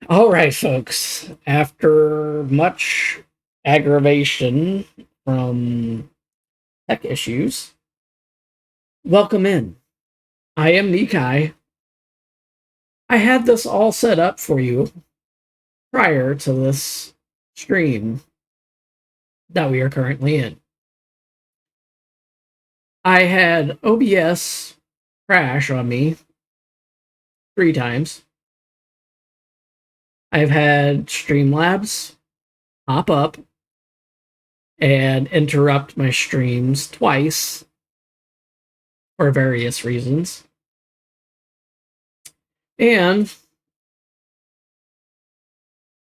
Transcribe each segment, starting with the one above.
All right, folks. After much aggravation from tech issues, welcome in. I am Nikai. I had this all set up for you prior to this stream that we are currently in. I had OBS crash on me 3 times. I've had Streamlabs pop up and interrupt my streams twice for various reasons. And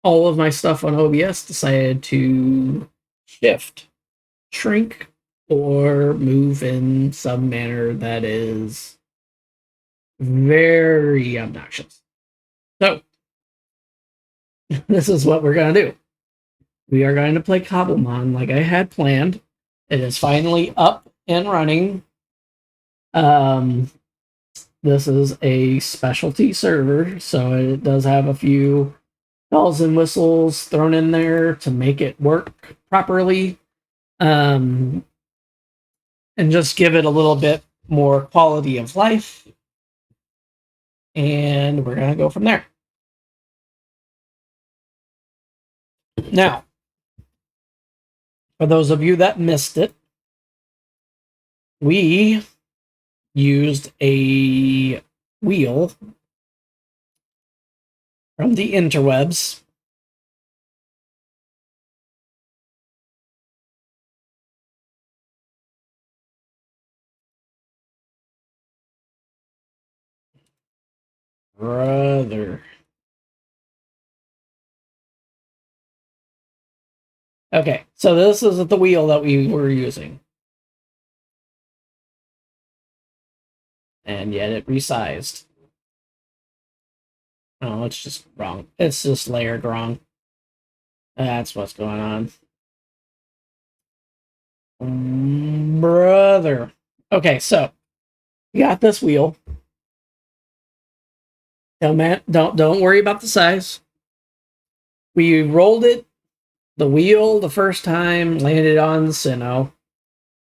all of my stuff on OBS decided to shift, shrink, or move in some manner that is very obnoxious. So, this is what we're going to do. We are going to play Cobblemon like I had planned. It is finally up and running. This is a specialty server, so it does have a few bells and whistles thrown in there to make it work properly. And just give it a little bit more quality of life. And we're going to go from there. Now, for those of you that missed it, we used a wheel from the interwebs brother. Okay, so this is the wheel that we were using. And yet it resized. Oh, it's just wrong. It's just layered wrong. That's what's going on. Brother. Okay, so you got this wheel. Don't worry about the size. We rolled it, the wheel, the first time, landed on the Sinnoh.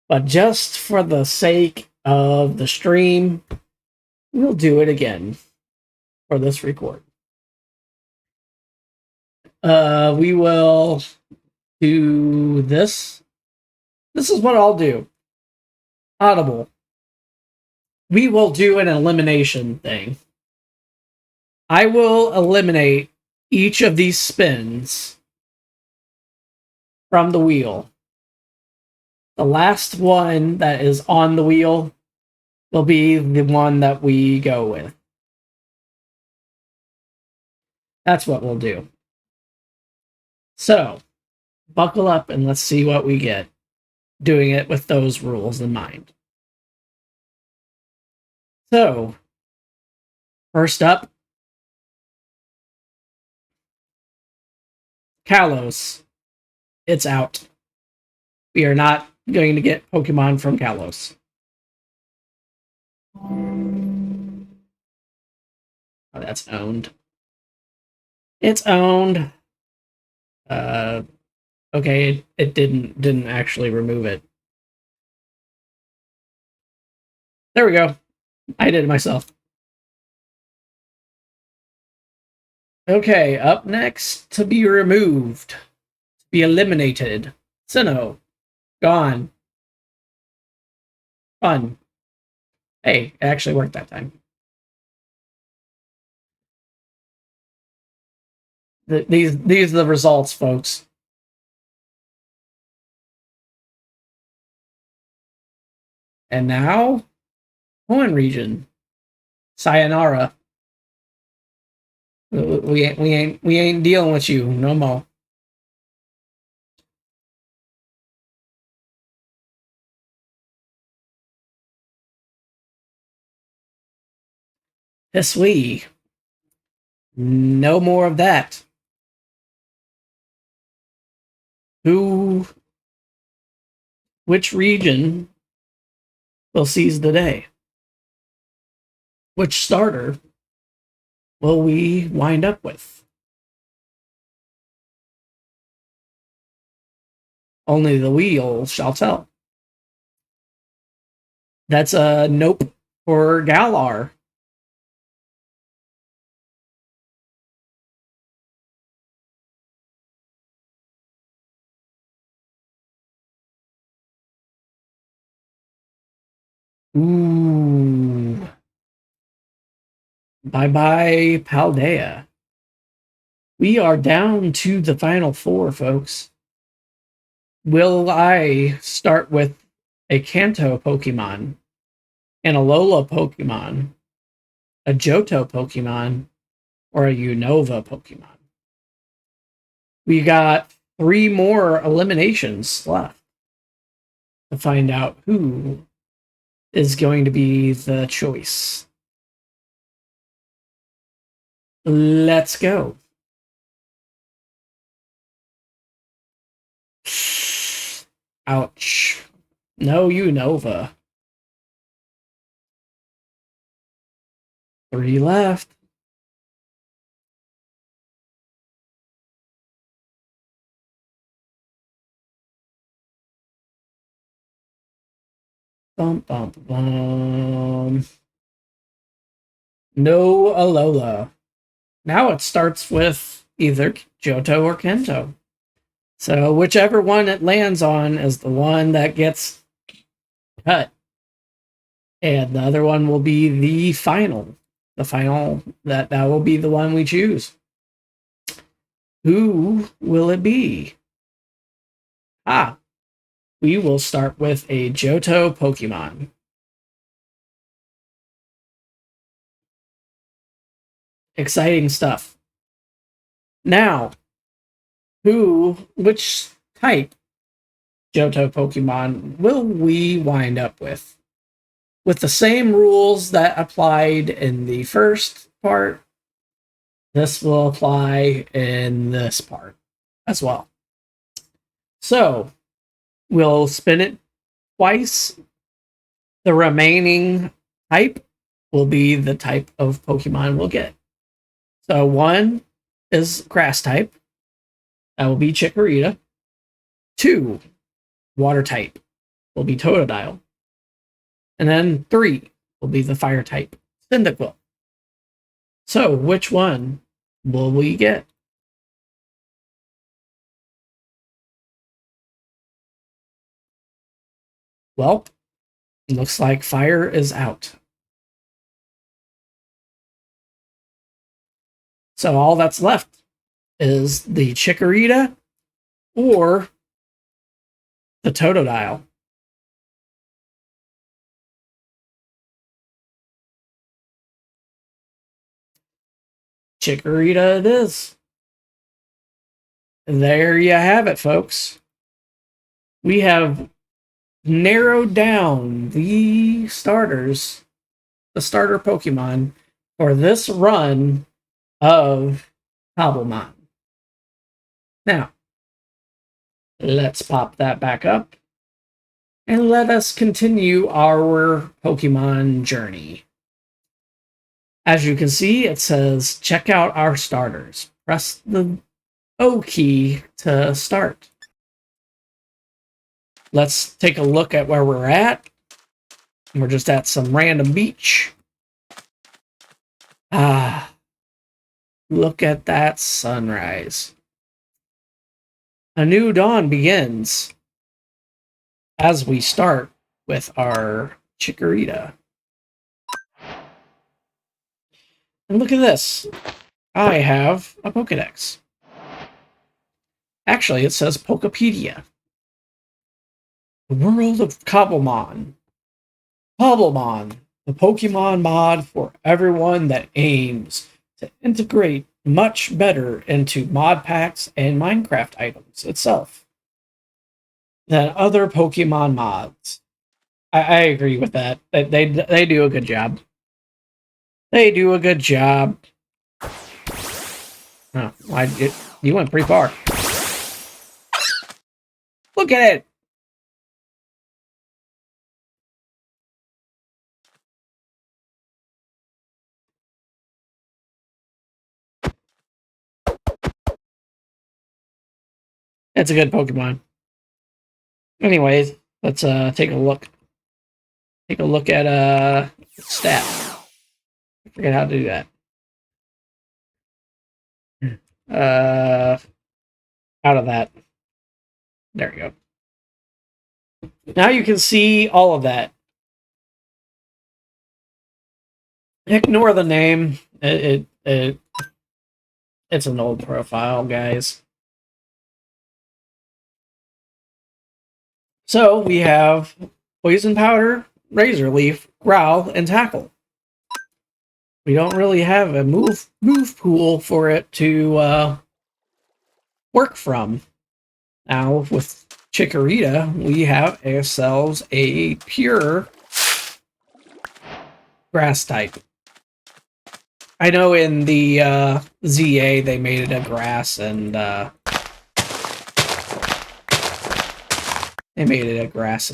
But just for the sake of the stream, we'll do it again for this record. We will do this. This is what I'll do. Audible. We will do an elimination thing. I will eliminate each of these spins from the wheel. The last one that is on the wheel will be the one that we go with. That's what we'll do. So, buckle up and let's see what we get doing it with those rules in mind. So, first up, Kalos. It's out. We are not going to get Pokemon from Kalos. Oh, that's owned. It's owned. Okay, it didn't actually remove it. There we go. I did it myself. Okay, up next to be removed. To be eliminated. Sinnoh. Gone. Fun. Hey, it actually worked that time. These are the results, folks. And now, Hoenn region. Sayonara. We ain't dealing with you no more. Hisui. No more of that. Which region will seize the day? Which starter will we wind up with? Only the wheel shall tell. That's a nope for Galar. Ooh. Bye bye, Paldea. We are down to the final four, folks. Will I start with a Kanto Pokemon, an Alola Pokemon, a Johto Pokemon, or a Unova Pokemon? We got 3 more eliminations left to find out who is going to be the choice. Let's go. Ouch. No Unova. 3 left. Bum, bum, bum. No Alola. Now it starts with either Johto or Kento. So whichever one it lands on is the one that gets cut. And the other one will be the final. The final that will be the one we choose. Who will it be? We will start with a Johto Pokemon. Exciting stuff. Now, which type Johto Pokemon will we wind up with? With the same rules that applied in the first part, this will apply in this part as well. So, we'll spin it twice. The remaining type will be the type of Pokemon we'll get. So, 1 is grass type. That will be Chikorita. 2, water type, will be Totodile. And then 3 will be the fire type, Cyndaquil. So, which one will we get? Well, looks like fire is out. So, all that's left is the Chikorita or the Totodile. Chikorita it is. There you have it, folks. We have narrowed down the starters, the starter Pokemon for this run of Cobblemon. Now, let's pop that back up and let us continue our Pokemon journey. As you can see, it says check out our starters. Press the O key to start. Let's take a look at where we're at. We're just at some random beach. Look at that sunrise. A new dawn begins as we start with our Chikorita. And look at this. I have a Pokedex. Actually, it says Pokepedia. The world of Cobblemon. Cobblemon, the Pokemon mod for everyone that aims to integrate much better into mod packs and Minecraft items itself than other Pokemon mods. I agree with that. They do a good job. They do a good job. Oh, you went pretty far. Look at it. It's a good Pokemon. Anyways, let's take a look. Take a look at stat. I forget how to do that. Out of that. There we go. Now you can see all of that. Ignore the name. It's an old profile, guys. So we have Poison Powder, Razor Leaf, Growl, and Tackle. We don't really have a move pool for it to work from. Now with Chikorita, we have ourselves a pure grass type. I know in the ZA they made it a grass and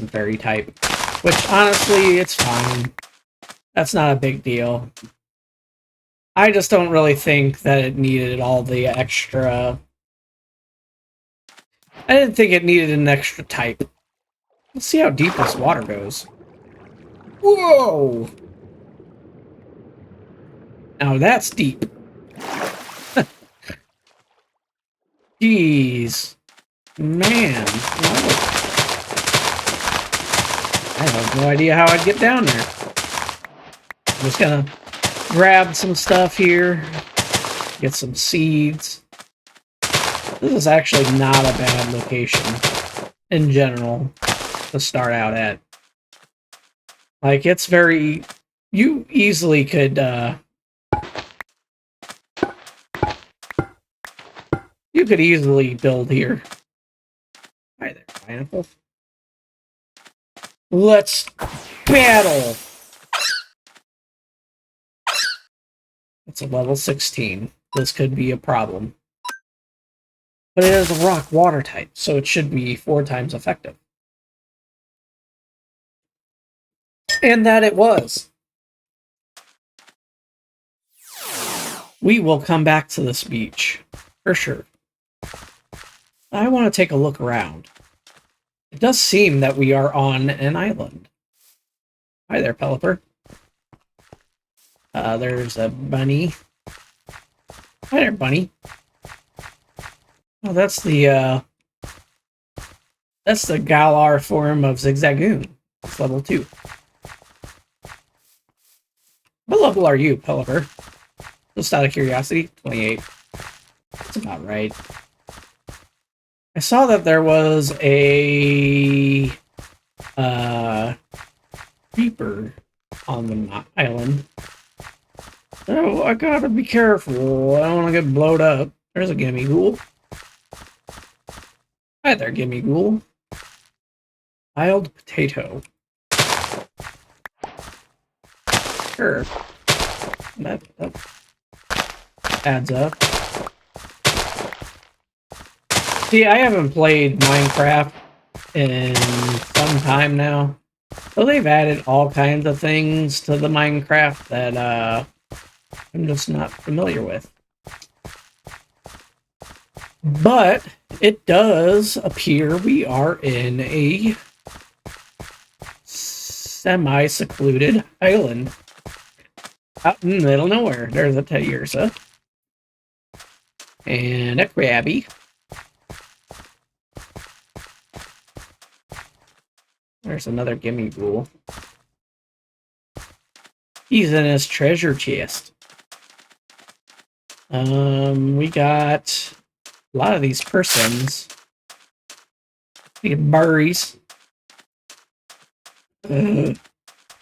fairy type, which honestly it's fine. That's not a big deal. I just don't really think that it needed all the extra. I didn't think it needed an extra type. Let's see how deep this water goes. Whoa! Now that's deep. Jeez. Man. I have no idea how I'd get down there. I'm just gonna grab some stuff here. Get some seeds. This is actually not a bad location in general to start out at. Like, it's very... You easily could, you could easily build here. Hi there, pineapple. Let's battle! It's a level 16. This could be a problem. But it is a rock water type, so it should be 4 times effective. And that it was. We will come back to this beach, for sure. I want to take a look around. It does seem that we are on an island. Hi there, Pelipper. There's a bunny. Hi there, bunny. Oh, that's the Galar form of Zigzagoon. It's level 2. What level are you, Pelipper? Just out of curiosity, 28. That's about right. I saw that there was a creeper on the island. So I gotta be careful. I don't want to get blowed up. There's a Gimmighoul. Hi there, Gimmighoul. Wild potato. Sure. That adds up. See, I haven't played Minecraft in some time now. So they've added all kinds of things to the Minecraft that I'm just not familiar with. But it does appear we are in a semi-secluded island. Out in the middle of nowhere. There's a Teddiursa. And a Krabby. There's another Gimmighoul. He's in his treasure chest. We got a lot of these persons. We get Burries.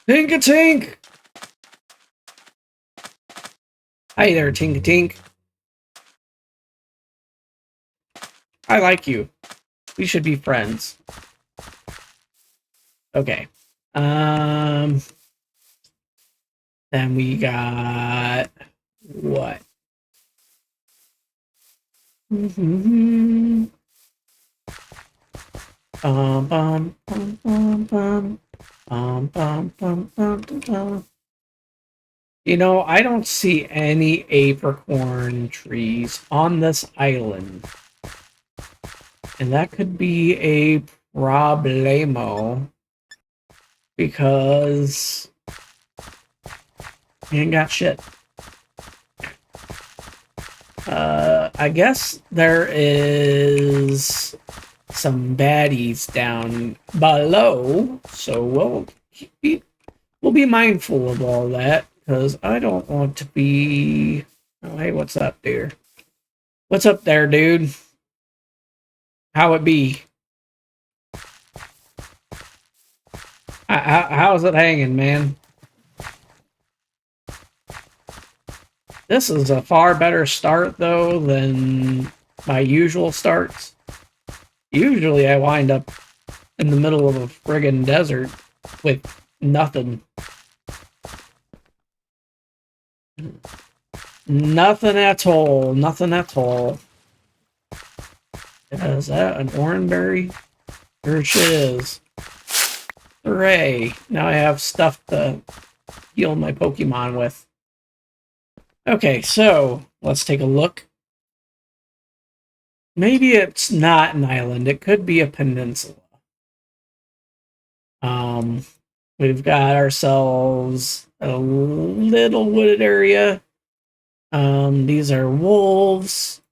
Tink-a-tink! Hi there, Tink-a-tink. I like you. We should be friends. Okay. Then we got... what? You know, I don't see any apricorn trees on this island. And that could be a problemo because you ain't got shit. I guess there is some baddies down below, so we'll be mindful of all that, because I don't want to be... Oh, hey, what's up, dude? What's up there, dude? How it be? How's it hanging, man? This is a far better start, though, than my usual starts. Usually I wind up in the middle of a friggin' desert with nothing. Nothing at all. Nothing at all. Is that an oranberry? There it is. Hooray. Now I have stuff to heal my Pokemon with. Okay, so let's take a look. Maybe it's not an island. It could be a peninsula. We've got ourselves a little wooded area. These are wolves.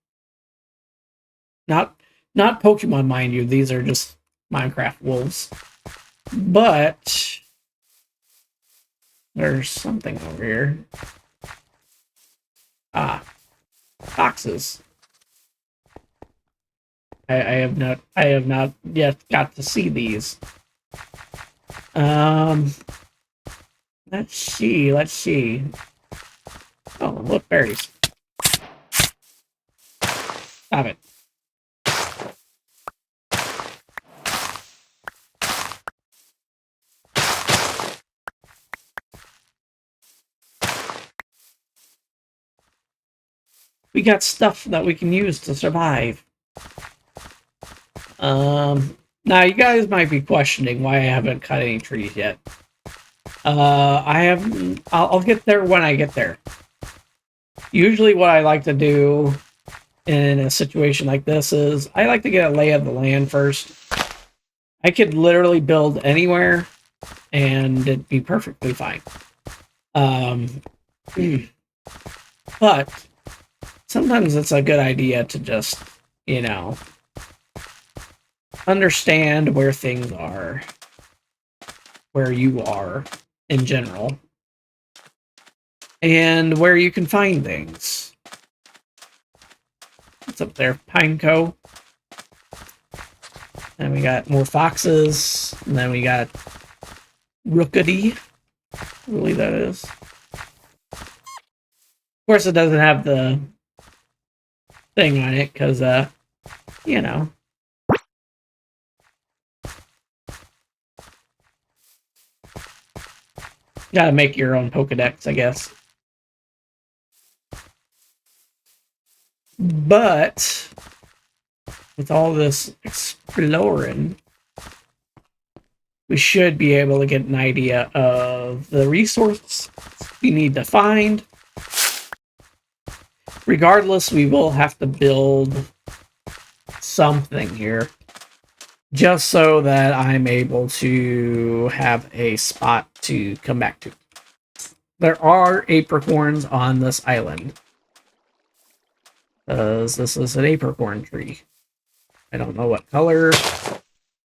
Not Pokemon, mind you. These are just Minecraft wolves. But there's something over here. Ah, foxes. I have not yet got to see these. Let's see. Oh, look, berries. Stop it. We got stuff that we can use to survive. Now you guys might be questioning why I haven't cut any trees yet. I'll get there when I get there. Usually what I like to do in a situation like this is I like to get a lay of the land first. I could literally build anywhere and it'd be perfectly fine. But sometimes it's a good idea to just, you know, understand where things are, where you are in general, and where you can find things. What's up there, Pineco? And we got more foxes, and then we got Rookity, I believe that is. Of course, it doesn't have the thing on it, because, you know. You gotta make your own Pokedex, I guess. But with all this exploring, we should be able to get an idea of the resources we need to find. Regardless, we will have to build something here, just so that I'm able to have a spot to come back to. There are apricorns on this island, because this is an apricorn tree. I don't know what color,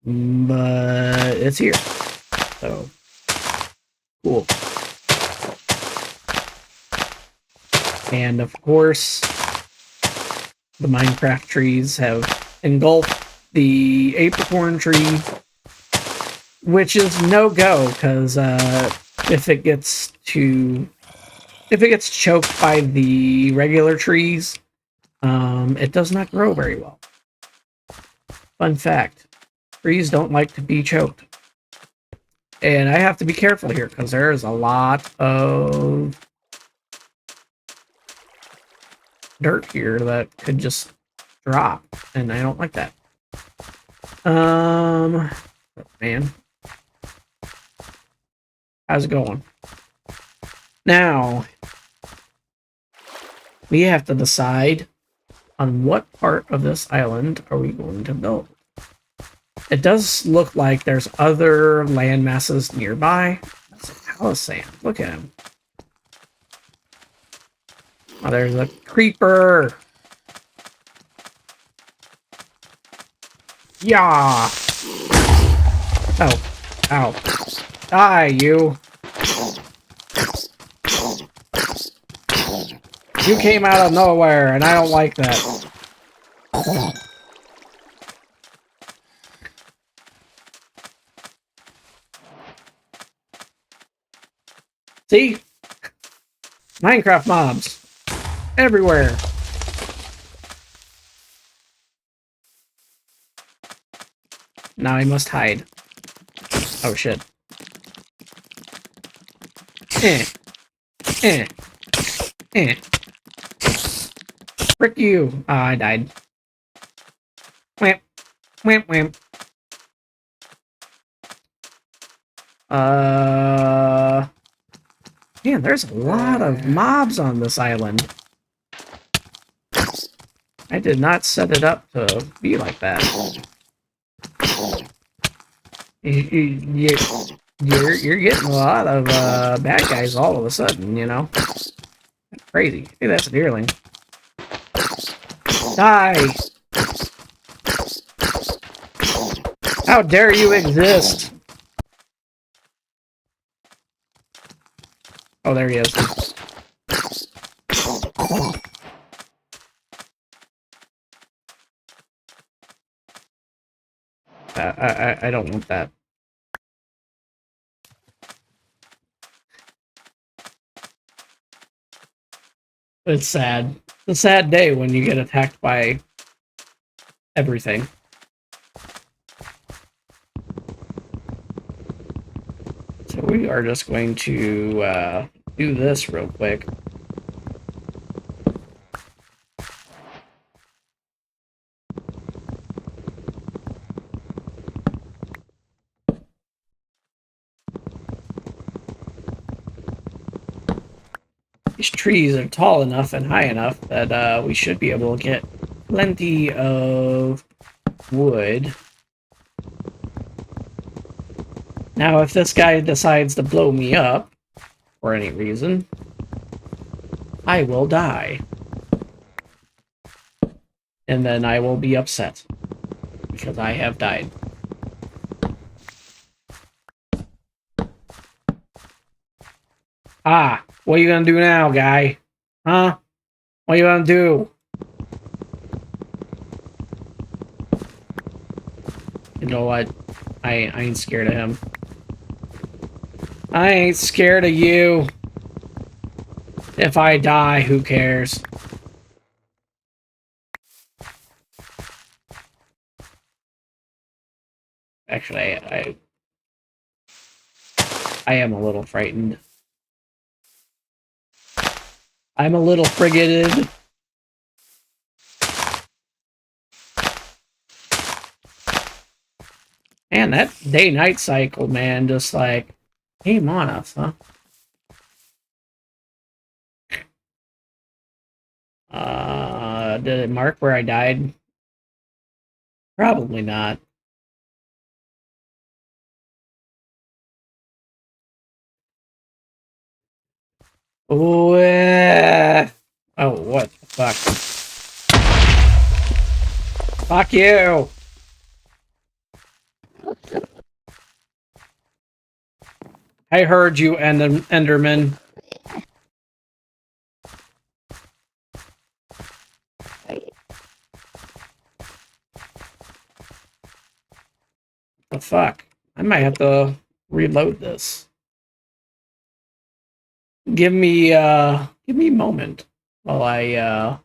but it's here. So, cool. And of course, the Minecraft trees have engulfed the apricorn tree, which is no go, because if it gets choked by the regular trees, it does not grow very well. Fun fact, trees don't like to be choked. And I have to be careful here, because there is a lot of dirt here that could just drop, and I don't like that. Man. How's it going? Now, we have to decide on what part of this island are we going to build. It does look like there's other land masses nearby. That's a palisade. Look at him. Oh, there's a creeper. Yeah. Oh. Ow. Die, you. You came out of nowhere, and I don't like that. See? Minecraft mobs. Everywhere. Now I must hide. Oh, shit. Eh. Eh. Eh. Frick you. Ah, I died. Whamp. Whamp, whamp. Man, there's a lot of mobs on this island. I did not set it up to be like that. You're getting a lot of bad guys all of a sudden, you know? Crazy. Hey, that's a deerling. Die! How dare you exist? Oh, there he is. I don't want that. It's sad. It's a sad day when you get attacked by everything. So we are just going to do this real quick. These trees are tall enough and high enough that we should be able to get plenty of wood. Now, if this guy decides to blow me up for any reason, I will die. And then I will be upset because I have died. Ah, what are you gonna do now, guy? Huh? What are you gonna do? You know what? I ain't scared of him. I ain't scared of you. If I die, who cares? Actually, I am a little frightened. I'm a little frigated. Man, that day-night cycle, man, just like came on us, huh? Did it mark where I died? Probably not. Oh, oh, what the fuck? Fuck you! I heard you, Enderman. The fuck? I might have to reload this. Give me a moment while I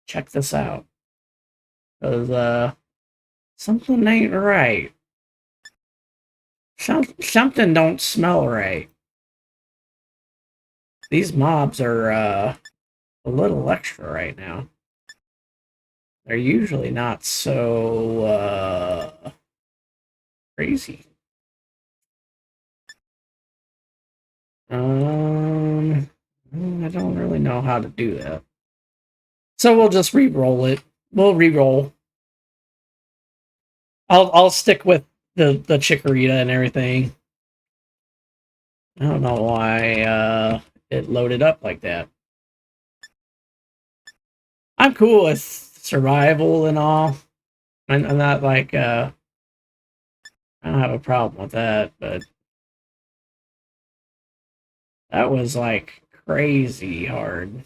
check this out. Cause something ain't right. Something don't smell right. These mobs are a little extra right now. They're usually not so crazy. I don't really know how to do that. So we'll just re-roll it. We'll re-roll. I'll stick with the Chikorita and everything. I don't know why it loaded up like that. I'm cool with survival and all. I'm not like I don't have a problem with that, but that was like crazy hard.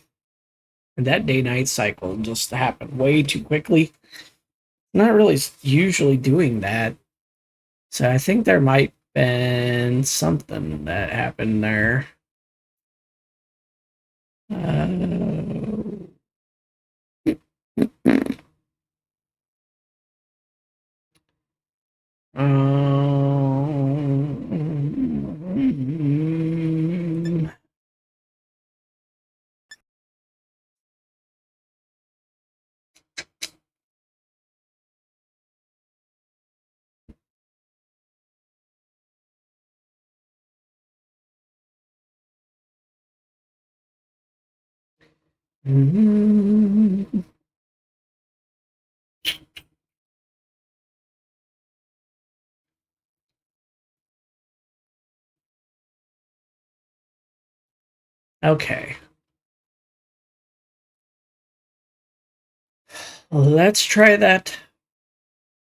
And that day-night cycle just happened way too quickly. Not really usually doing that. So I think there might been something that happened there. Um, okay. Let's try that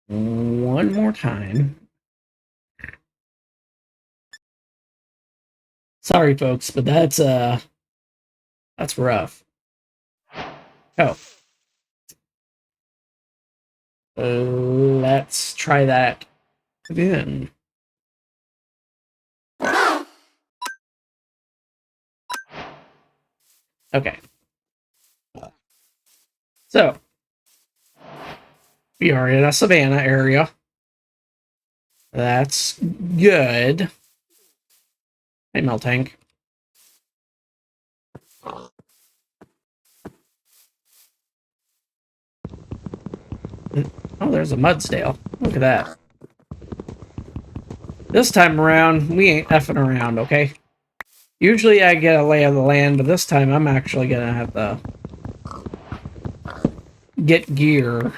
one more time. Sorry, folks, but that's rough. Oh, let's try that again. Okay. So we are in a savanna area. That's good. Hey, Miltank. Oh, there's a Mudsdale. Look at that. This time around, we ain't effing around, okay? Usually I get a lay of the land, but this time I'm actually gonna have to get gear.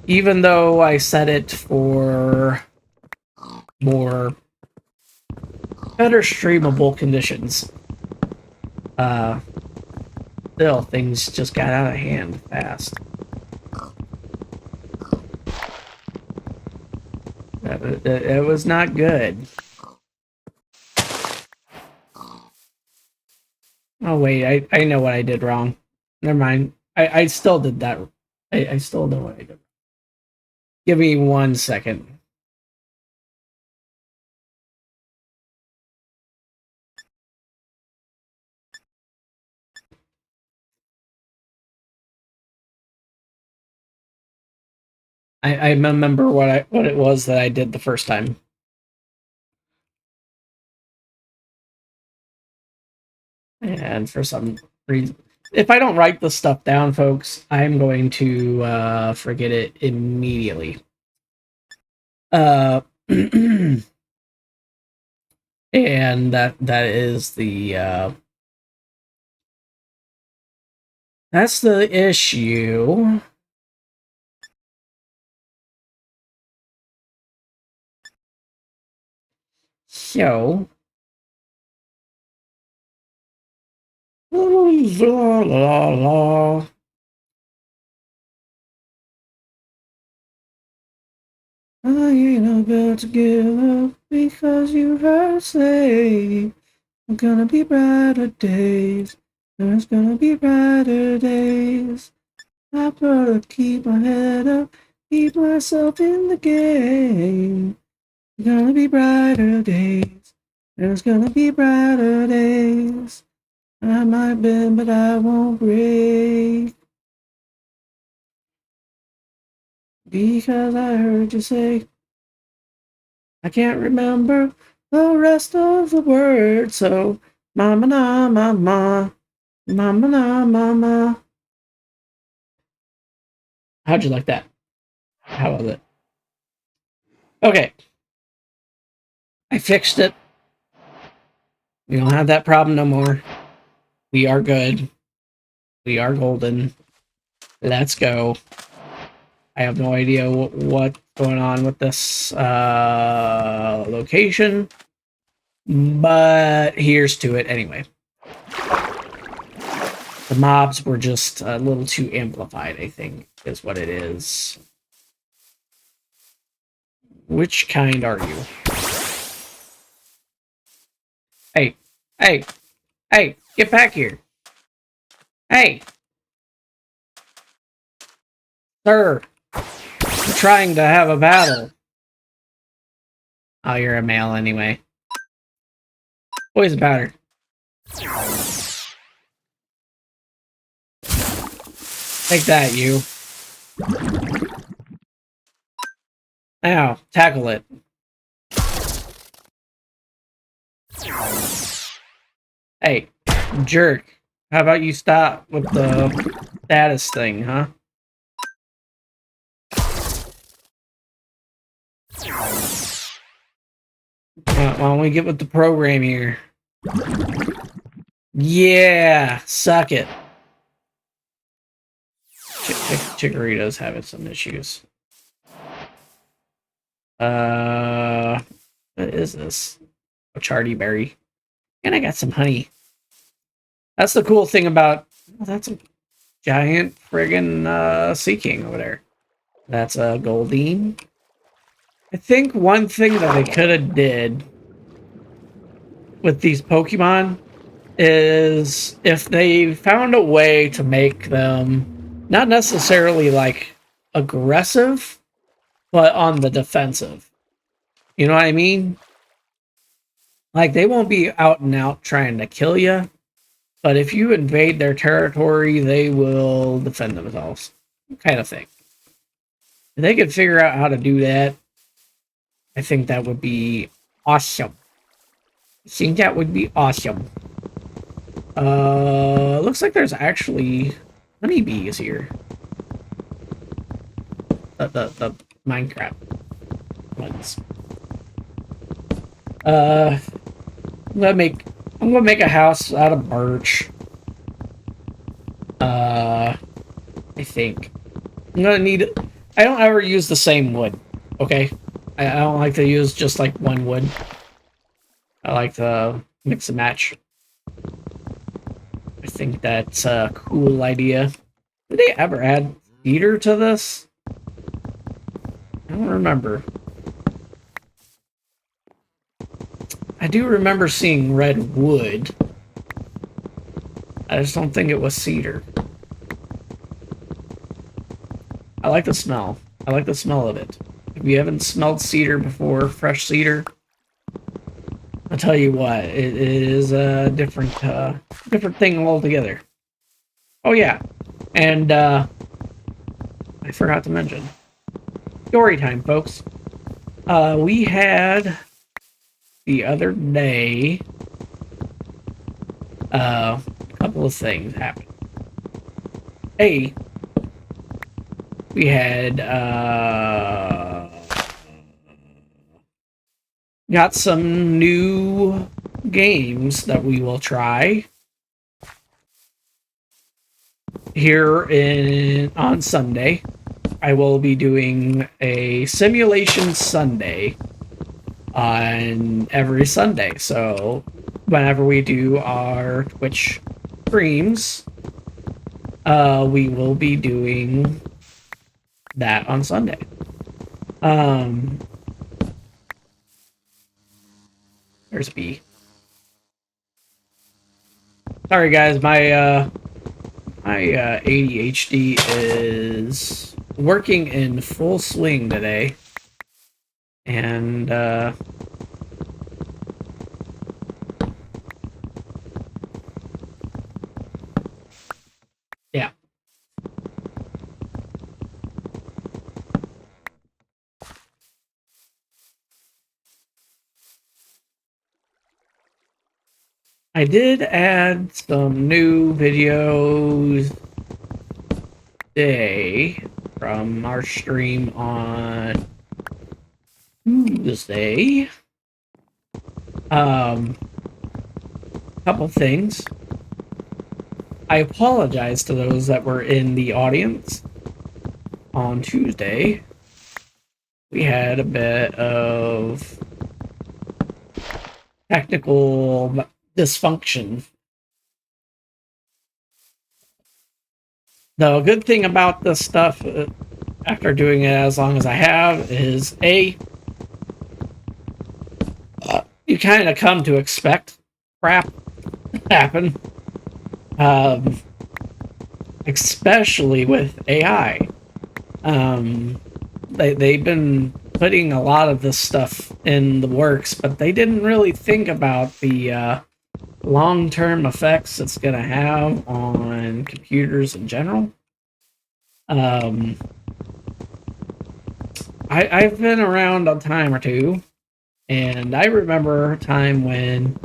Even though I set it for more better streamable conditions. Still, things just got out of hand fast. It was not good. Oh wait, I know what I did wrong. Never mind. I still did that. I still know what I did. Give me 1 second. I remember what it was that I did the first time. And for some reason, if I don't write the stuff down, folks, I'm going to forget it immediately. And that is that's the issue. So la, la, la. I ain't about to give up because you heard say there's gonna be brighter days. There's gonna be brighter days. I better keep my head up, keep myself in the game. There's gonna be brighter days. There's gonna be brighter days. I might bend, but I won't break. Because I heard you say, I can't remember the rest of the words, so mama na mama, mama na mama. How'd you like that? How was it? Okay. I fixed it. We don't have that problem no more. We are good. We are golden. Let's go. I have no idea what's going on with this location, but here's to it anyway. The mobs were just a little too amplified, I think, is what it is. Which kind are you? Hey, hey, hey, get back here. Hey! Sir! I'm trying to have a battle. Oh, you're a male anyway. Poison powder. Take that, you. Now, tackle it. Hey, jerk. How about you stop with the status thing, huh? Why don't we get with the program here? Yeah, suck it. Chikorita's having some issues. What is this? A Chardy berry. And I got some honey. That's the cool thing about... Oh, that's a giant friggin' Sea King over there. That's a Goldeen. I think one thing that they could have did with these Pokemon is if they found a way to make them not necessarily like aggressive, but on the defensive. You know what I mean? Like they won't be out and out trying to kill you, but if you invade their territory, they will defend themselves, kind of thing. If they could figure out how to do that, I think that would be awesome. I think that would be awesome. Looks like there's actually honeybees here. The Minecraft ones. I'm gonna make a house out of birch. I think I'm gonna need. I don't ever use the same wood. Okay, I don't like to use just like one wood. I like to mix and match. I think that's a cool idea. Did they ever add cedar to this? I don't remember. I do remember seeing red wood. I just don't think it was cedar. I like the smell. I like the smell of it. If you haven't smelled cedar before, fresh cedar, I'll tell you what, it is a different thing altogether. Oh yeah, and I forgot to mention, story time, folks. We had the other day a couple of things happen. A, we had got some new games that we will try here on Sunday. I will be doing a Simulation Sunday on every Sunday. So whenever we do our Twitch streams, we will be doing that on Sunday. There's B. Sorry guys, my ADHD is working in full swing today. And yeah. I did add some new videos today from our stream on Tuesday. Couple things. I apologize to those that were in the audience. on Tuesday, we had a bit of technical dysfunction. The good thing about this stuff, after doing it as long as I have, is you kind of come to expect crap to happen, especially with AI. They've been putting a lot of this stuff in the works, but they didn't really think about the long-term effects it's going to have on computers in general. I've been around a time or two, and I remember a time when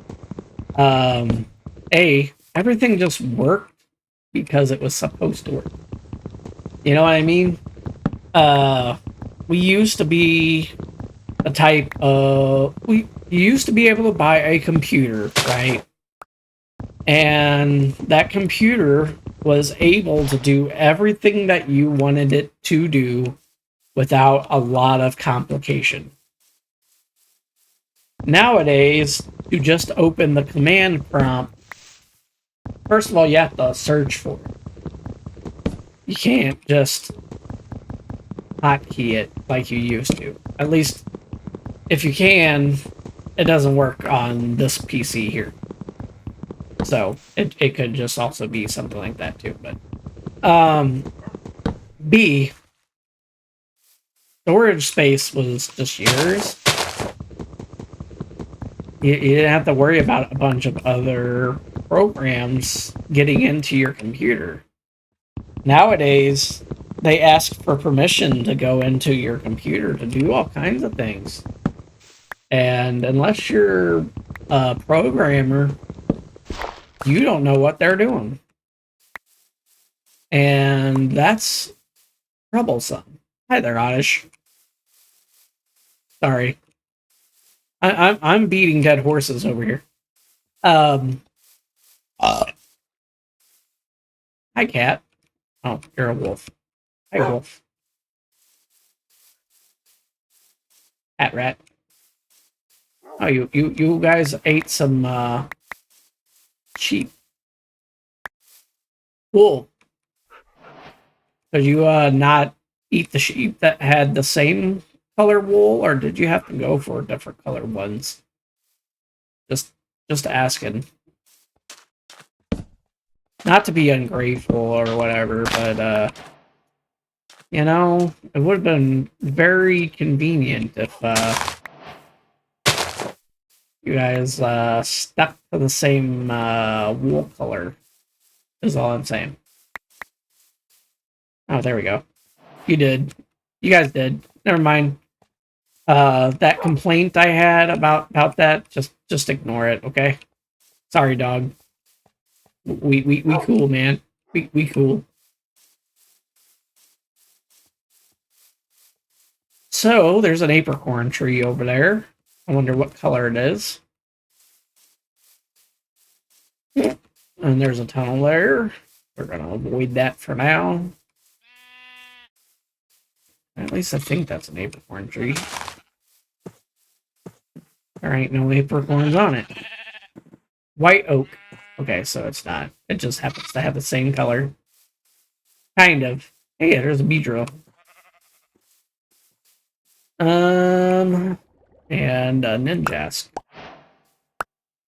everything just worked because it was supposed to work. You know what I mean? We used to be a type of you used to be able to buy a computer, right? And that computer was able to do everything that you wanted it to do without a lot of complication. Nowadays, you just open the command prompt. First of all, you have to search for it. You can't just hotkey it like you used to. At least, if you can, it doesn't work on this PC here. So, it could just also be something like that too. But, B, storage space was just yours. You didn't have to worry about a bunch of other programs getting into your computer. Nowadays, they ask for permission to go into your computer to do all kinds of things. And unless you're a programmer, you don't know what they're doing. And that's troublesome. Hi there, Oddish. Sorry. I'm beating dead horses over here. Hi, cat. Oh, you're a wolf. Hi, wolf. Cat rat. Oh, you guys ate some sheep. Cool. Did you not eat the sheep that had the same color wool, or did you have to go for different color ones? Just asking. Not to be ungrateful or whatever, but you know, it would have been very convenient if you guys stuck to the same wool color. Is all I'm saying. Oh, there we go. You did. You guys did. Never mind. That complaint I had about that, just ignore it, okay? Sorry, dog. We cool, man. We cool. So there's an apricorn tree over there. I wonder what color it is. And there's a tunnel there. We're gonna avoid that for now. At least I think that's an apricorn tree. There ain't no apricorns on it. White oak. Okay, so it's not. It just happens to have the same color. Kind of. Hey, there's a Beedrill. And a Ninjask.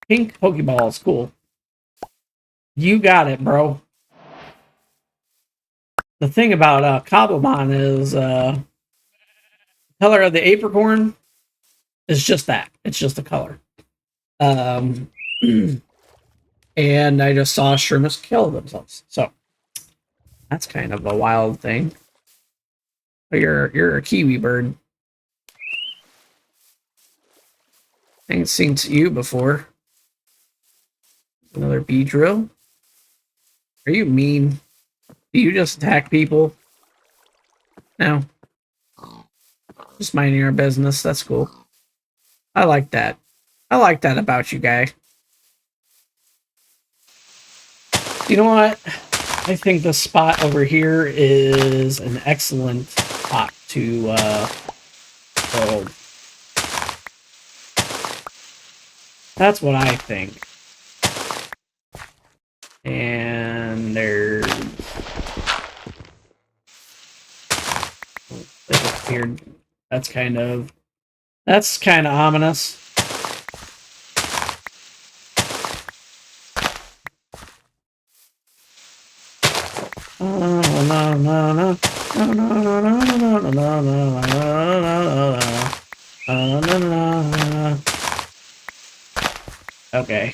Pink Pokeballs, cool. You got it, bro. The thing about Cobblemon is the color of the apricorn is just that. It's just the color. And I just saw Shroomus kill themselves. So that's kind of a wild thing. But you're a kiwi bird. I ain't seen you before. Another Beedrill. Are you mean? Do you just attack people? No. Just minding your business. That's cool. I like that. I like that about you, guy. You know what? I think the spot over here is an excellent spot to build. That's what I think. And there's... Weird. That's kind of ominous. Okay.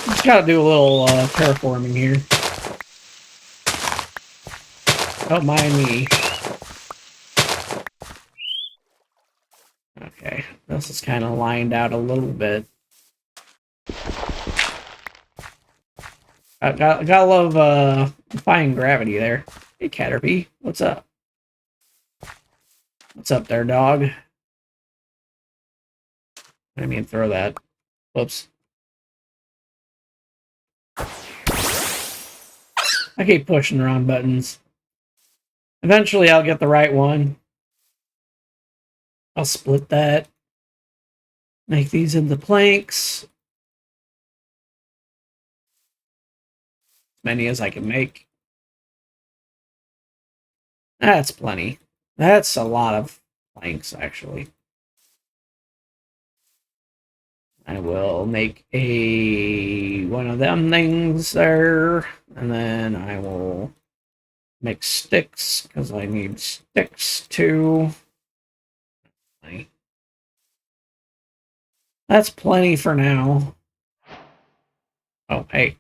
Just gotta do a little terraforming here. Don't mind me. Okay, this is kind of lined out a little bit. I gotta love defying gravity there. Hey, Caterpie, what's up? What's up there, dog? I didn't mean throw that. Whoops. I keep pushing the wrong buttons. Eventually, I'll get the right one. I'll split that. Make these into planks. As many as I can make. That's plenty. That's a lot of planks, actually. I will make one of them things there, and then I will make sticks, because I need sticks too. That's plenty for now. Oh, hey.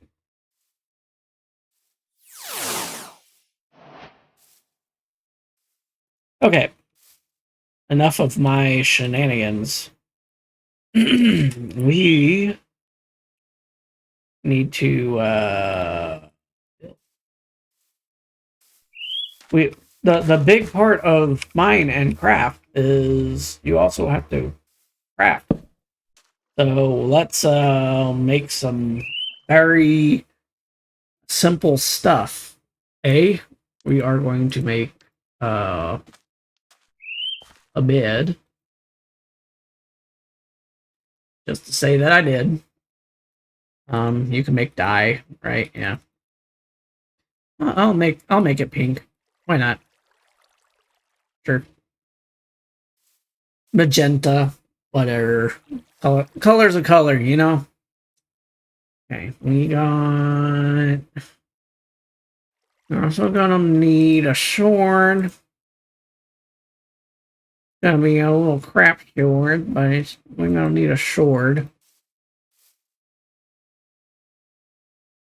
Okay. Enough of my shenanigans. We need to the big part of mine and craft is you also have to craft. So let's make some very simple stuff. We are going to make a bed. Just to say that I did. You can make dye, right? Yeah. I'll make it pink. Why not? Sure. Magenta, whatever. Color's a color, you know? Okay, we got... We're also gonna need a sword. Gonna be a little crap sword, but we're gonna need a sword.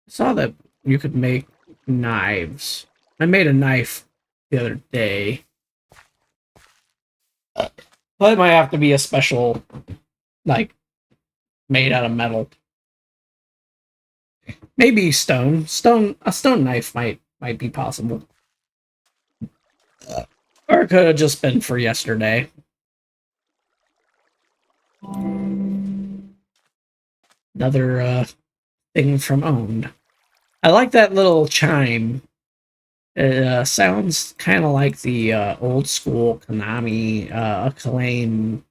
I saw that you could make knives. I made a knife the other day. But it might have to be a special, like, made out of metal. Maybe stone. A stone knife might be possible. Or it could have just been for yesterday. Another thing from Owned. I like that little chime. It sounds kind of like the old school Konami Acclaim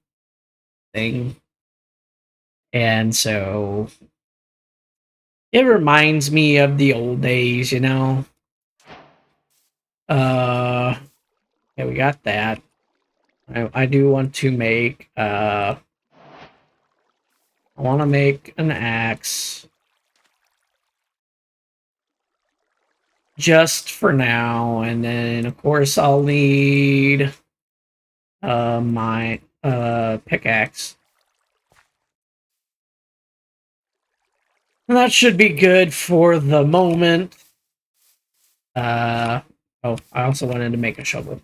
thing. And so it reminds me of the old days, you know? Yeah, we got that. I do want to make, I want to make an axe. Just for now, and then, of course, I'll need, my, pickaxe. And that should be good for the moment. Oh, I also wanted to make a shovel.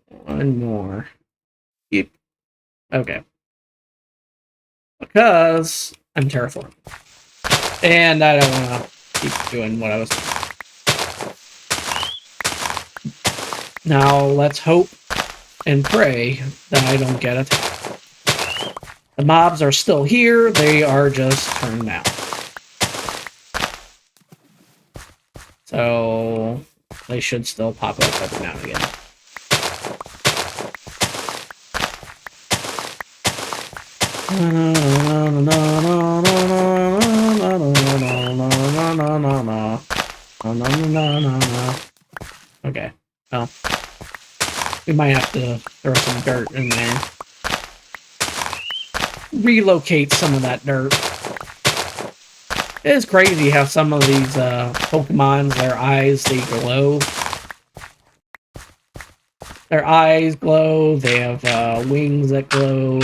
One more. Yep. Okay. Because I'm terrified. And I don't want to keep doing what I was doing. Now, let's hope and pray that I don't get attacked. The mobs are still here, they are just turned down. So they should still pop up every now and again. Okay, well, we might have to throw some dirt in there. Relocate some of that dirt. It is crazy how some of these Pokemons, their eyes, they glow. Their eyes glow, they have wings that glow,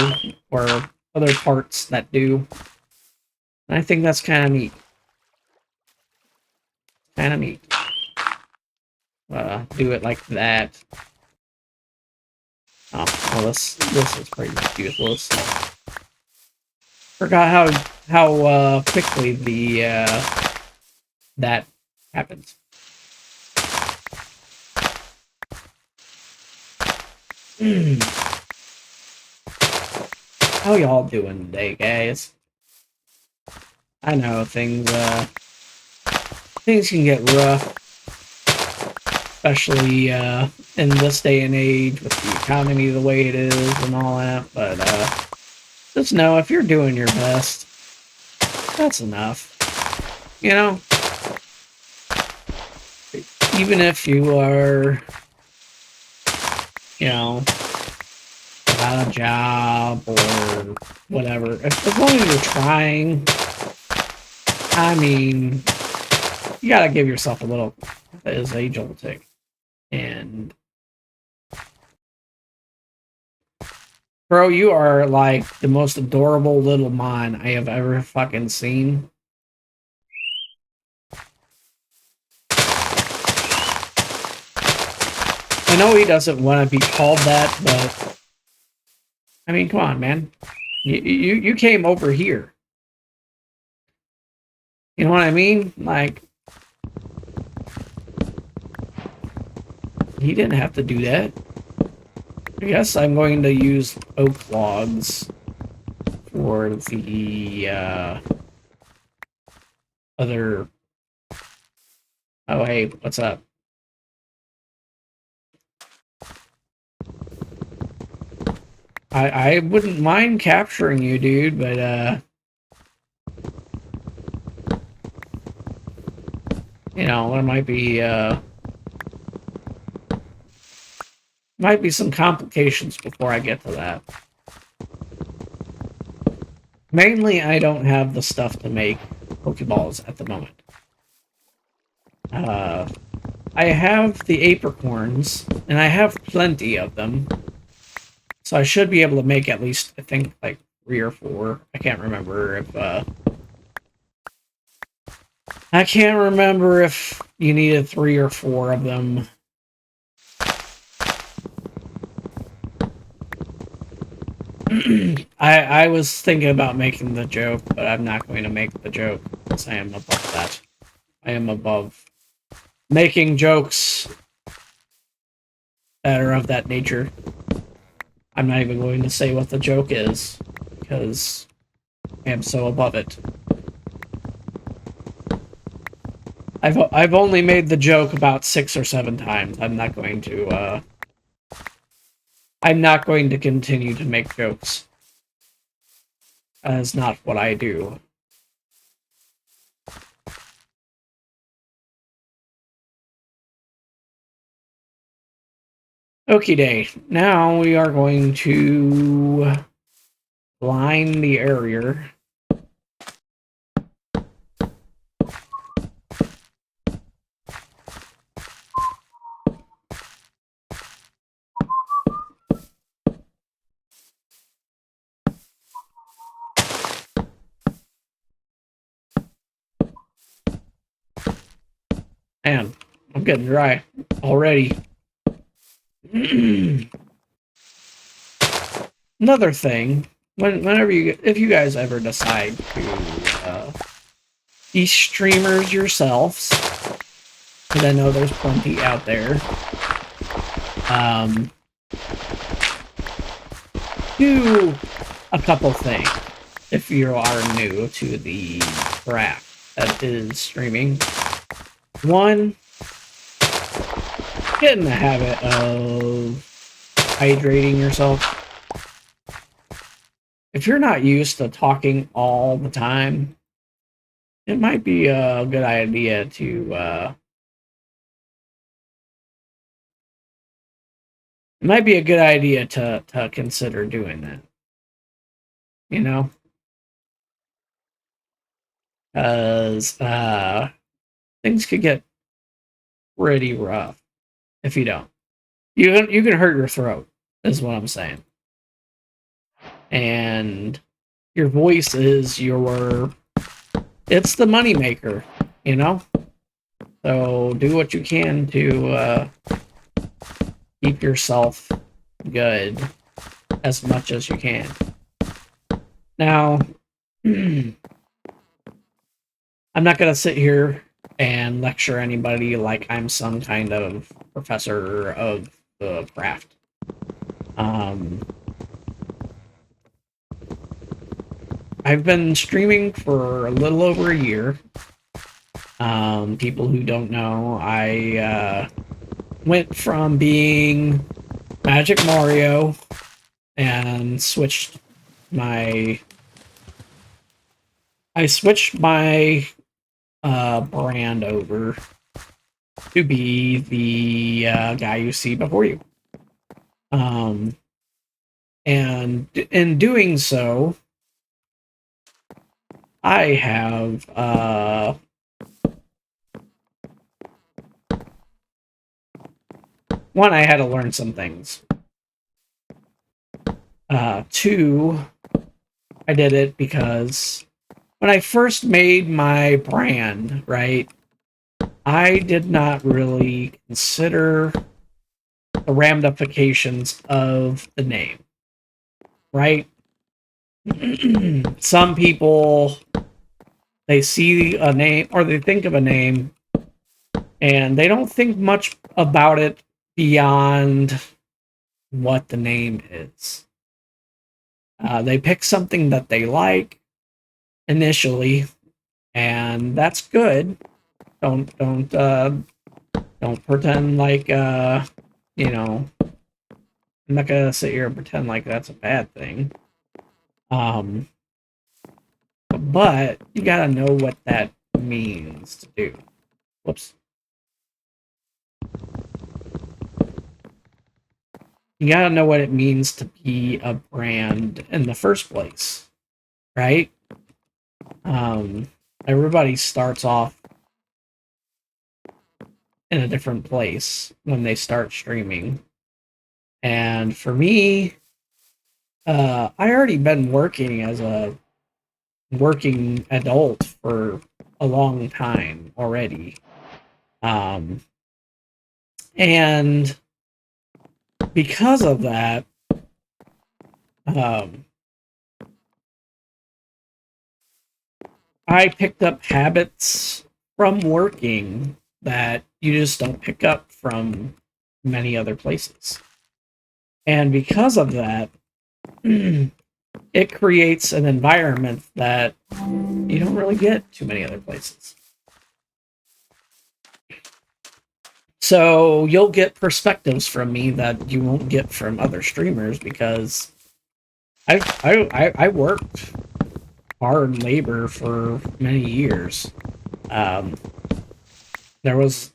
or other parts that do. And I think that's kind of neat. Kind of neat. Do it like that. Oh, well, this is pretty useless. Forgot how quickly the that happens. How y'all doing today, guys? I know things can get rough, especially in this day and age with the economy the way it is and all that, but just know if you're doing your best, that's enough. You know? Even if you are, you know, without a job or whatever, as long as you're trying, I mean, you gotta give yourself a little, as a jolting. And bro, you are like the most adorable little mon I have ever fucking seen. I know he doesn't want to be called that, but I mean, come on, man. You came over here. You know what I mean? Like, he didn't have to do that. I guess I'm going to use oak logs for the other. Oh, hey, what's up? I wouldn't mind capturing you, dude, but you know, there might be some complications before I get to that. Mainly, I don't have the stuff to make Pokeballs at the moment. I have the apricorns, and I have plenty of them. So I should be able to make at least, I think, like 3 or 4. I can't remember if you needed 3 or 4 of them. I was thinking about making the joke, but I'm not going to make the joke because I am above that. I am above making jokes that are of that nature. I'm not even going to say what the joke is because I am so above it. I've only made the joke about 6 or 7 times. I'm not going to continue to make jokes. That is not what I do. Okie day. Now we are going to line the area. Man, I'm getting dry already. Another thing, if you guys ever decide to be streamers yourselves, because I know there's plenty out there, do a couple things if you are new to the craft that is streaming. One, get in the habit of hydrating yourself. If you're not used to talking all the time, it might be a good idea to consider doing that. You know, because things could get pretty rough if you don't. You can hurt your throat, is what I'm saying. And your voice is it's the moneymaker, you know? So do what you can to keep yourself good as much as you can. Now, I'm not going to sit here and lecture anybody like I'm some kind of professor of the craft. I've been streaming for a little over a year. People who don't know, I went from being Magic Mario and switched my brand over to be the guy you see before you. And in doing so, I have one, I had to learn some things. Two, I did it because when I first made my brand, right, I did not really consider the ramifications of the name, right? Some people, they see a name or they think of a name and they don't think much about it beyond what the name is. They pick something that they like initially, and that's good. Don't pretend like you know. I'm not gonna sit here and pretend like that's a bad thing. But you gotta know what that means to do. Whoops. You gotta know what it means to be a brand in the first place, right? Everybody starts off in a different place when they start streaming. And for me, I already been working as a working adult for a long time already. And because of that, I picked up habits from working that you just don't pick up from many other places. And because of that, it creates an environment that you don't really get too many other places. So you'll get perspectives from me that you won't get from other streamers because I worked hard labor for many years. There was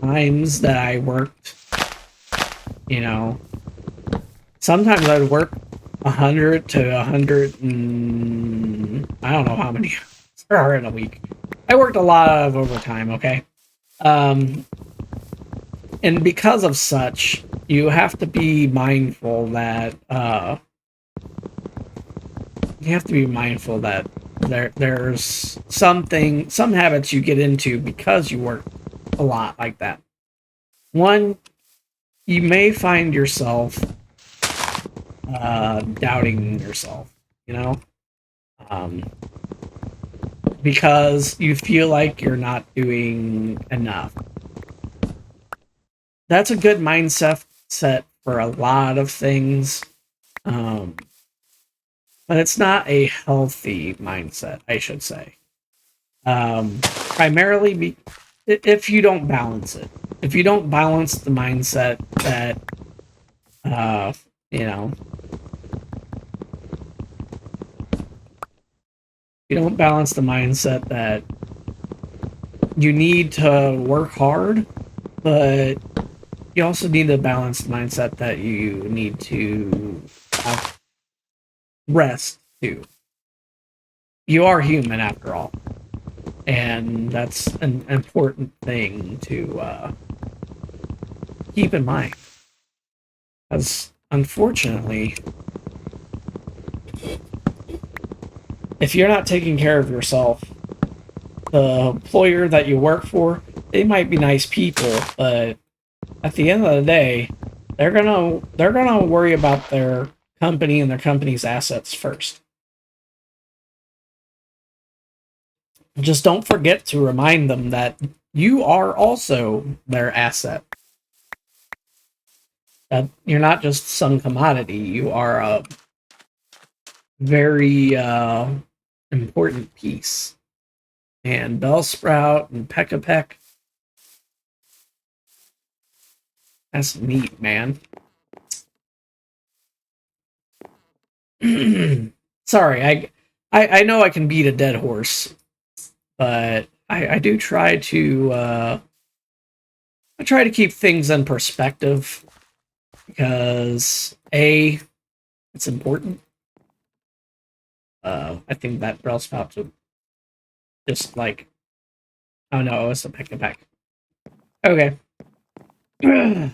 times that I worked, you know, sometimes I'd work 100 to 100 and I don't know how many there are in a week. I worked a lot of overtime, okay? And because of such, you have to be mindful that there's some habits you get into because you work a lot like that. One, you may find yourself doubting yourself, you know, because you feel like you're not doing enough. That's a good mindset for a lot of things. but it's not a healthy mindset, I should say. Primarily if you don't balance it. If you don't balance the mindset that, you know, you don't balance the mindset that you need to work hard, but you also need to balance the mindset that you need to have rest too. You are human after all, and that's an important thing to keep in mind. Because unfortunately, if you're not taking care of yourself, the employer that you work for, they might be nice people, but at the end of the day, they're gonna worry about their company and their company's assets first. Just don't forget to remind them that you are also their asset. That you're not just some commodity. You are a very important piece. And Bellsprout and Peck, that's neat, man. Sorry, I know I can beat a dead horse, but I do try to I try to keep things in perspective because A, it's important. I think that Bellsprout just like, oh no, it's a Peck. Okay. I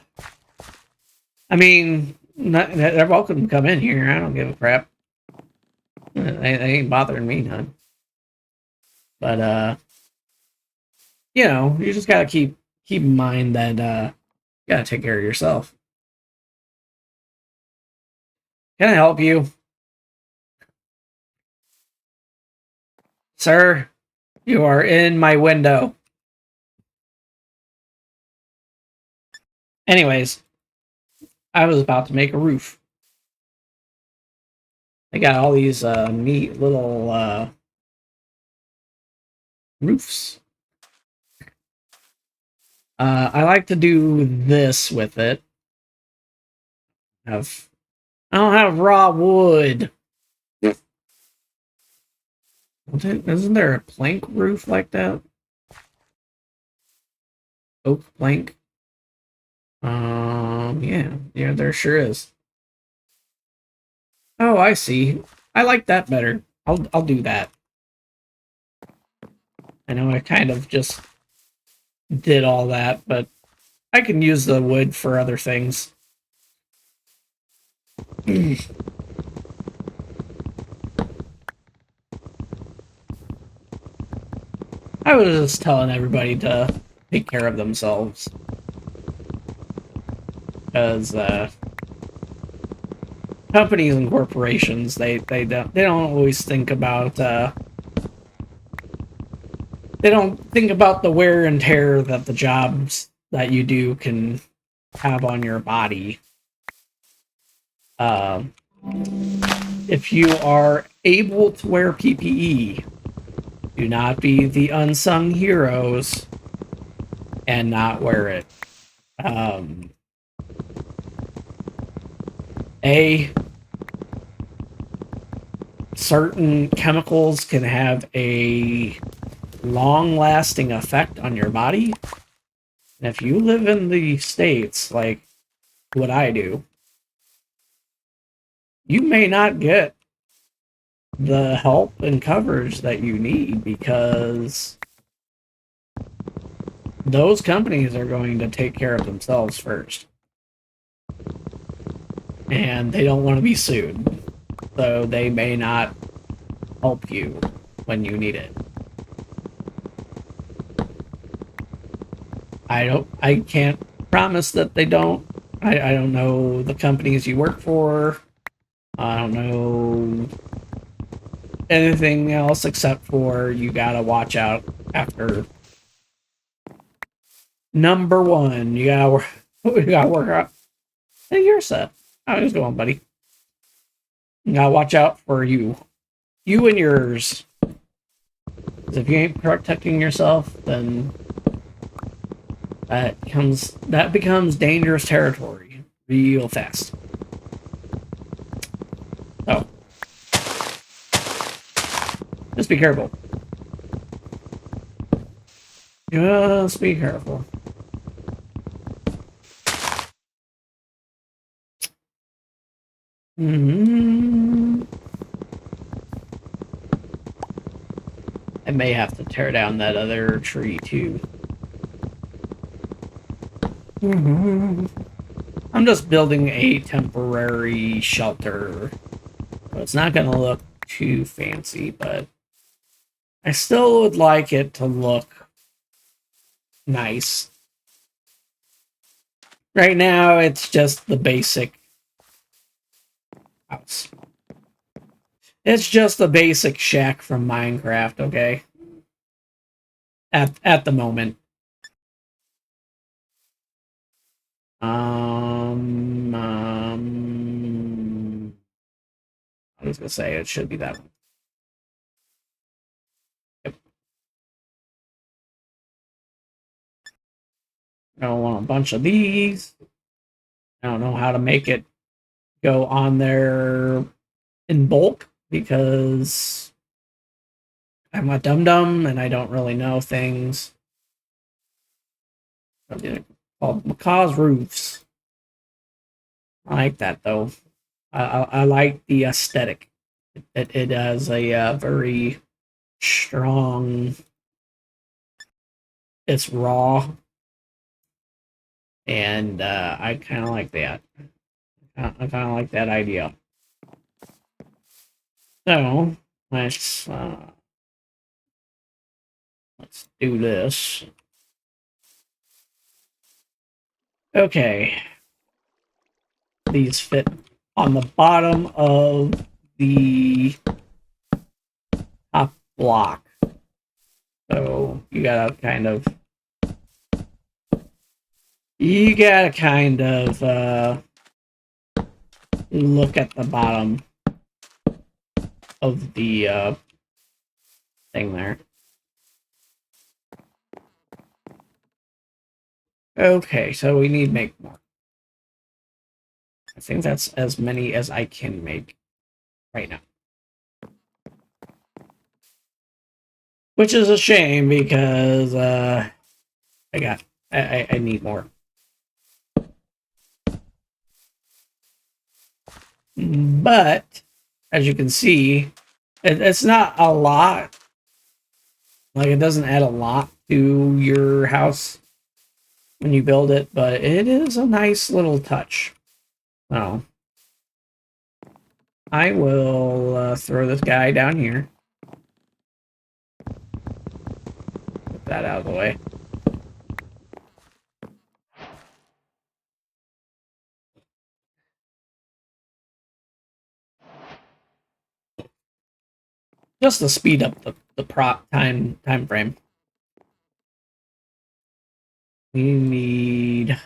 mean, they're welcome to come in here. I don't give a crap. They ain't bothering me none. But you just gotta keep in mind that you gotta take care of yourself. Can I help you, sir? You are in my window. Anyways, I was about to make a roof. I got all these neat little roofs. I like to do this with it. I don't have raw wood. Isn't there a plank roof like that? Oak plank. Yeah, there sure is. Oh, I see. I like that better. I'll do that. I know I kind of just did all that, but I can use the wood for other things. I was just telling everybody to take care of themselves because companies and corporations they don't always think about they don't think about the wear and tear that the jobs that you do can have on your body. Um, if you are able to wear PPE, do not be the unsung heroes and not wear it. Um, a certain chemicals can have a long lasting effect on your body. And if you live in the States, like what I do, you may not get the help and coverage that you need because those companies are going to take care of themselves first. And they don't want to be sued. So they may not help you when you need it. I can't promise that they don't. I don't know the companies you work for. I don't know anything else except for you gotta watch out after number one. You gotta work out. Hey, you're set. How is it going, buddy? You gotta watch out for you. You and yours. 'Cause if you ain't protecting yourself, then that becomes dangerous territory real fast. So just be careful. Just be careful. Mm-hmm. I may have to tear down that other tree too. Mm-hmm. I'm just building a temporary shelter. So it's not going to look too fancy, but I still would like it to look nice. Right now, it's just the basic house. It's just the basic shack from Minecraft, okay? At the moment. I was gonna say it should be that one. Yep. I don't want a bunch of these. I don't know how to make it go on there in bulk because I'm a dum dum and I don't really know things. Called Macaw's Roofs. I like that though. I like the aesthetic. It has a very strong. It's raw, and I kind of like that. I kind of like that idea. So let's do this. Okay, these fit on the bottom of the top block. So you gotta kind of look at the bottom of the thing there. Okay, so we need to make more. I think that's as many as I can make right now. Which is a shame because I need more. But as you can see, it's not a lot. Like it doesn't add a lot to your house when you build it, but it is a nice little touch. So I will throw this guy down here. Put that out of the way. Just to speed up the prop time frame. We need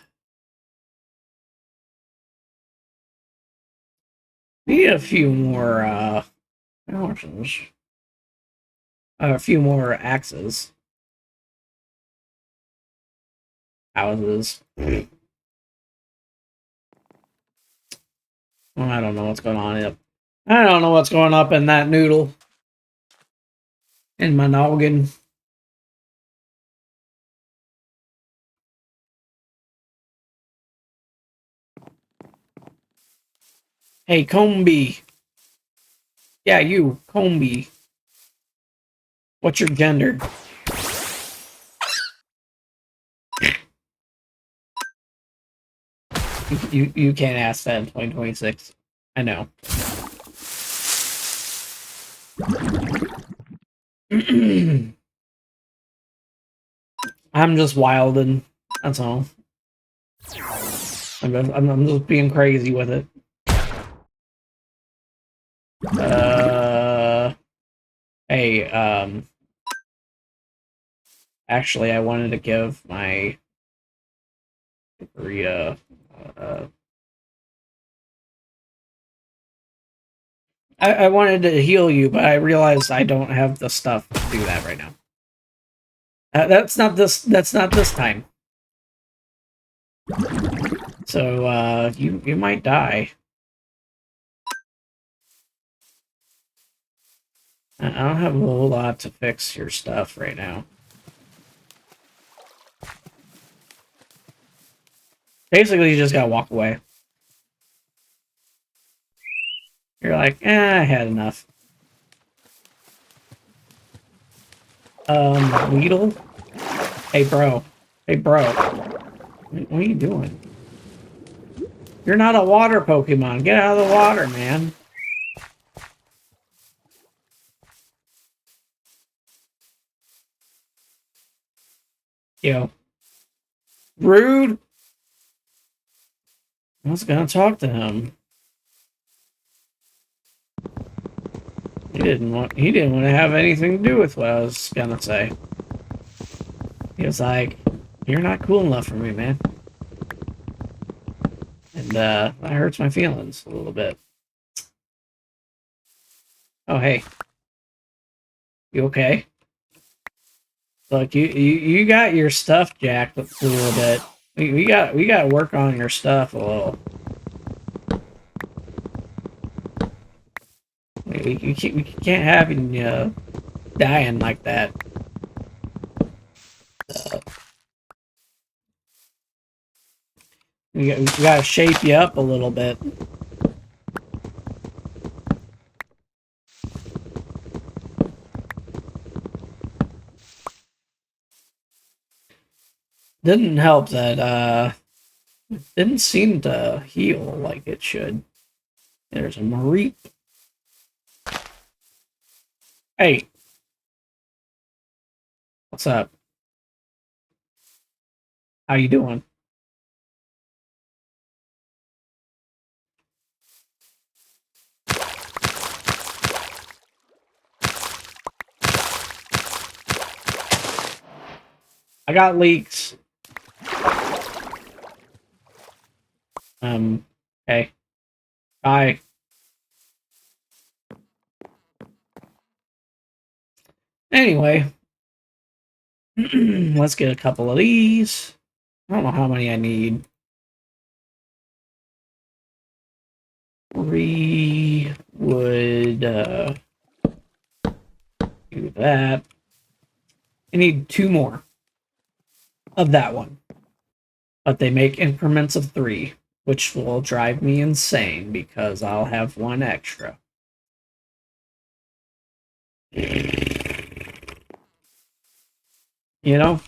a few more options. A few more axes. Houses. Oh, I don't know what's going on. I don't know what's going up in that noodle. In my noggin. Hey, Combi. Yeah, you, Combi. What's your gender? You can't ask that in 2026. I know. I'm just wilding. That's all. I'm just being crazy with it. Hey, actually, I wanted to give my Korea I wanted to heal you, but I realized I don't have the stuff to do that right now. That's not this time. So you might die. I don't have a whole lot to fix your stuff right now. Basically, you just gotta walk away. You're like, I had enough. Weedle? Hey, bro. Hey, bro. What are you doing? You're not a water Pokemon. Get out of the water, man. Yo. Rude. I was gonna talk to him. He didn't want to have anything to do with what I was gonna say. He was like, "You're not cool enough for me, man." And that hurts my feelings a little bit. Oh, hey. You okay? Look, you got your stuff jacked a little bit. We got to work on your stuff a little. We can't have you dying like that. We got to shape you up a little bit. Didn't help that didn't seem to heal like it should. There's a Mareep. Hey. What's up? How you doing? I got leaks. Okay. Bye. Anyway, let's get a couple of these. I don't know how many I need. 3 would do that. I need 2 more of that one. But they make increments of 3, which will drive me insane because I'll have 1 extra. You know?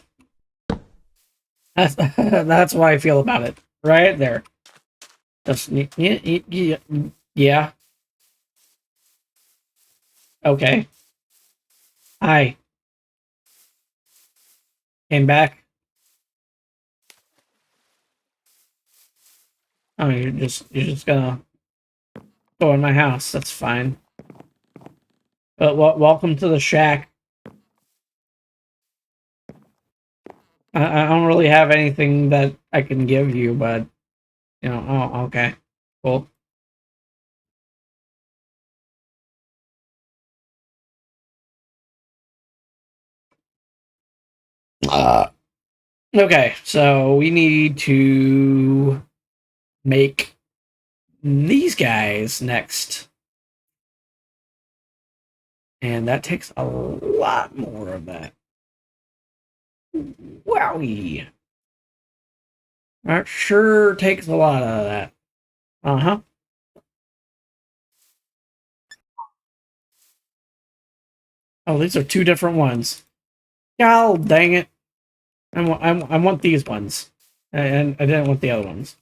That's why I feel about it. Right there. Just, yeah. Okay. Hi. Came back. Oh, you're just gonna go in my house. That's fine. But welcome to the shack. I don't really have anything that I can give you, but you know. Oh, okay, cool. Okay, so we need to make these guys next, and that takes a lot more of that. Wowie! That sure takes a lot of that. Uh-huh. Oh, these are 2 different ones. God dang it. I want these ones. And I didn't want the other ones.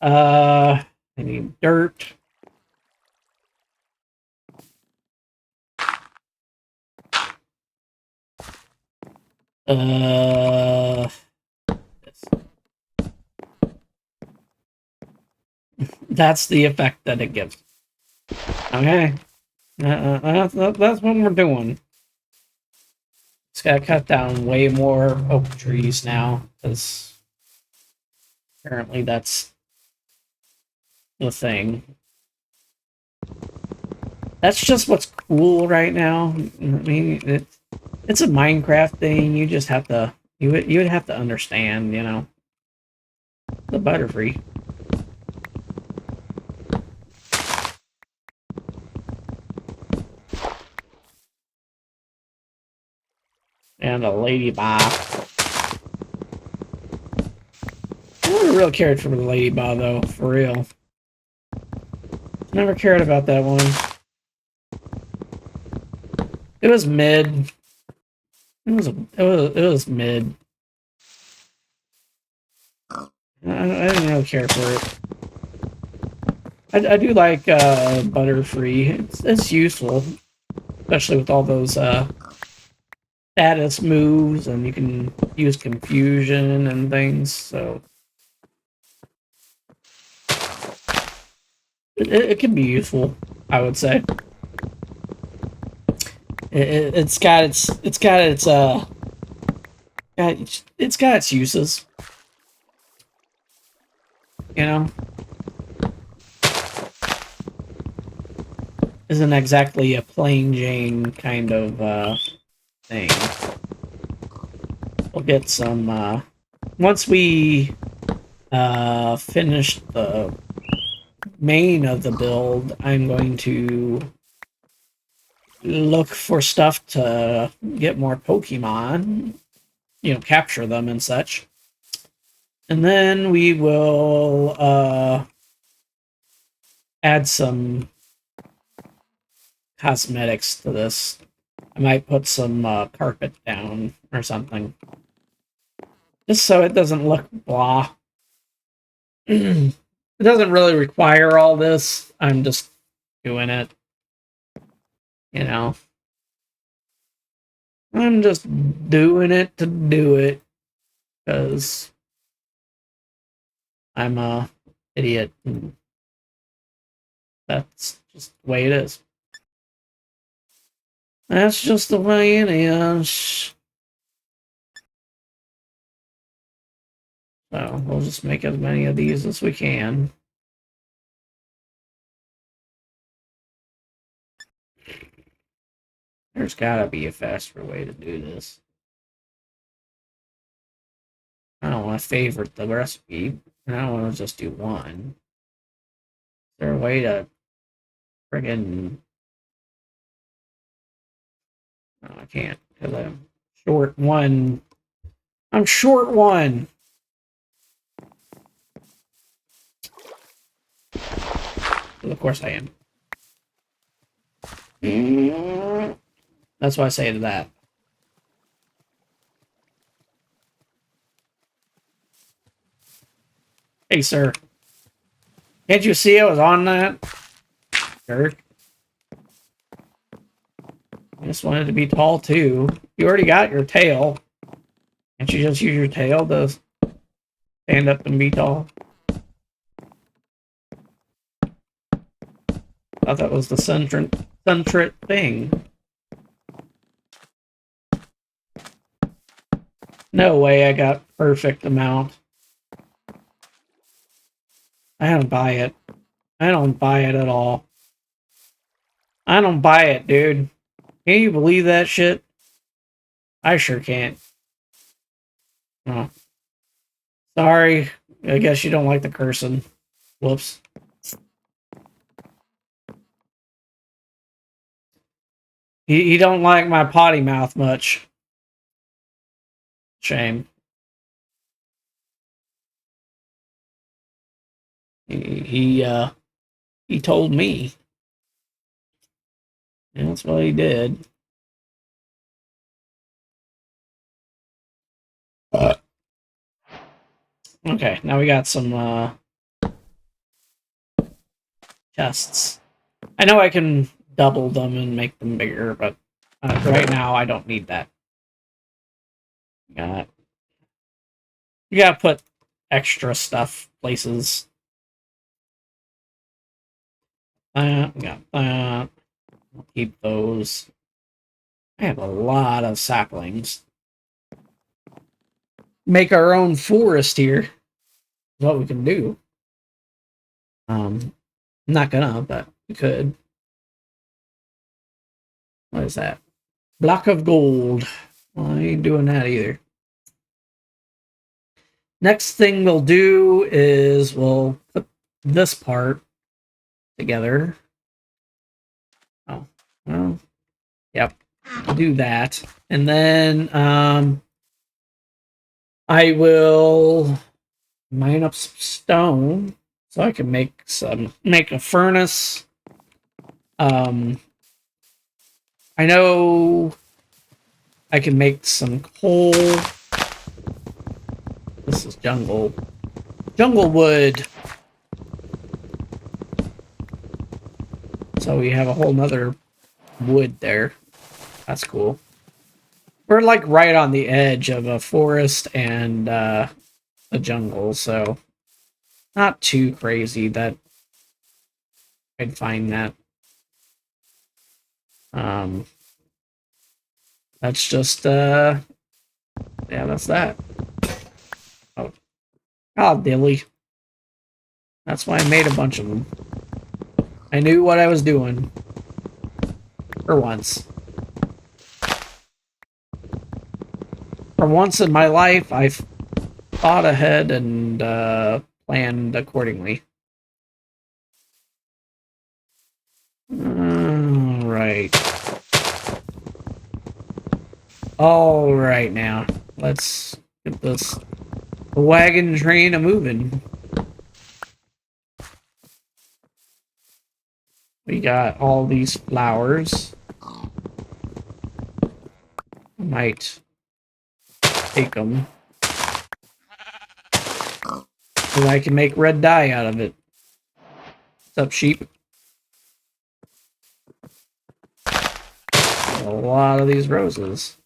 I need dirt. That's the effect that it gives. Okay. That's what we're doing. Just gotta cut down way more oak trees now, because apparently that's the thing. That's just what's cool right now. I mean, it's a Minecraft thing. You just have to you would have to understand, you know, the Butterfree. And a ladybug. I never really cared for the ladybug though, for real. Never cared about that one. It was mid. It was mid. I didn't really care for it. I do like Butterfree. It's useful, especially with all those status moves, and you can use confusion and things. So it can be useful, I would say. It's got its uses, you know. Isn't exactly a plain Jane kind of thing. We'll get some once we finish the main of the build. I'm going to look for stuff to get more Pokemon, you know, capture them and such. And then we will add some cosmetics to this. I might put some carpet down or something. Just so it doesn't look blah. It doesn't really require all this. I'm just doing it. You know. I'm just doing it to do it. Because I'm a idiot. And that's just the way it is. That's just the way it is. So we'll just make as many of these as we can. There's gotta be a faster way to do this. I don't want to favorite the recipe. I don't want to just do one. Is there a way to friggin'... No, I can't, because I'm short one. I'm short one! Well, of course I am. That's what I say to that. Hey, sir. Can't you see I was on that? Jerk. I just wanted to be tall, too. You already got your tail. Can't you just use your tail to stand up and be tall? I thought that was the centric thing. No way I got perfect amount. I don't buy it. I don't buy it at all. I don't buy it, dude. Can you believe that shit? I sure can't. Oh. Sorry. I guess you don't like the cursing. Whoops. He don't like my potty mouth much. Shame. He told me. And that's what he did. Okay, now we got some chests. I know I can double them and make them bigger, but right now I don't need that. You gotta put extra stuff places. Got that. I'll keep those. I have a lot of saplings. Make our own forest here is what we can do. I'm not gonna, but We could. What is that? Block of gold. Well, I ain't doing that either. Next thing we'll do is we'll put this part together. Oh, well, yep. Do that. And then I will mine up some stone so I can make a furnace. I know I can make some coal. This is jungle wood. So we have a whole nother wood there. That's cool. We're like right on the edge of a forest and a jungle, so not too crazy that I'd find that. That's just yeah, that's that. Oh, God, Dilly. That's why I made a bunch of them. I knew what I was doing. For once. For once in my life, I've thought ahead and planned accordingly. All right now. Let's get this wagon train a moving. We got all these flowers. I might take them. So I can make red dye out of it. What's up, sheep? A lot of these roses.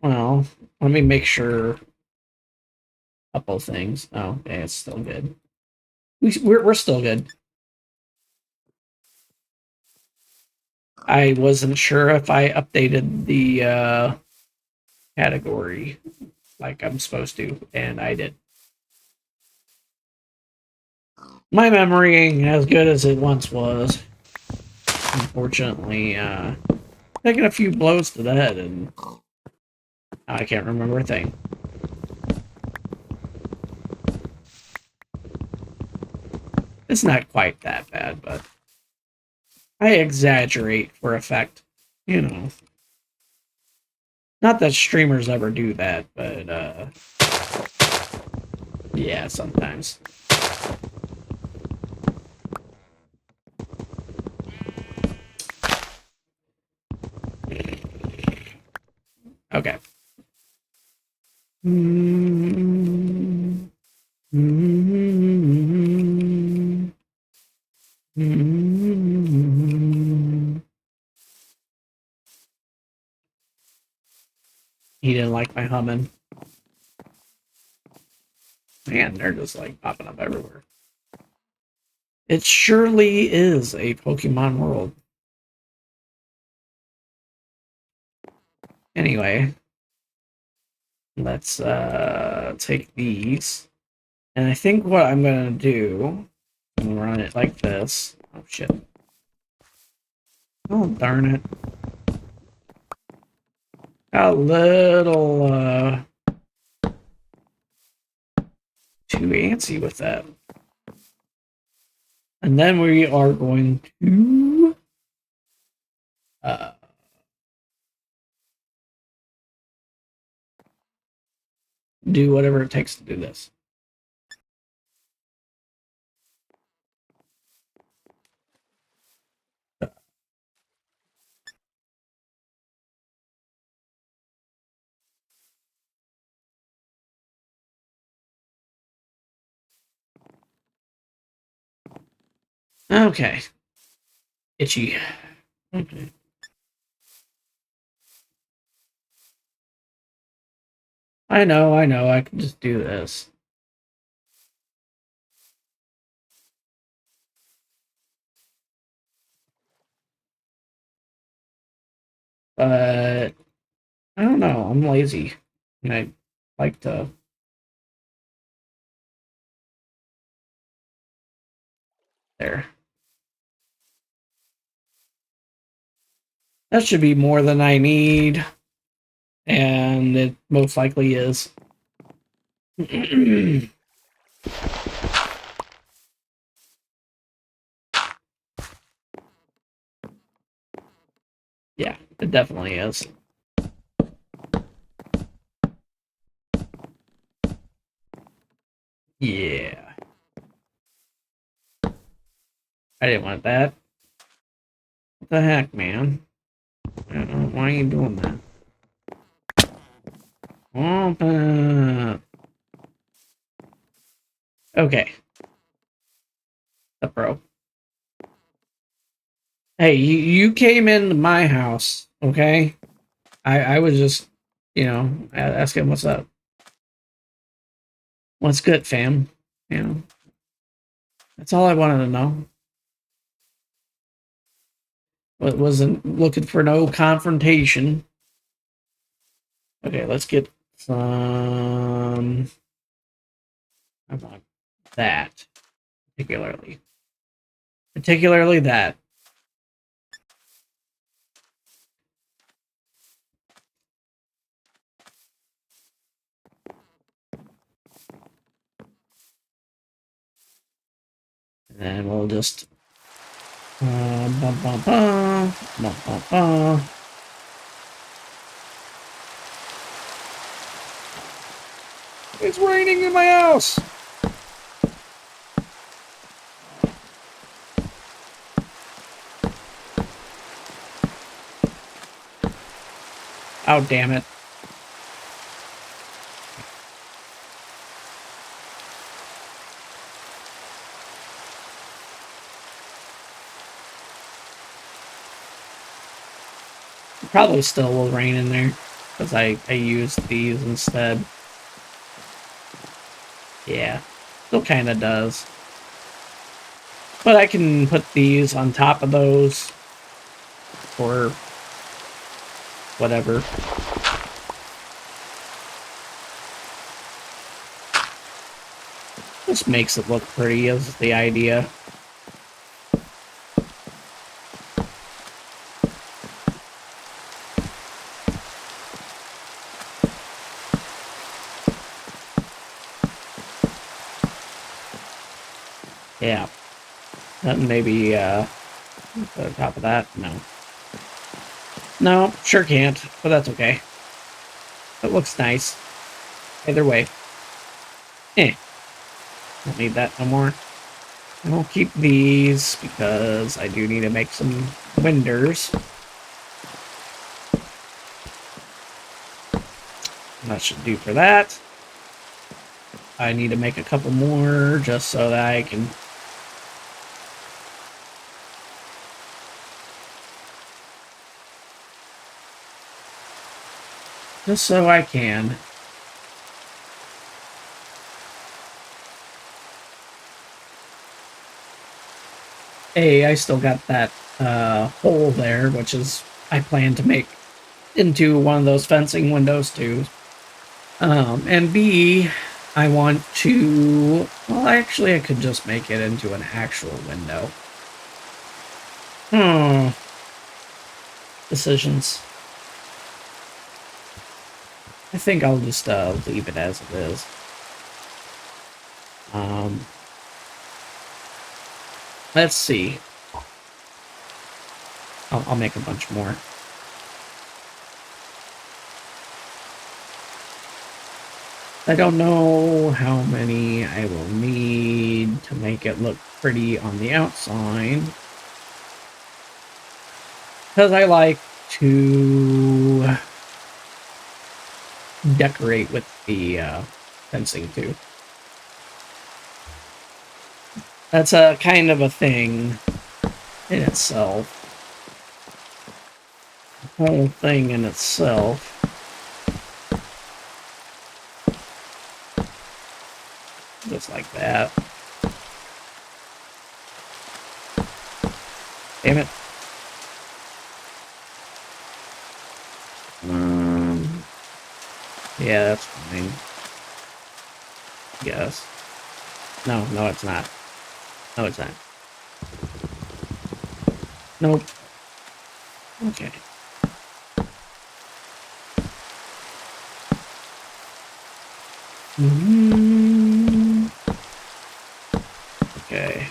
Well, let me make sure. A couple things. Oh, okay, it's still good. We're still good. I wasn't sure if I updated the category like I'm supposed to, and I did. My memory ain't as good as it once was. Unfortunately, taking a few blows to the head, and I can't remember a thing. It's not quite that bad, but I exaggerate for effect. You know. Not that streamers ever do that, but yeah, sometimes. Okay. He didn't like my humming. Man, they're just like popping up everywhere. It surely is a Pokemon world. Anyway, let's take these. And I think what I'm gonna do, I'm gonna run it like this. Oh shit. Oh darn it. Got a little too antsy with that. And then we are going to do whatever it takes to do this. Okay. Itchy. Okay. I know, I can just do this. But I don't know. I'm lazy, and I like to. There. That should be more than I need, and it most likely is. Yeah, it definitely is. Yeah. I didn't want that. What the heck, man? I don't know. Why are you doing that? Open. Okay. The pro. Hey, you came into my house, okay? I was just, asking what's up. What's good, fam? You know, that's all I wanted to know. Wasn't looking for no confrontation. Okay, let's get some. How about that? Particularly that. And then we'll just. Bum, bum, bum, bum, bum, bum. It's raining in my house. Oh, damn it. Probably still will rain in there because I used these instead. Yeah, still kind of does. But I can put these on top of those or whatever. This makes it look pretty is the idea. Yeah. Then maybe put on top of that. No. No, sure can't, but that's okay. It looks nice. Either way. Don't need that no more. I will keep these because I do need to make some winders. That should do for that. I need to make a couple more just so that I can. Just so I can. A, I still got that hole there, which is I plan to make into one of those fencing windows too. And B, I want to. Well, actually, I could just make it into an actual window. Decisions. I think I'll just leave it as it is. Let's see. I'll make a bunch more. I don't know how many I will need to make it look pretty on the outside. Because I like to decorate with the fencing too. That's a kind of a thing in itself. The whole thing in itself. Just like that. Damn it. Yeah, that's fine. Yes. No, no, it's not. No, it's not. Nope. Okay. Okay.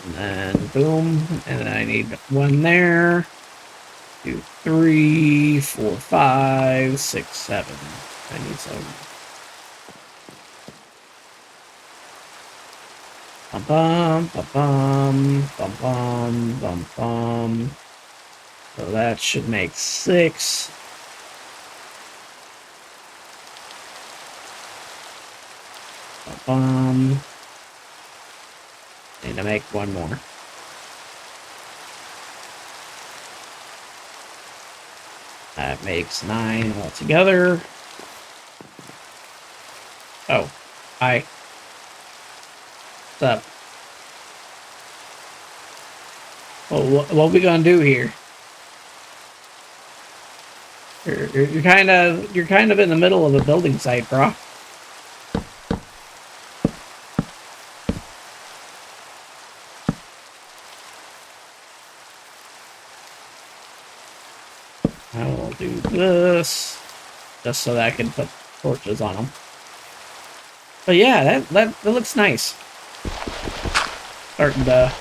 And then boom. And then I need one there. 2, 3, 4, 5, 6, 7. I need some. Bum bum bum bum bum bum bum bum. So that should make 6. Bum bum. Need to make one more. That makes 9 altogether. Oh, hi. What's up? Well, what are we gonna do here? You're kind of in the middle of a building site, bro. I will do this just so that I can put torches on them. But yeah, that looks nice. Starting to.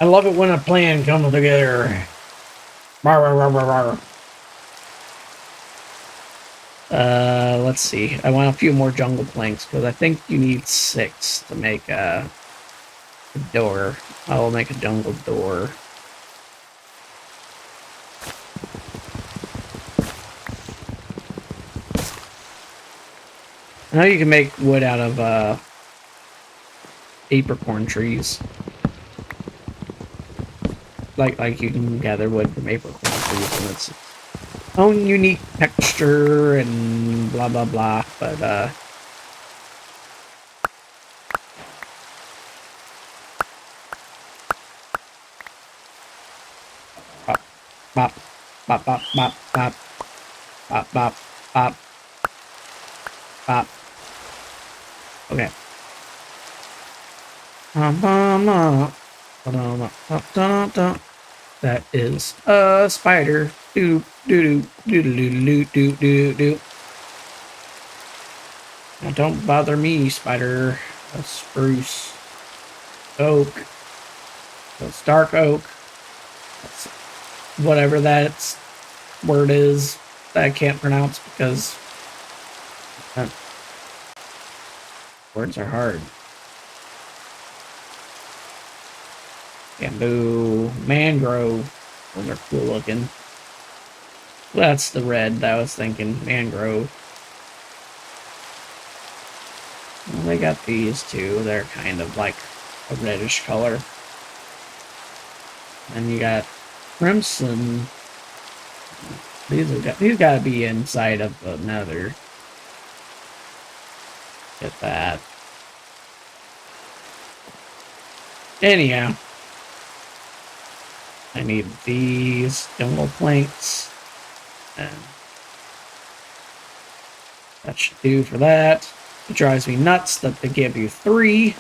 I love it when a plan comes together. Rawr, rawr, rawr, rawr. Let's see. I want a few more jungle planks because I think you need 6 to make a door. I will make a jungle door. I know you can make wood out of apricorn trees. Like you can gather wood from apricorn trees, and it's own unique texture and blah blah blah. But bop bop bop bop bop bop bop bop bop bop. Okay. That is a spider. Doo doo doo doo doo doo doo doo. Now don't bother me, spider. That's spruce. Oak. That's dark oak. That's whatever that word is that I can't pronounce because words are hard. Bamboo, mangrove. Those are cool looking. That's the red that I was thinking. Mangrove. Well, they got these too. They're kind of like a reddish color. And you got crimson. These gotta be inside of the nether. Get that. Anyhow. I need these jungle planks. And that should do for that. It drives me nuts that they give you 3.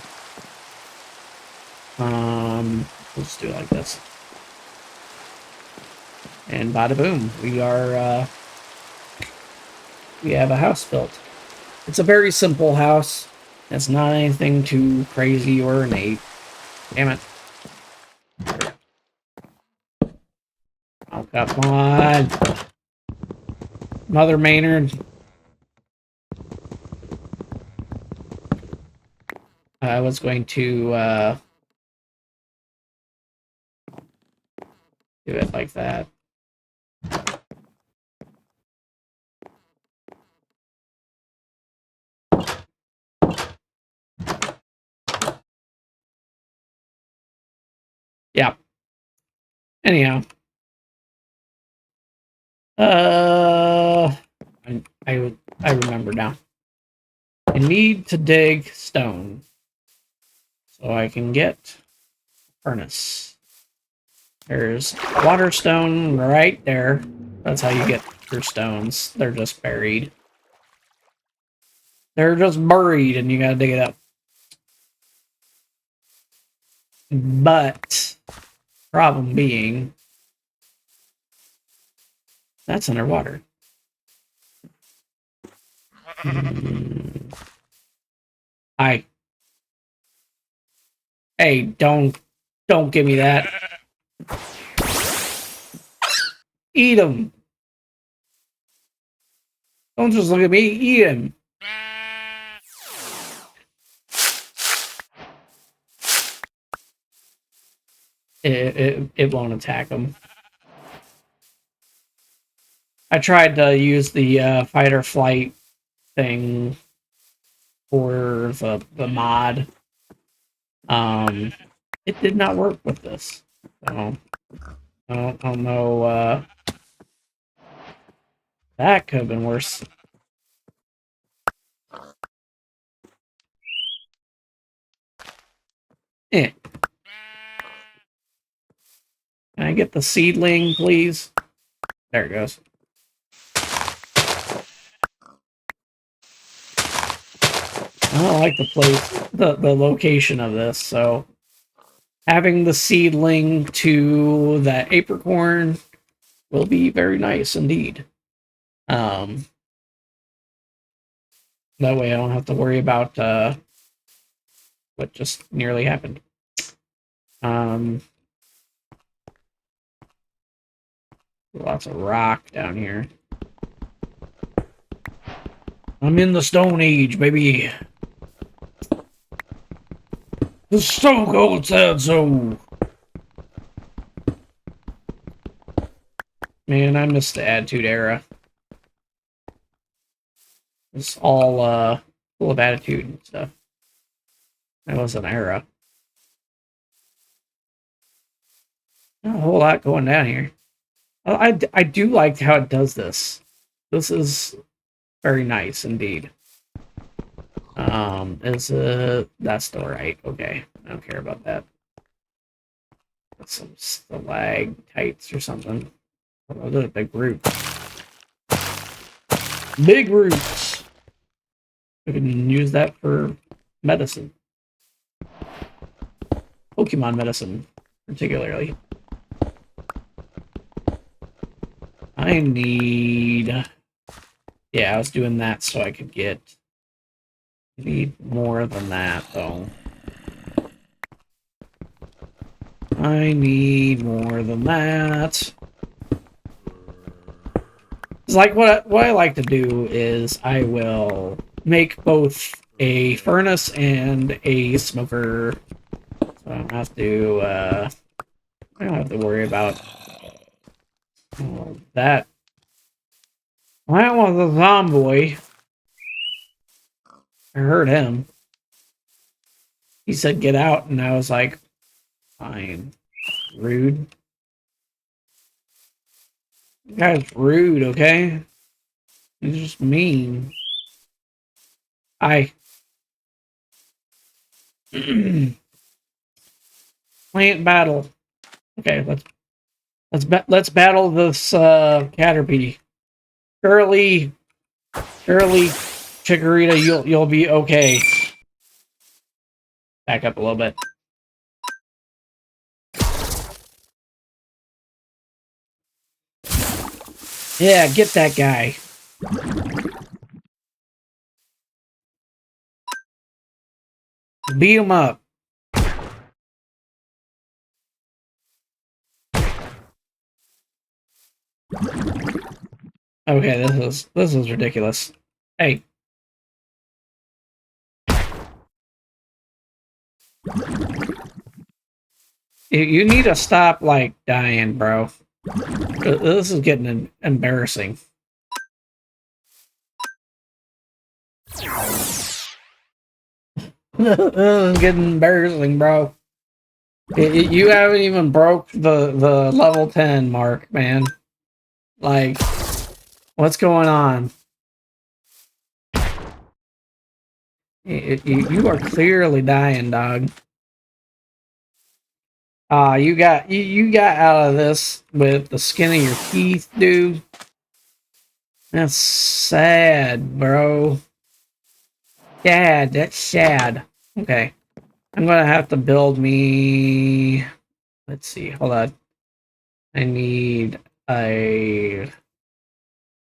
Let's do it like this. And bada boom, we have a house built. It's a very simple house. It's not anything too crazy or ornate. Damn it. Oh, come on. Mother Maynard. I was going to do it like that. Yeah. Anyhow. I remember now. I need to dig stone so I can get a furnace. There's water stone right there. That's how you get your stones. They're just buried. They're just buried and you gotta dig it up. But, problem being, that's underwater. Hi. Hey, don't give me that. Eat him. Don't just look at me, eat him. It won't attack him. I tried to use the fight or flight thing for the mod. It did not work with this. So I don't know. That could have been worse. Eh. Can I get the seedling, please? There it goes. I don't like the place, the location of this, so having the seedling to that apricorn will be very nice indeed. That way I don't have to worry about what just nearly happened. Lots of rock down here. I'm in the Stone Age, baby. The Stone Cold said so. Man, I miss the Attitude Era. It's all full of attitude and stuff. That was an era. Not a whole lot going down here. I do like how it does this. This is very nice indeed. That's still right? Okay, I don't care about that. Some stalactites or something. Oh, those are big roots. Big roots. We can use that for medicine. Pokemon medicine, particularly. I need... Yeah, I was doing that so I could get... I need more than that, though. I need more than that. It's like what I like to do is I will make both a furnace and a smoker. So I don't have to worry about that. That was a zombie. I heard him. He said get out, and I was like, fine. Rude. You guy's rude, okay? He's just mean. Plant battle. Okay, let's battle this Caterpie. Surely, Chikorita, you'll be okay. Back up a little bit. Yeah, get that guy. Beat him up. Okay, this is ridiculous. Hey. You need to stop, like, dying, bro. This is getting embarrassing. Getting embarrassing, bro. You haven't even broke the level 10 mark, man. Like, what's going on? You are clearly dying, dog. You got out of this with the skin of your teeth, dude. That's sad, bro. Sad, that's sad. Okay. I'm gonna have to build me... Let's see, hold on. I need a...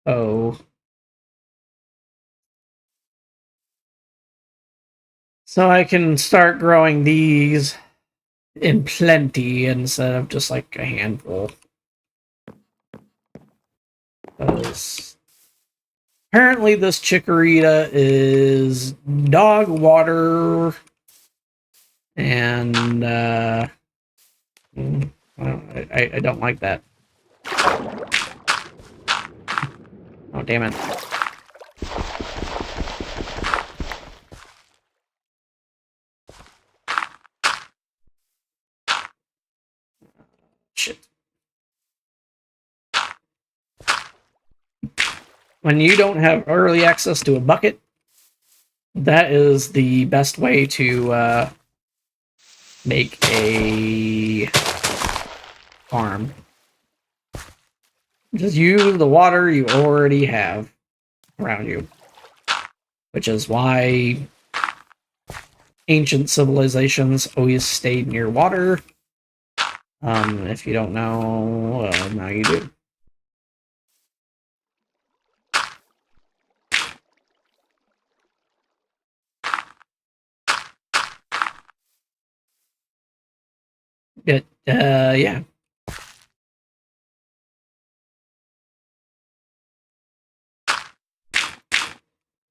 Oh. So I can start growing these in plenty instead of just like a handful. Because apparently this chikorita is dog water and I don't like that. Oh, damn it. Shit. When you don't have early access to a bucket, that is the best way to make a farm. Just use the water you already have around you. Which is why ancient civilizations always stayed near water. If you don't know, now you do. But, yeah.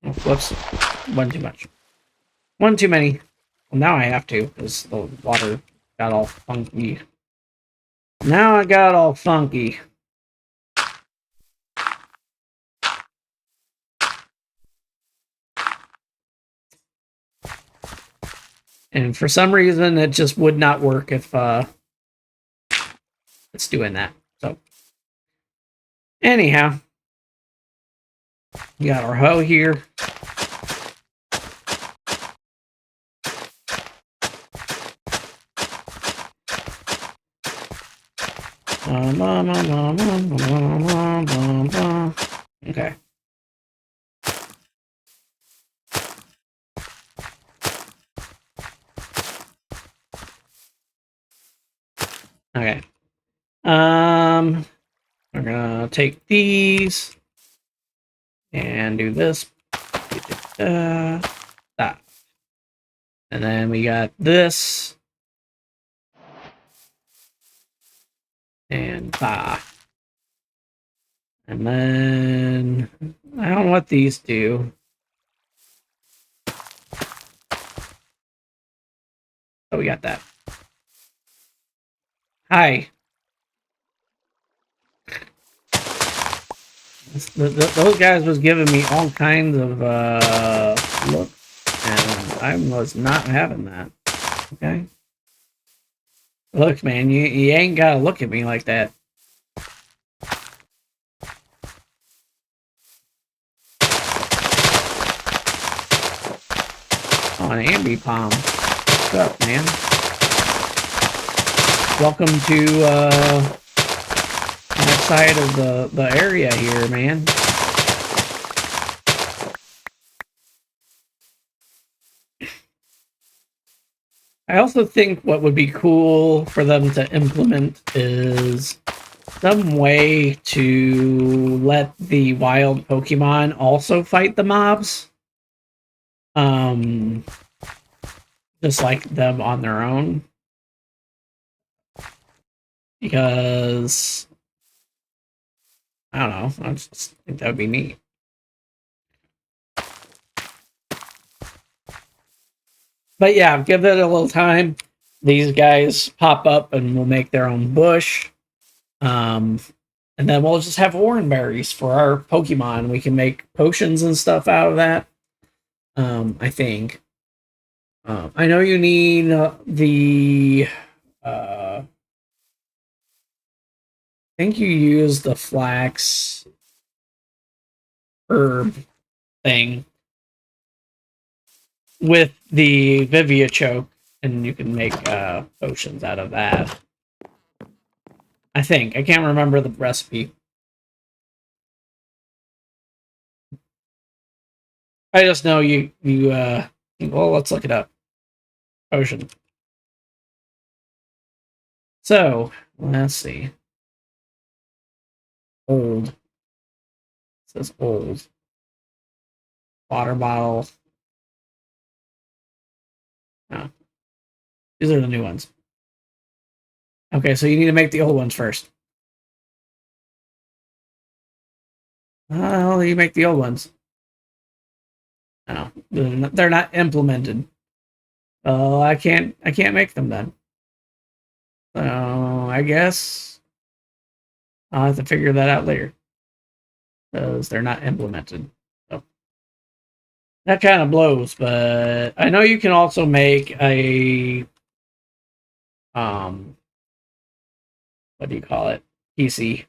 Oh, whoops. One too much. One too many. Well, now I have to, because the water got all funky. Now I got all funky. And for some reason, it just would not work if it's doing that. So, anyhow, we got our hoe here. Okay. Okay. We're gonna take these and do this. That. And then we got this. And bah. And then I don't know what these do. Oh, we got that. Hi. Those guys was giving me all kinds of looks, and I was not having that. Okay. Look, man, you ain't gotta look at me like that. Oh, an Ambipom. What's up, man? Welcome to my side of the area here, man. I also think what would be cool for them to implement is some way to let the wild Pokemon also fight the mobs. Just like them on their own. Because I don't know, I just think that would be neat. But yeah, give it a little time. These guys pop up and will make their own bush. And then we'll just have orange berries for our Pokemon. We can make potions and stuff out of that. I think. I know you need the. I think you use the flax herb thing with the Viviachoke, and you can make potions out of that. I think. I can't remember the recipe. I just know well, let's look it up. Ocean. So, let's see. Old. It says old. Water bottle. Oh, these are the new ones. Okay, so you need to make the old ones first. Well, you make the old ones. No, they're not implemented. Oh, I can't make them then. So I guess I'll have to figure that out later because they're not implemented. So that kind of blows. But I know you can also make a what do you call it? PC.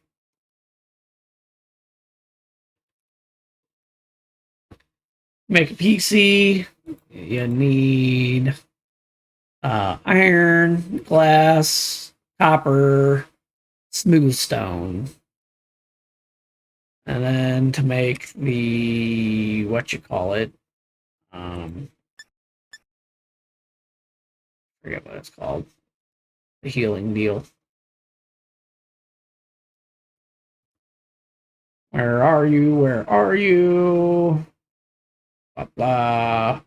Make a PC. You need iron, glass, copper, smooth stone. And then to make the what you call it, forget what it's called, the healing deal. Where are you? Where are you? Blah blah.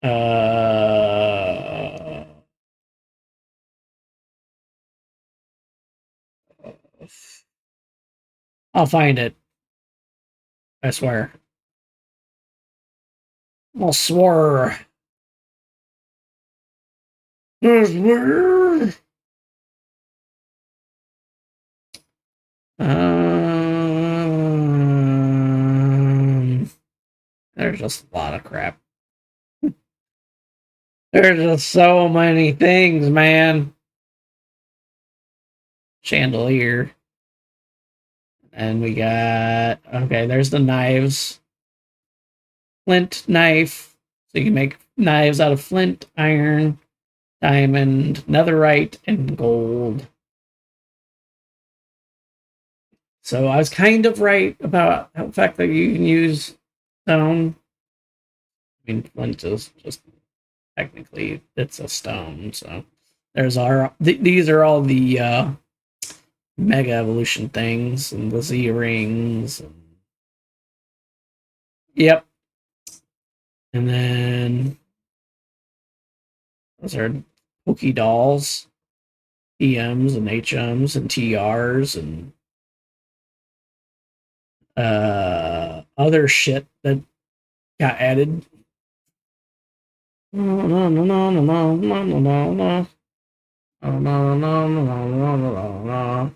Uh, I'll find it. I swear. I'll swear. I swear. There's just a lot of crap. There's just so many things, man. Chandelier. And we got, okay, there's the knives. Flint knife. So you can make knives out of flint, iron, diamond, netherite, and gold. So I was kind of right about the fact that you can use stone. I mean, flint is just technically it's a stone. So there's these are all the mega evolution things and the Z rings. Yep. And then those are Pokey dolls, EMs and HMs and TRs and other shit that got added. No, no, no, no, no, no, no, no, no, no. No, no, no, no, no, no, no, no.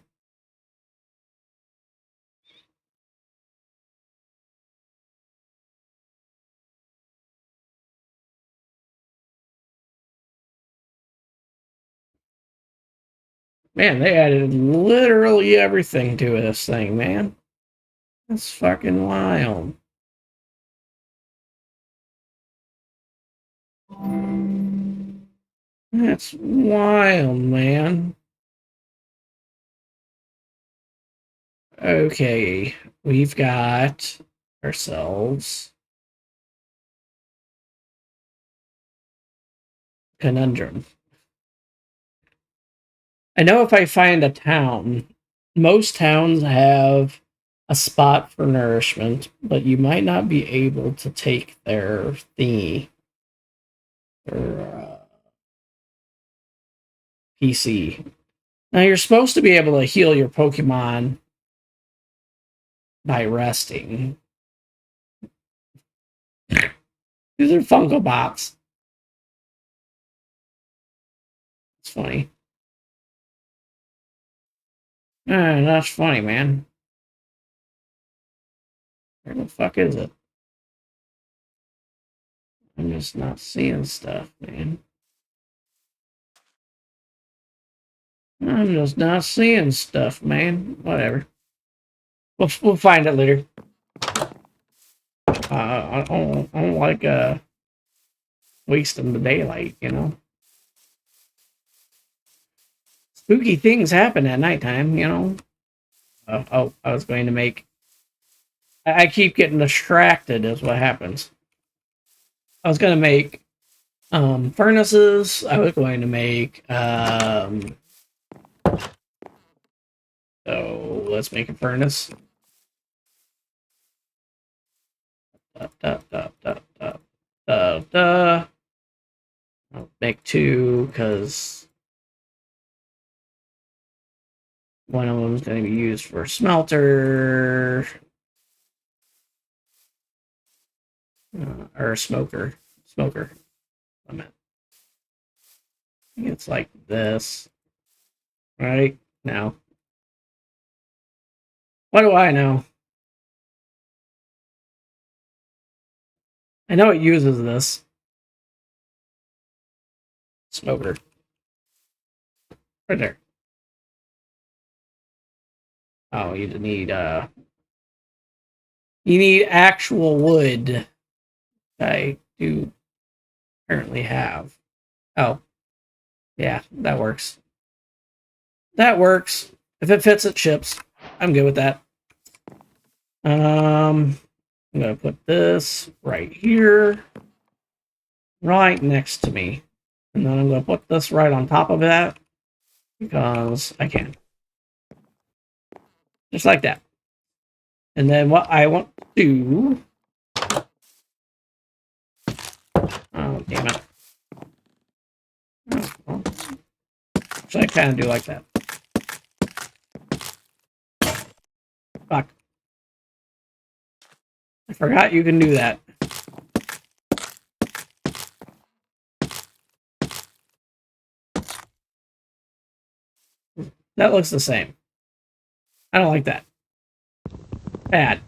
Man, they added literally everything to this thing, man. That's fucking wild. That's wild, man. Okay, we've got ourselves conundrum. I know if I find a town, most towns have a spot for nourishment, but you might not be able to take their thingy or PC. Now you're supposed to be able to heal your Pokemon by resting. These are Funko Pops. It's funny. That's funny, man. Where the fuck is it? I'm just not seeing stuff, man. I'm just not seeing stuff, man. Whatever. We'll find it later. I don't like wasting the daylight, you know. Spooky things happen at nighttime, you know. Oh, I was going to make I keep getting distracted is what happens. I was going to make furnaces. I was going to make so let's make a furnace. I'll make two because one of them is going to be used for smelter or smoker. Smoker. I meant. It's like this, right? Now, what do I know? I know it uses this smoker right there. Oh, you need actual wood. I do currently have. Oh, yeah, that works. That works. If it fits, it ships. I'm good with that. I'm gonna put this right here, right next to me, and then I'm gonna put this right on top of that because I can, just like that. And then what I want to do. Oh, damn it. Oh, well. So I kind of do like that. Fuck. I forgot you can do that. That looks the same. I don't like that. Bad.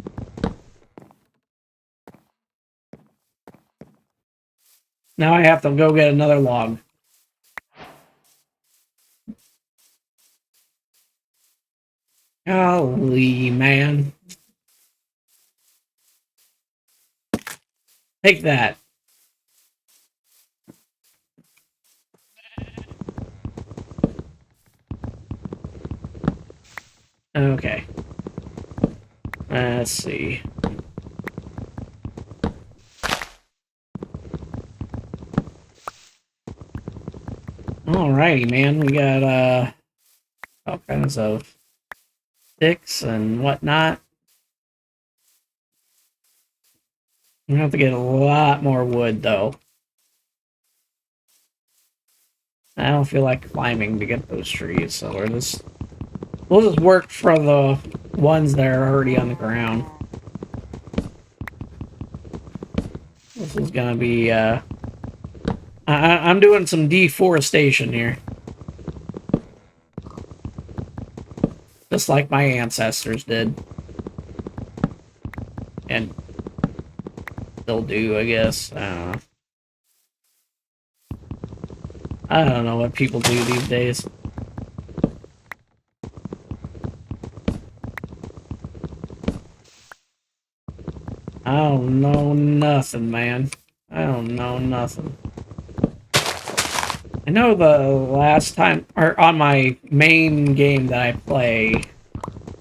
Now I have to go get another log. Golly, man. Take that. Okay. Let's see. Alrighty, man. We got all kinds of sticks and whatnot. We have to get a lot more wood, though. I don't feel like climbing to get those trees, so we'll just work for the ones that are already on the ground. This is gonna be I'm doing some deforestation here. Just like my ancestors did. And still do, I guess. I don't know what people do these days. I don't know nothing, man. I don't know nothing. I know the last time, or on my main game that I play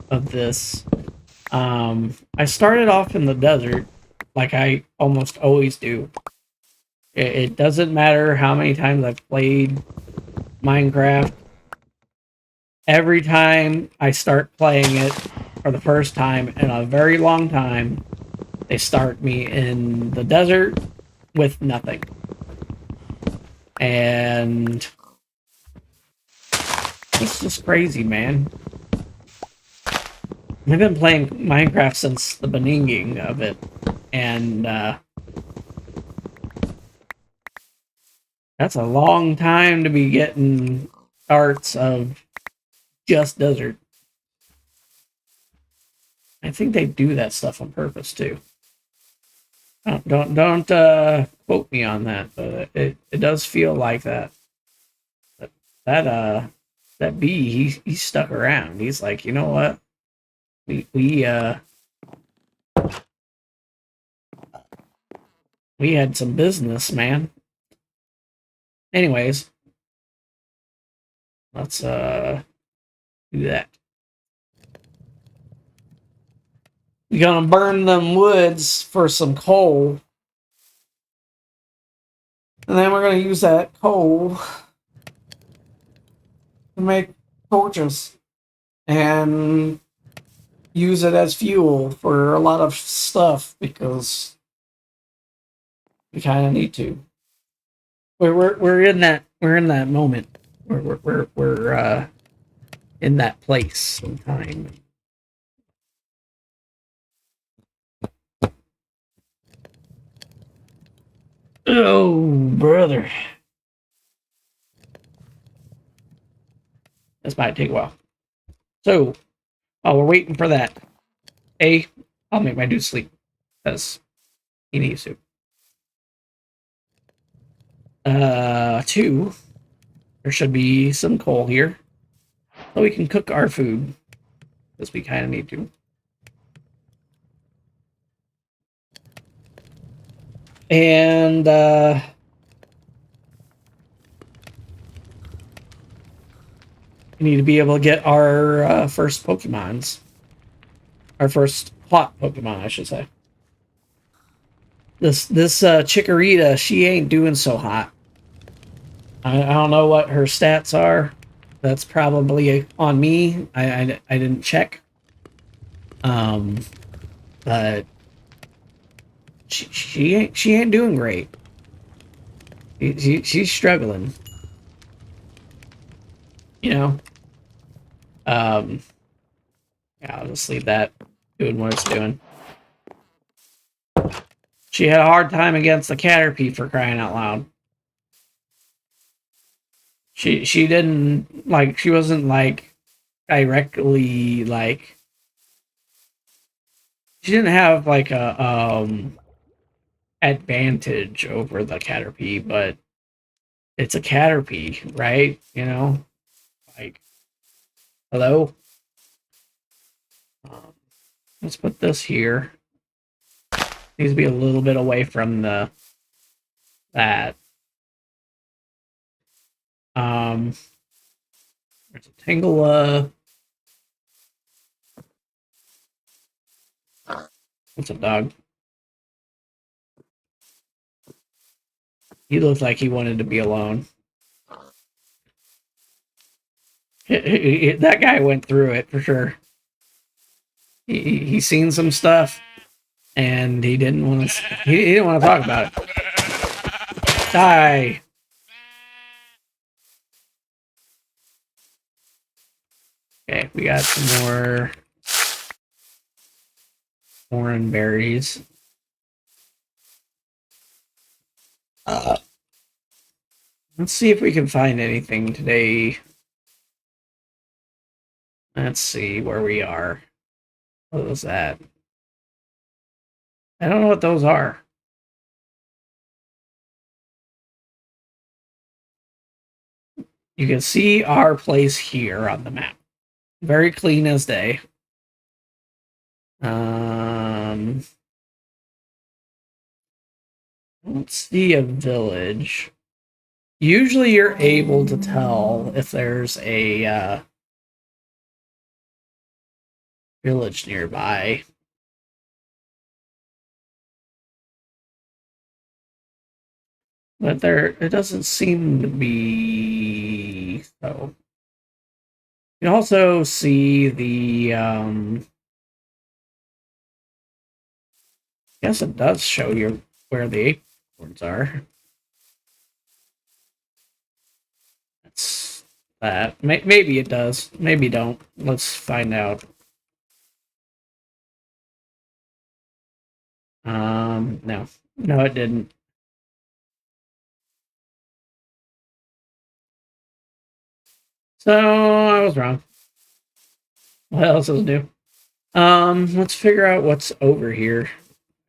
of this, I started off in the desert, like I almost always do. It doesn't matter how many times I've played Minecraft. Every time I start playing it for the first time in a very long time, they start me in the desert with nothing. And it's just crazy, man. I've been playing Minecraft since the beginning of it, and that's a long time to be getting starts of just desert. I think they do that stuff on purpose too. Don't quote me on that, but it does feel like that. That that bee he stuck around. He's like, you know what? We had some business, man. Anyways, let's do that. We're gonna burn them woods for some coal. And then we're gonna use that coal to make torches. And use it as fuel for a lot of stuff because we kind of need to. We're in that moment. We're in that place and time. Oh, brother. This might take a while. So, while we're waiting for that, I'll make my dude sleep because he needs to. 2, there should be some coal here so we can cook our food because we kind of need to. And we need to be able to get our first Pokemons. Our first hot Pokemon, I should say. This Chikorita, she ain't doing so hot. I don't know what her stats are. That's probably on me. I didn't check. But she ain't doing great. She's struggling. You know. Yeah, I'll just leave that doing what it's doing. She had a hard time against the Caterpie, for crying out loud. She didn't like, she wasn't like directly like, she didn't have like a advantage over the Caterpie, but it's a Caterpie, right? You know, like, hello. Let's put this here. Needs to be a little bit away from that. There's a Tangela. What's a dog? He looked like he wanted to be alone. That guy went through it for sure. He's seen some stuff, and he didn't want to. He didn't want to talk about it. Die. Okay, we got some more orange berries. Let's see if we can find anything today. Let's see where we are. What was that? I don't know what those are. You can see our place here on the map. Very clean as day. Let's see a village. Usually you're able to tell if there's a village nearby. But it doesn't seem to be so. You can also see the I guess it does show you where the acorns are. That's that. Maybe it does. Maybe don't. Let's find out. No. No, it didn't. So I was wrong. What else is new? Let's figure out what's over here.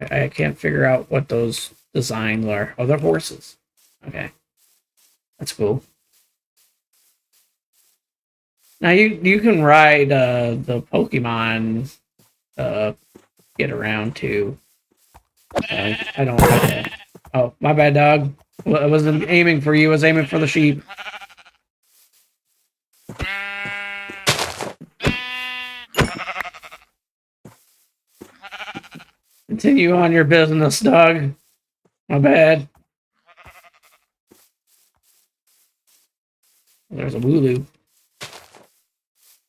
I can't figure out what those designs are. Oh, they're horses. Okay. That's cool. Now you can ride the Pokemon get around too. I don't like that. Oh, my bad, dog. I wasn't aiming for you. I was aiming for the sheep. Continue on your business, Doug. My bad. There's a Wooloo.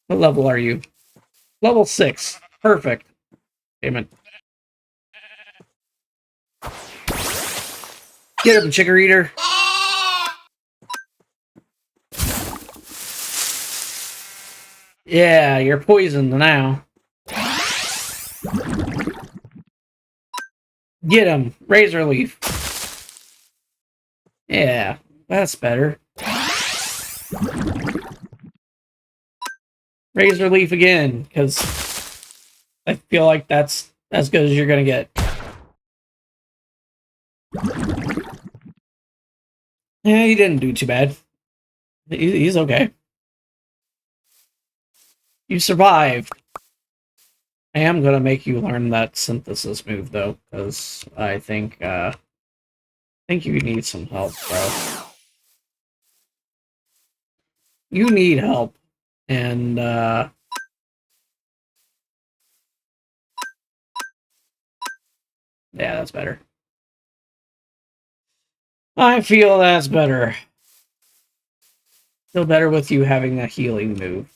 What level are you? Level 6. Perfect. Damn it. Get him, Chicker Eater. Yeah, you're poisoned now. Get him, Razor Leaf. Yeah, that's better. Razor Leaf again, because I feel like that's as good as you're gonna get. Yeah, he didn't do too bad. He's okay. You survived. I am gonna make you learn that synthesis move though, because I think you need some help, bro. You need help, and yeah, that's better. I feel that's better. Feel better with you having a healing move.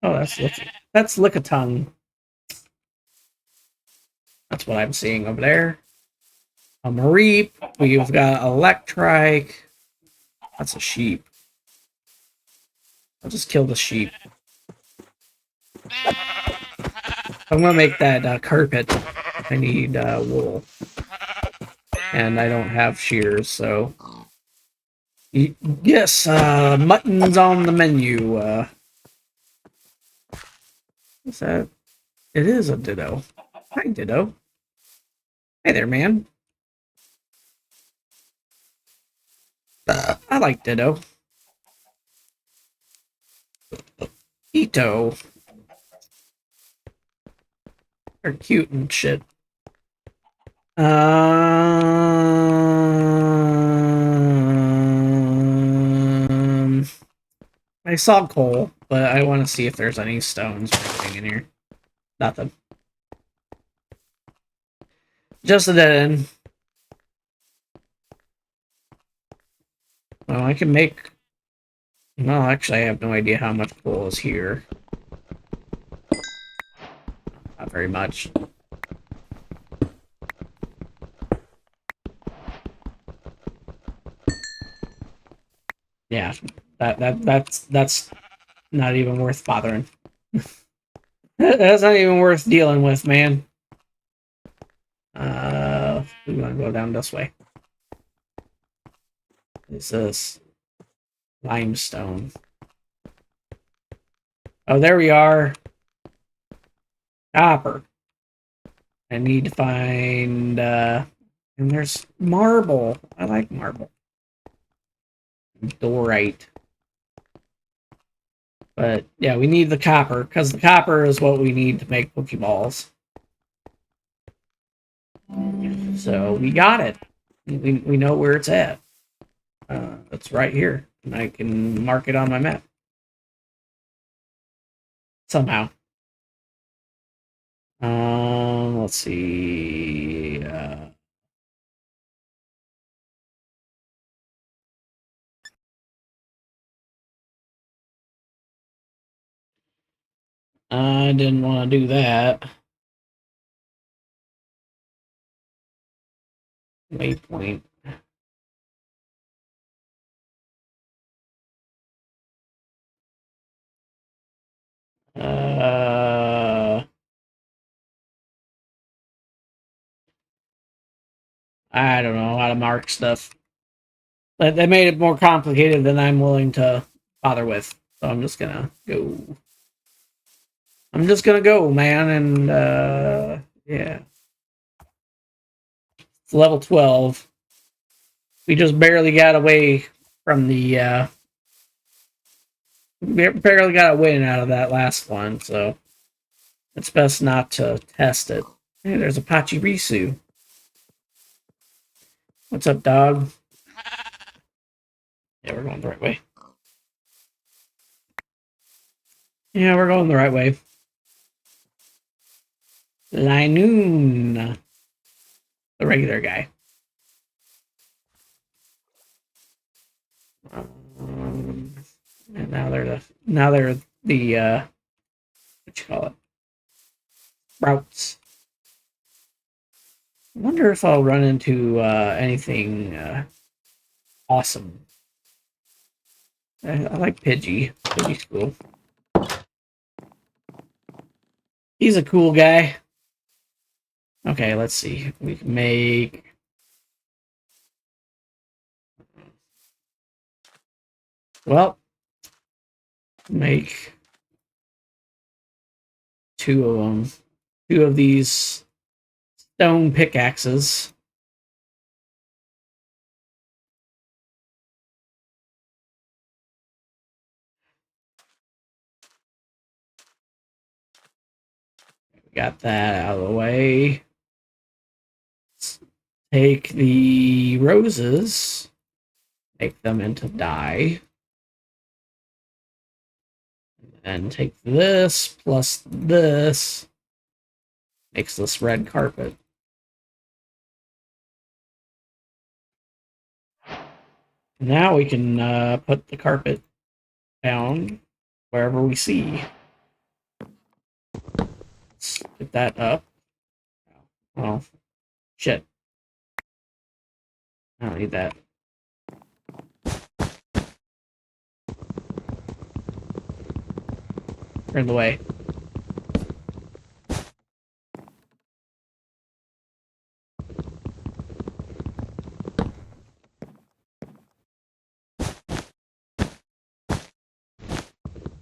Oh, that's Lickitung. That's what I'm seeing over there. A Mareep. We've got Electrike. That's a sheep. I'll just kill the sheep. I'm gonna make that carpet. I need wool. And I don't have shears, so... Yes, mutton's on the menu. What's that? It is a Ditto. Hi, Ditto. Hey there, man. I like Ditto. Ito. They're cute and shit. I saw coal, but I want to see if there's any stones or anything in here. Nothing. Just a dead end. Well, I can make... No, actually, I have no idea how much coal is here. Not very much. Yeah, that's not even worth bothering. That's not even worth dealing with, man. We want to go down this way. What's this? Limestone. Oh, there we are. Copper. I need to find, and there's marble. I like marble. Dorite. But, yeah, we need the copper, because the copper is what we need to make Pokeballs. So, we got it. We know where it's at. It's right here. And I can mark it on my map. Somehow. Let's see. I didn't want to do that. Waypoint. I don't know how to mark stuff. But they made it more complicated than I'm willing to bother with. So I'm just gonna go. I'm just gonna go, man, and yeah. It's level 12. We just barely got away from the barely got a win out of that last one, so it's best not to test it. Hey, there's a Pachirisu. What's up, dog? Yeah, we're going the right way. Yeah, we're going the right way. Linoon. The regular guy. And now they're the what you call it? Sprouts. I wonder if I'll run into anything awesome. I like Pidgey. Pidgey's cool. He's a cool guy. Okay, let's see. We can make... Well, make 2 of them. 2 of these stone pickaxes. Got that out of the way. Let's take the roses, make them into dye. And take this plus this, makes this red carpet. Now we can put the carpet down wherever we see. Let's get that up. Oh, shit. I don't need that. Turn the way.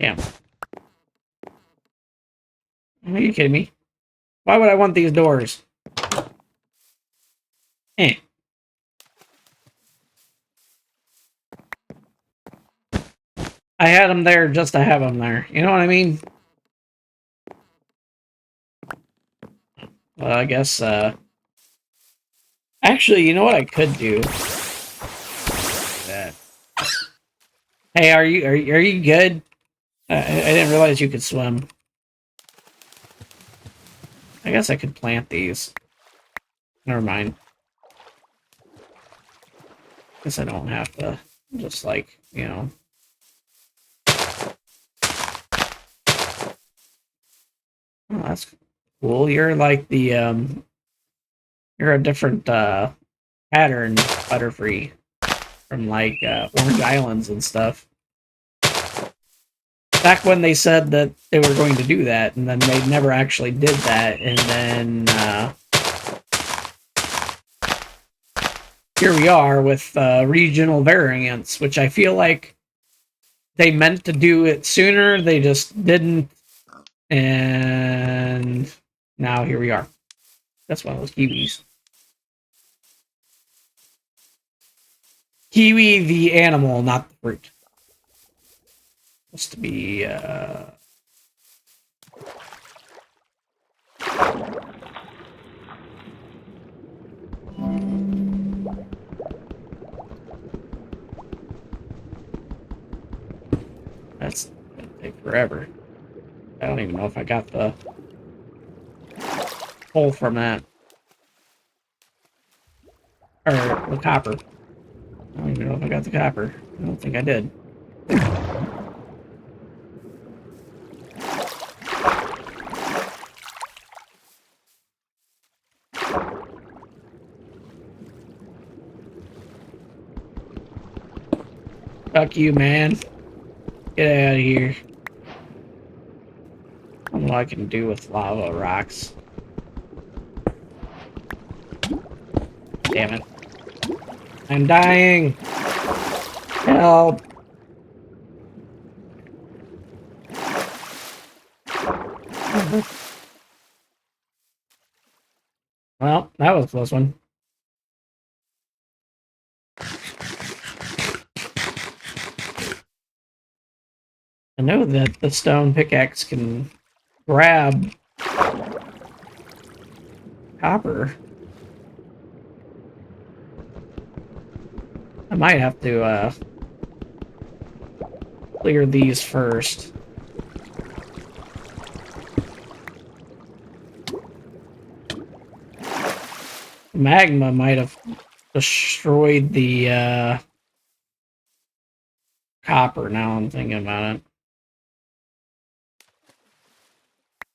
Damn. Are you kidding me? Why would I want these doors? Eh. I had them there just to have them there. You know what I mean? Well, I guess, actually, you know what I could do? That. Hey, are you good? I didn't realize you could swim. I guess I could plant these. Never mind. Guess I don't have to just, like, you know. Oh, that's cool. You're like the, you're a different, pattern, Butterfree. From, like, Orange Islands and stuff. Back when they said that they were going to do that, and then they never actually did that, and then, here we are with, regional variants, which I feel like they meant to do it sooner, they just didn't, and now here we are. That's one of those kiwis. Kiwi the animal, not the fruit. Supposed to be, that's gonna take forever. I don't even know if I got the pull from that. Or the copper. I don't even know if I got the copper. I don't think I did. Fuck you, man. Get out of here. I don't know what I can do with lava rocks. Damn it. I'm dying! Help! Well, that was a close one. I know that the stone pickaxe can grab copper. I might have to, clear these first. magma might have destroyed the copper. Now I'm thinking about it.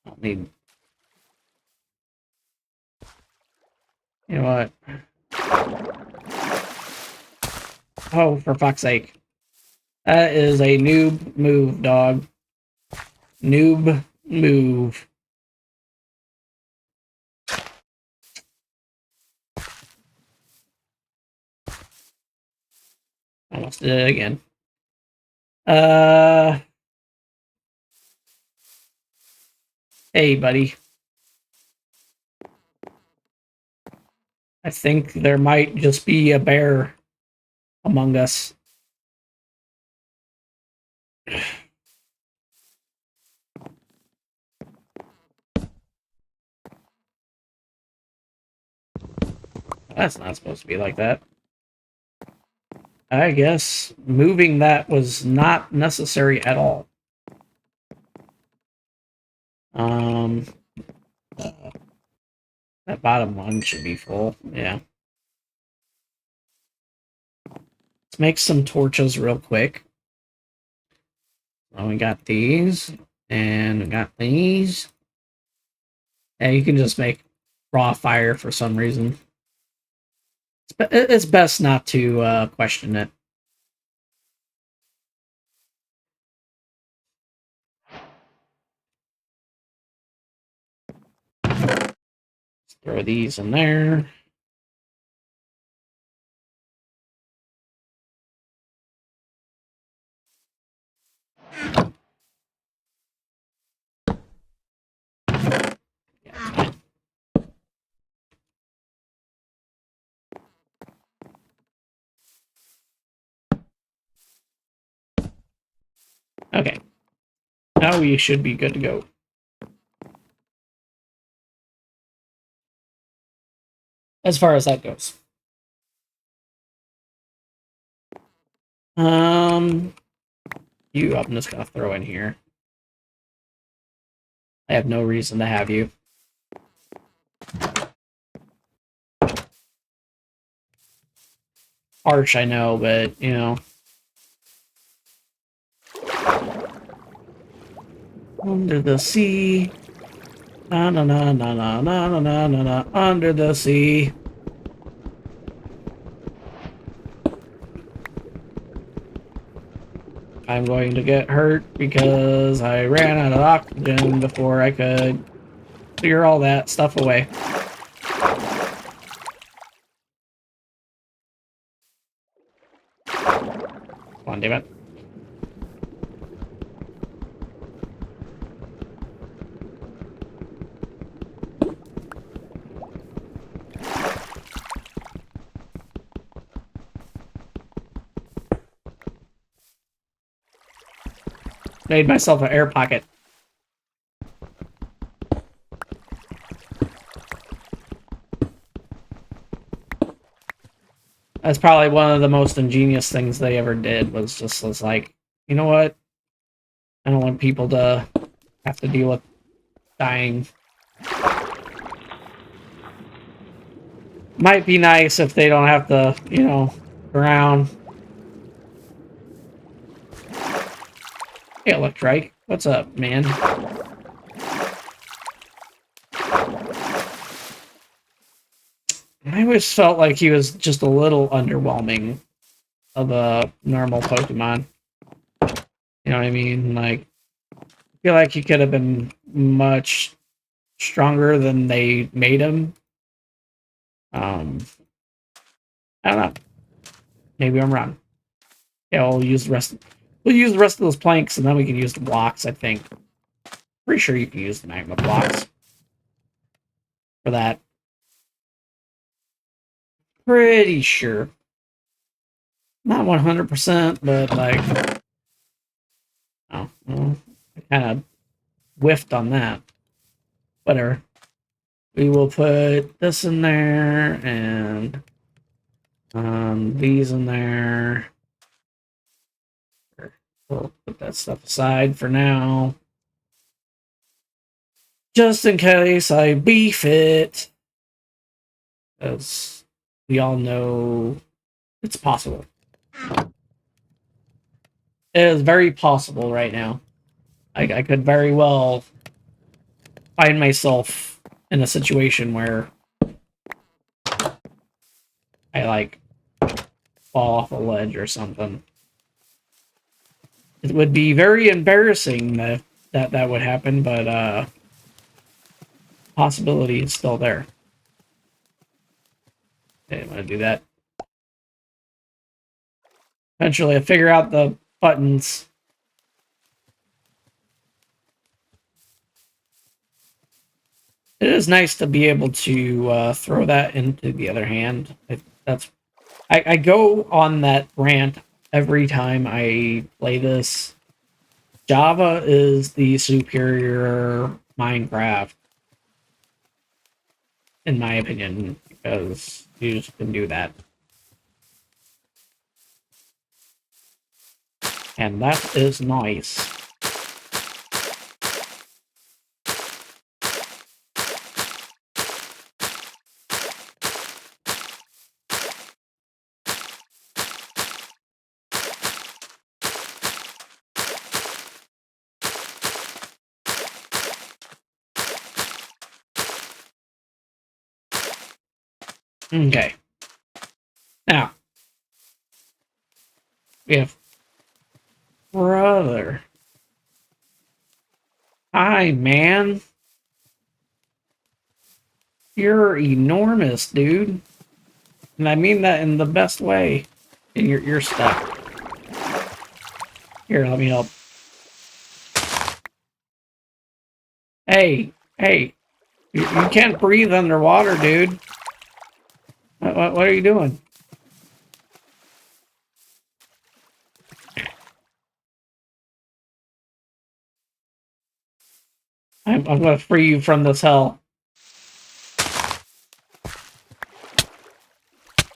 I don't need. You know what? Oh, for fuck's sake. That is a noob move, dog. Noob move. Almost did it again. Hey, buddy. I think there might just be a bear among us. That's not supposed to be like that. I guess moving that was not necessary at all. That bottom one should be full. Yeah. Let's make some torches real quick. So we got these, and we got these. Yeah, you can just make raw fire for some reason. It's best not to question it. Let's throw these in there. Yeah, okay. Now we should be good to go. As far as that goes. You I'm just gonna throw in here. I have no reason to have you. Harsh, I know, but you know. Under the sea. Na na na na na na na na na under the sea. I'm going to get hurt because I ran out of oxygen before I could clear all that stuff away. Come on, damn it. Made myself an air pocket. That's probably one of the most ingenious things they ever did, was like, you know what? I don't want people to have to deal with dying. Might be nice if they don't have to, you know, drown. Hey, Electrike, what's up, man? I always felt like he was just a little underwhelming of a normal Pokemon. You know what I mean? Like, I feel like he could have been much stronger than they made him. I don't know. Maybe I'm wrong. Yeah, we'll use the rest. We'll use the rest of those planks, and then we can use the blocks. I think. Pretty sure you can use the magma blocks for that. Pretty sure. Not 100%, but like, oh, well, I kind of whiffed on that. Whatever. We will put this in there and these in there. We'll put that stuff aside for now. Just in case I beef it. as we all know it's possible. It is very possible right now. I could very well find myself in a situation where I like fall off a ledge or something. It would be very embarrassing that would happen, but possibility is still there. Okay, I'm gonna do that. Eventually, I figure out the buttons. It is nice to be able to throw that into the other hand. I go on that rant every time I play this. Java is the superior Minecraft, in my opinion, because you just can do that. And that is nice. Okay. Now, we have brother. Hi, man. You're enormous, dude. And I mean that in the best way. And you're stuck. Here, let me help. Hey, you can't breathe underwater, dude. What are you doing? I'm gonna free you from this hell.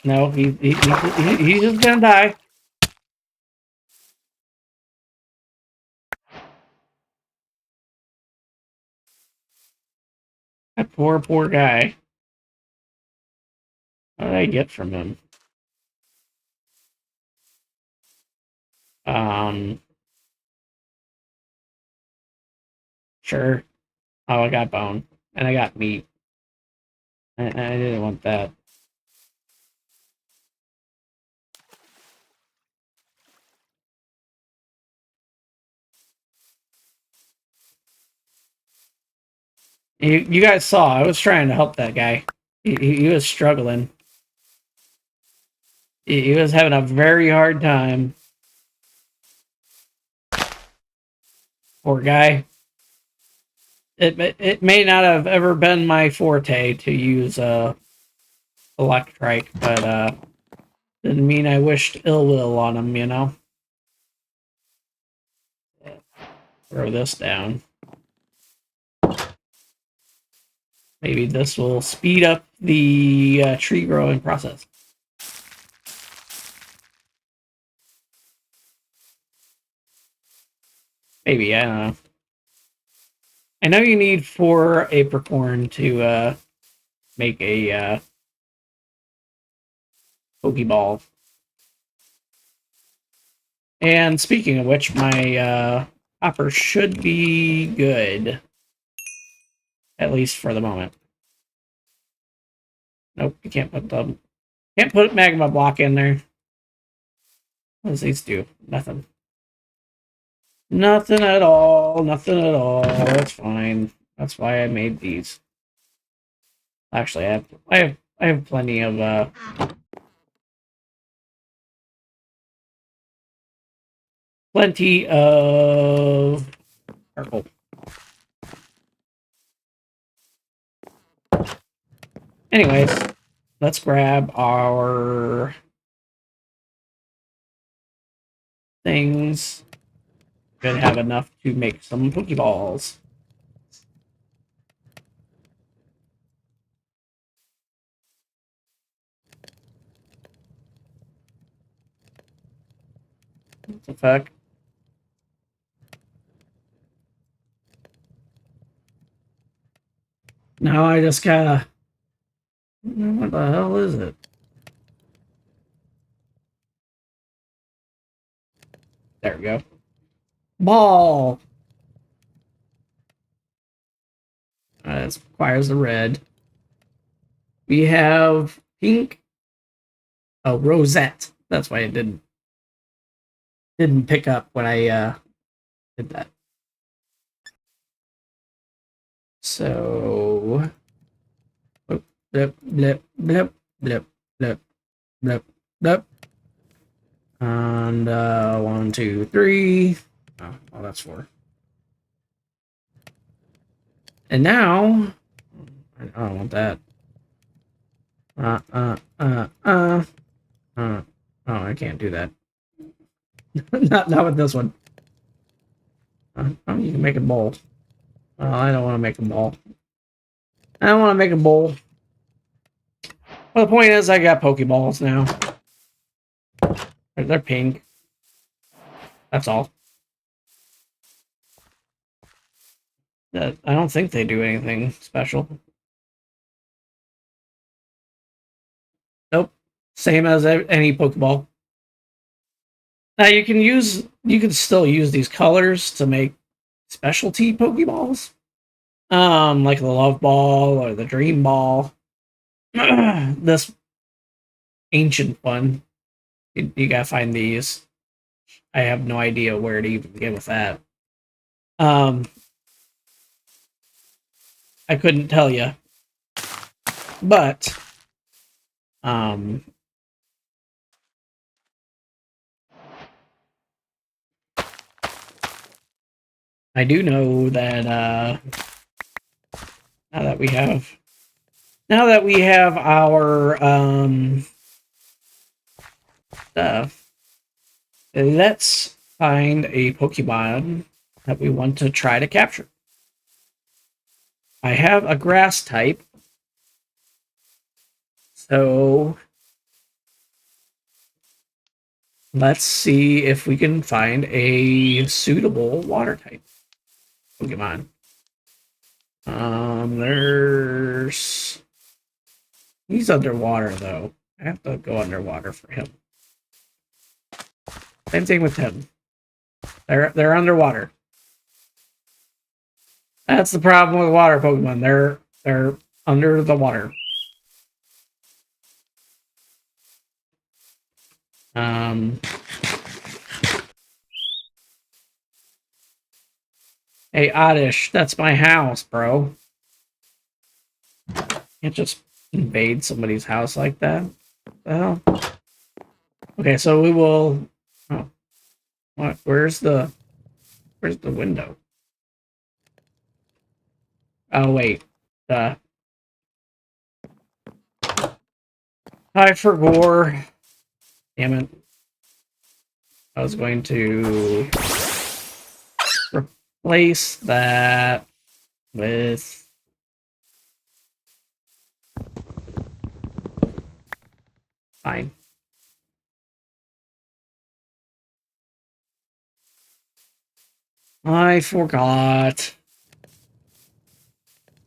No, he's just gonna die. That poor guy. What did I get from him? Um, sure. Oh, I got bone. And I got meat. I didn't want that. You guys saw, I was trying to help that guy. He was struggling. He was having a very hard time. Poor guy. It may not have ever been my forte to use electrike, but didn't mean I wished ill will on him, you know. Throw this down. Maybe this will speed up the tree growing process. Maybe, I don't know. I know you need 4 apricorn to make a Pokeball. And speaking of which, my hopper should be good. At least for the moment. Nope, you can't put magma block in there. What does these do? Nothing. Nothing at all. Nothing at all. That's fine. That's why I made these. Actually, I have plenty of purple. Anyways, let's grab our things. Should have enough to make some Pokeballs. What the fuck? Now I just gotta What the hell is it? There we go. Ball! This requires the red. We have pink. Oh, rosette. That's why it didn't pick up when I did that. So blip blip blip blip blip blip blip. And 1, 2, 3. Oh, well, that's 4. And now I don't want that. Oh, I can't do that. not with this one. Oh, you can make a bowl. Well, I don't want to make a bowl. I don't want to make a bowl. Well, the point is, I got Pokeballs now. They're pink. That's all. I don't think they do anything special. Nope. Same as any Pokeball. Now you can still use these colors to make specialty Pokeballs. Like the Love Ball or the Dream Ball. This ancient one. You gotta find these. I have no idea where to even begin with that. I couldn't tell you. But I do know that now that we have our stuff, let's find a Pokemon that we want to try to capture. I have a grass type, so let's see if we can find a suitable water type Pokemon. He's underwater though. I have to go underwater for him. Same thing with him. They're underwater. That's the problem with water Pokemon. They're under the water. Hey Oddish, that's my house, bro. Can't just invade somebody's house like that. Well, okay, so we will. Oh, what? Where's the window? Oh wait. Hi for gore. Damn it. I was going to replace that with fine. I forgot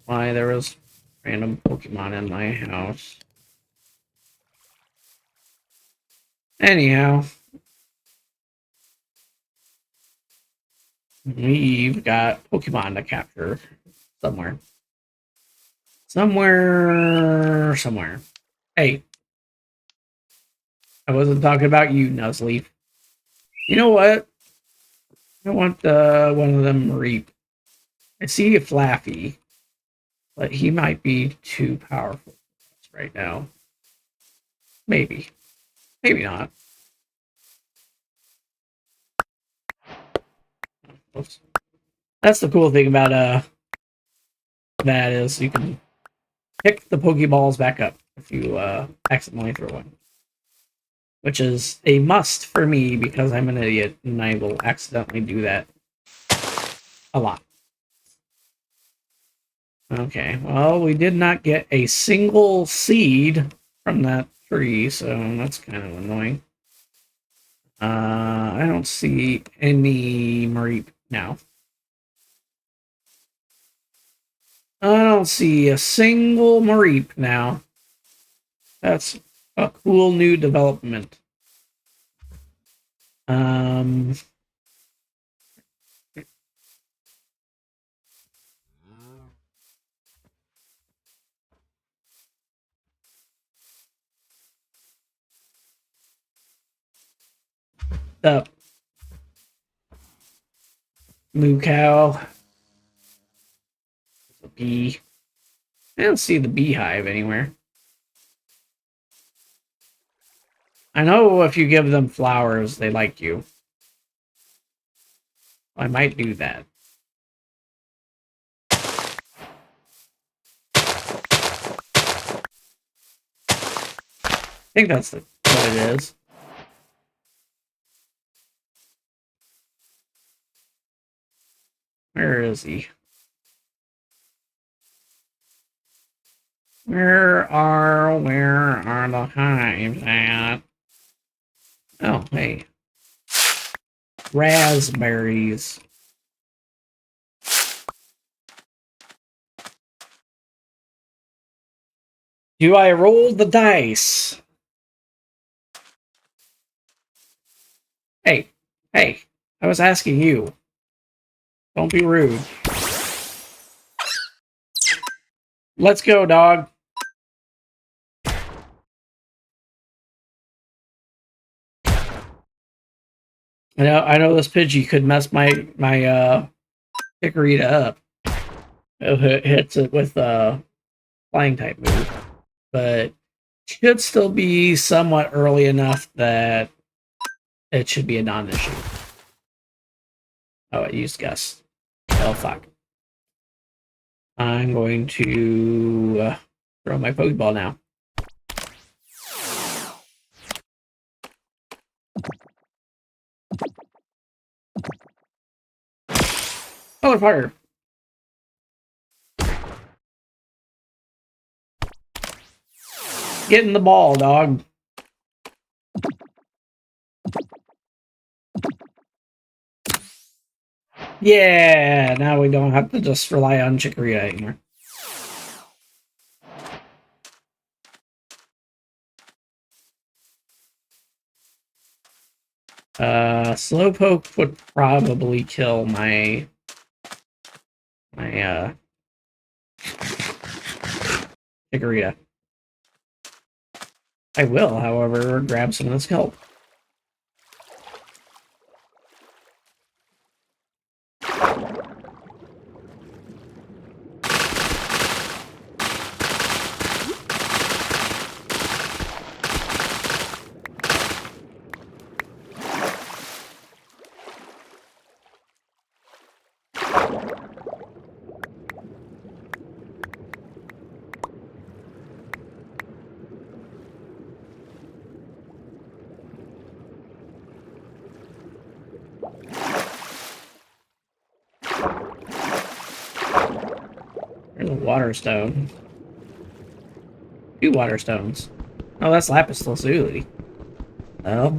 why there was random Pokemon in my house. Anyhow, we've got Pokemon to capture somewhere. Somewhere. Hey, I wasn't talking about you, Nuzleaf. You know what? I want one of them Reap. I see a Flaffy, but he might be too powerful right now. Maybe. Maybe not. Oops. That's the cool thing about that is you can pick the Pokeballs back up if you accidentally throw one. Which is a must for me because I'm an idiot and I will accidentally do that a lot. Okay, well, we did not get a single seed from that tree, so that's kind of annoying. I don't see any Mareep now. I don't see a single Mareep now. That's a cool new development. Um, the moo cow, the bee. I don't see the beehive anywhere. I know if you give them flowers, they like you. I might do that. I think that's what it is. Where is he? Where are the hives at? Oh, hey. Raspberries. Do I roll the dice? Hey, hey, I was asking you. Don't be rude. Let's go, dog. I know this Pidgey could mess my Chikorita up. If it hits it with a flying type move, but should still be somewhat early enough that it should be a non-issue. Oh, it used Gust. Oh, fuck. I'm going to throw my Pokeball now. Motherfucker! Get in the ball, dog. Yeah, now we don't have to just rely on Chikorita anymore. Slowpoke would probably kill my Chikorita. I will, however, grab some of this kelp. There's a water stone. 2 water stones. Oh, that's Lapis Lazuli. Oh.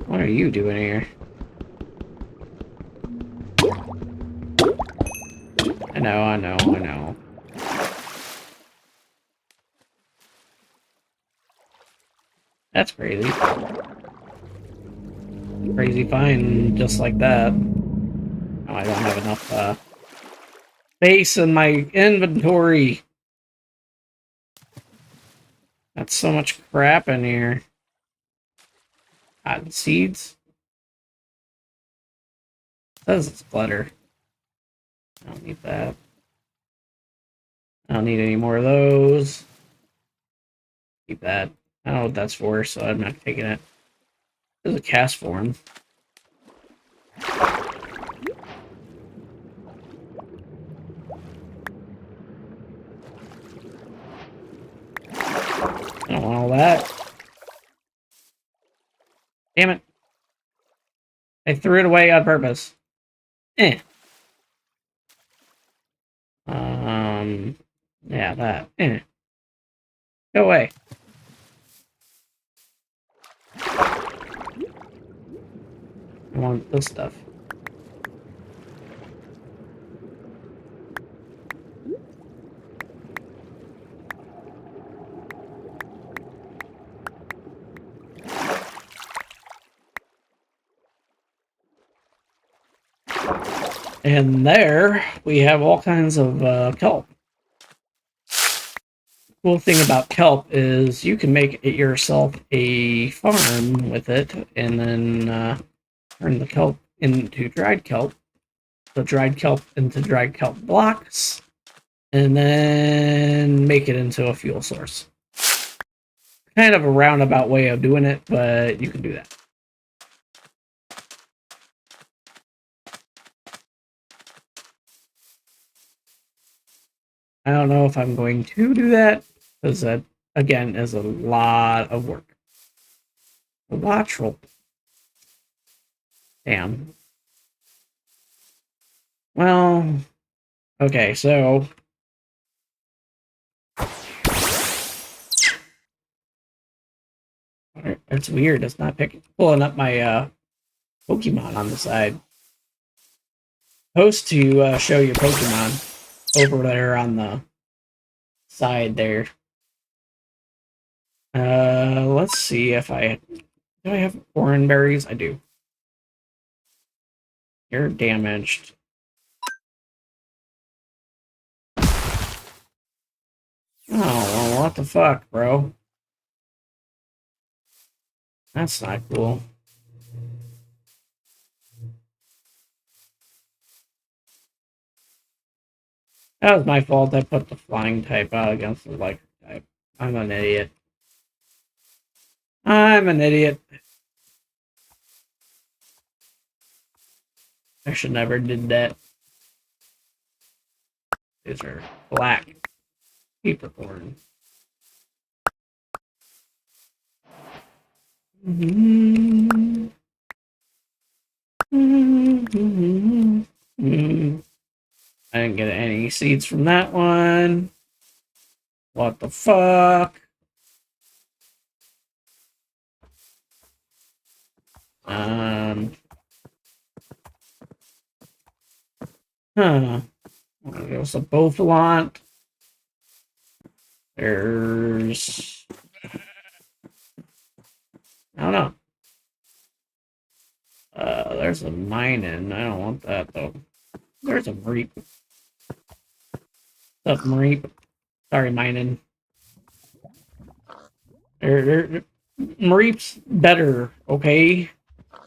What are you doing here? I know. That's crazy. Crazy find just like that. Oh, I don't have enough space in my inventory. That's so much crap in here. Cotton seeds. It says it's butter. I don't need that. I don't need any more of those. Keep that. I don't know what that's for, so I'm not taking it. There's a cast form. I don't want all that. Damn it. I threw it away on purpose. Eh. Yeah, that. Eh. Go away. I want this stuff. And there we have all kinds of kelp. Cool thing about kelp is you can make it yourself a farm with it, and then turn the kelp into dried kelp, the dried kelp into dried kelp blocks, and then make it into a fuel source. Kind of a roundabout way of doing it, but you can do that. I don't know if I'm going to do that, because that, again, is a lot of work. The watch roll. Damn. Well, okay, so it's weird. It's not pulling up my Pokemon on the side. Supposed to show you Pokemon over there on the side there. Let's see if do I have orange berries? I do. You're damaged. Oh, well, what the fuck, bro? That's not cool. That was my fault. I put the flying type out against the electric type. I'm an idiot. I'm an idiot. I should never did that. These are black peppercorn. Mm-hmm. Mm-hmm. Mm-hmm. I didn't get any seeds from that one. What the fuck? Huh. There's a Bouffalant. There's... I don't know. There's a Minun. I don't want that, though. There's a Mareep. What's up, Mareep? Sorry, Minun. Mareep's better, okay?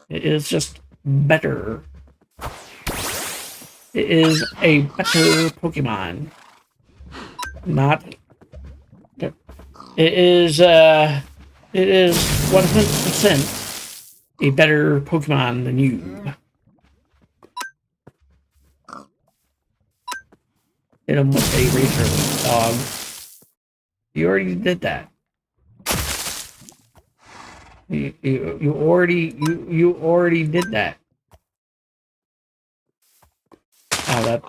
It is just better. It is a better Pokemon. Not... It is 100% a better Pokemon than you. Hit him with a razor, dog. You already did that. You already did that. Oh, that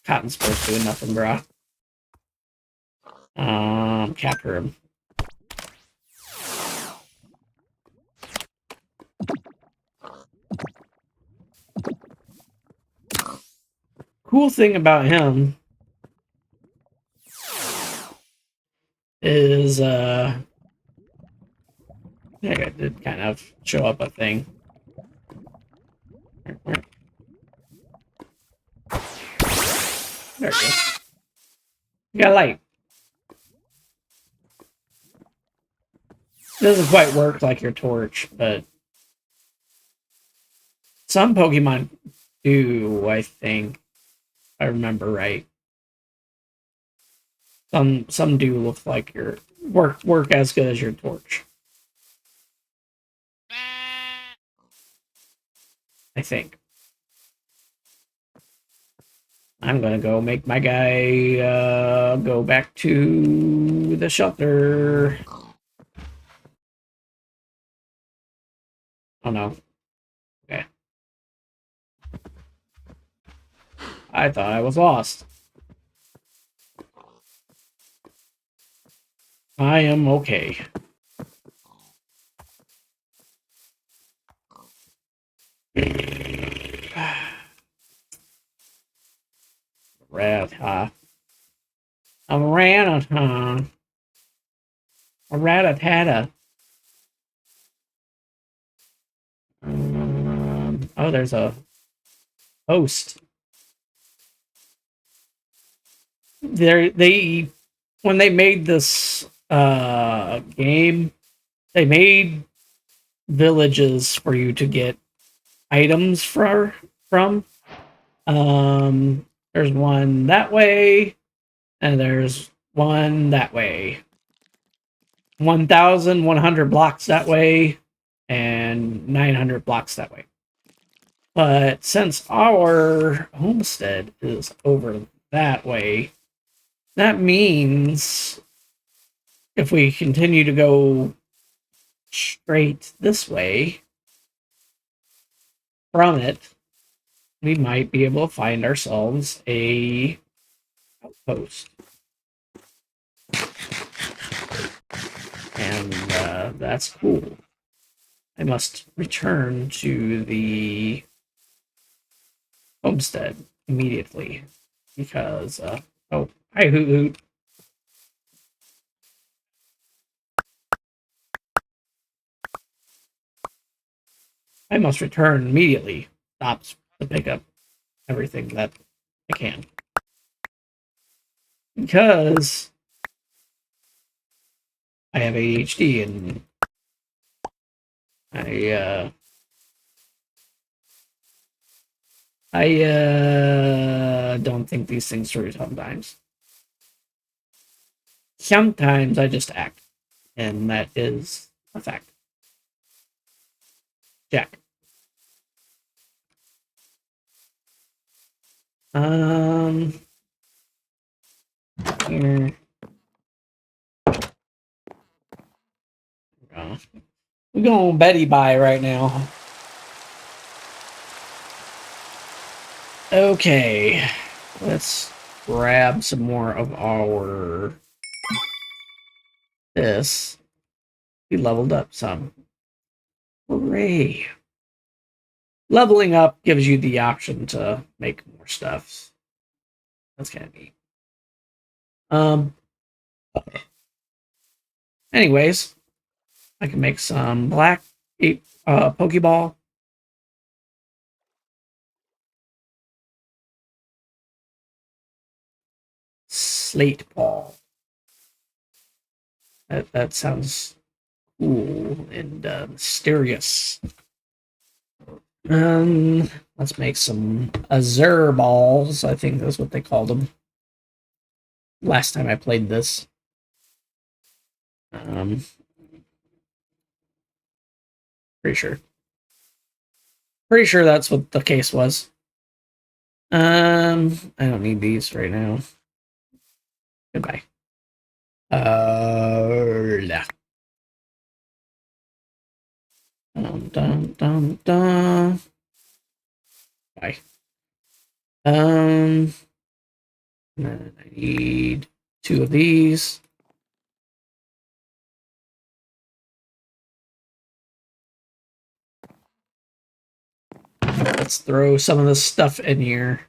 cotton sport's doing nothing, bro. Capture him. Cool thing about him is yeah, I did kind of show up a thing. There we go. You got light. It doesn't quite work like your torch, but some Pokemon do, I think. If I remember right. Some do look like your work as good as your torch. I think. I'm gonna go make my guy go back to the shelter. Oh no. Okay. I thought I was lost. I am okay. Rattata. A Rattata. A Rattata. Oh, there's a host. they when they made this game, they made villages for you to get items from. There's one that way, and there's one that way. 1,100 blocks that way, and 900 blocks that way. But since our homestead is over that way, that means if we continue to go straight this way from it, we might be able to find ourselves a outpost. And that's cool. I must return to the homestead immediately because, oh, hi, Hoot Hoot. I must return immediately. Stops to pick up everything that I can. Because I have ADHD and I don't think these things through sometimes. Sometimes I just act, and that is a fact. Jack. Here. We're going Betty by right now. Okay, let's grab some more of our this. We leveled up some. Hooray! Leveling up gives you the option to make more stuff. That's kind of neat. Anyways, I can make some black Pokeball. Slate ball. That sounds cool and mysterious. Let's make some Azure balls. I think that's what they called them. Last time I played this. Pretty sure. Pretty sure that's what the case was. I don't need these right now. Goodbye. Yeah. Dun, dun, dun. Bye. I need 2 of these. Let's throw some of this stuff in here.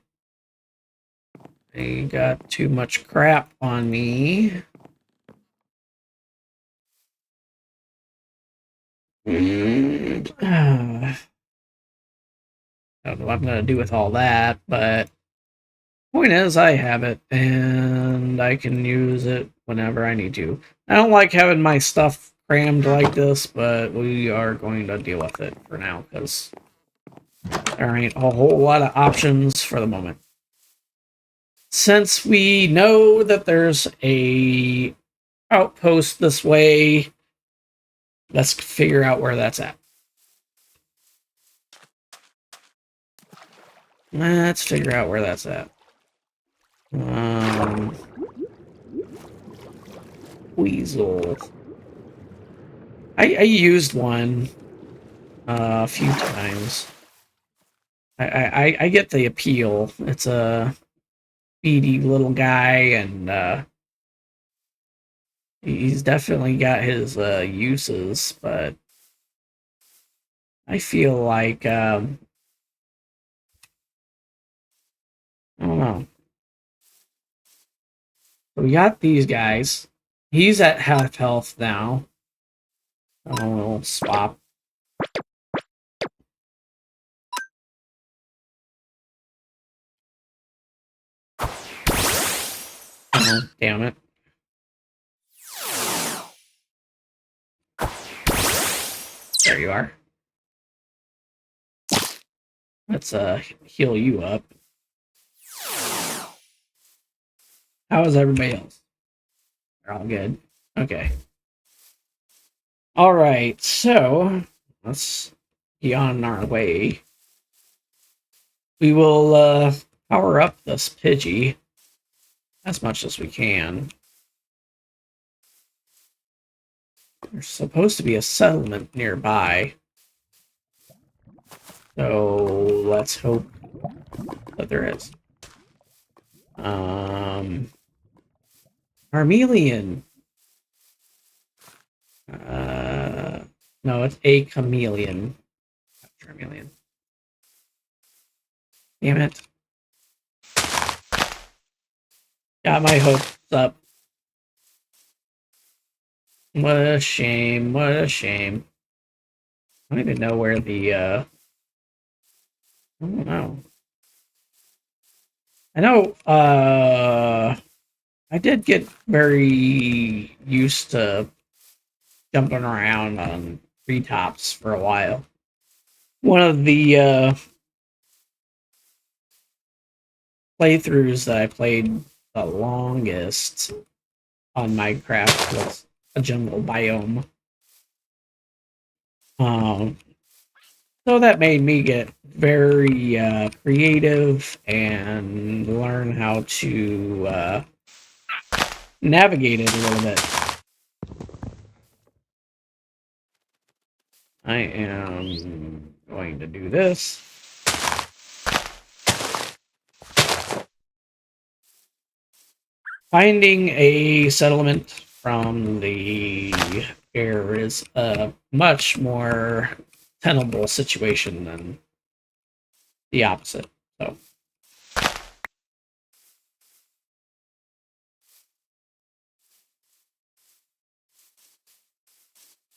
I got too much crap on me. I don't know what I'm going to do with all that, but point is, I have it, and I can use it whenever I need to. I don't like having my stuff crammed like this, but we are going to deal with it for now, because there ain't a whole lot of options for the moment. Since we know that there's a outpost this way, let's figure out where that's at. Let's figure out where that's at. Weasel. I used one a few times. I get the appeal. It's a beady little guy, and he's definitely got his uses, but I feel like I don't know. We got these guys. He's at half health now. We'll swap. Oh, damn it. There you are. Let's heal you up. How is everybody else? They're all good. Okay. All right, so let's be on our way. We will power up this Pidgey as much as we can. There's supposed to be a settlement nearby. So let's hope that there is. Charmeleon. No, it's a chameleon. Charmeleon. Damn it. Got my hopes up. What a shame. What a shame. I don't even know where the, I don't know. I know, I did get very used to jumping around on treetops for a while. One of the, playthroughs that I played the longest on Minecraft was a jungle biome. So that made me get very creative and learn how to navigate it a little bit. I am going to do this. Finding a settlement from the air is a much more tenable situation than the opposite. So.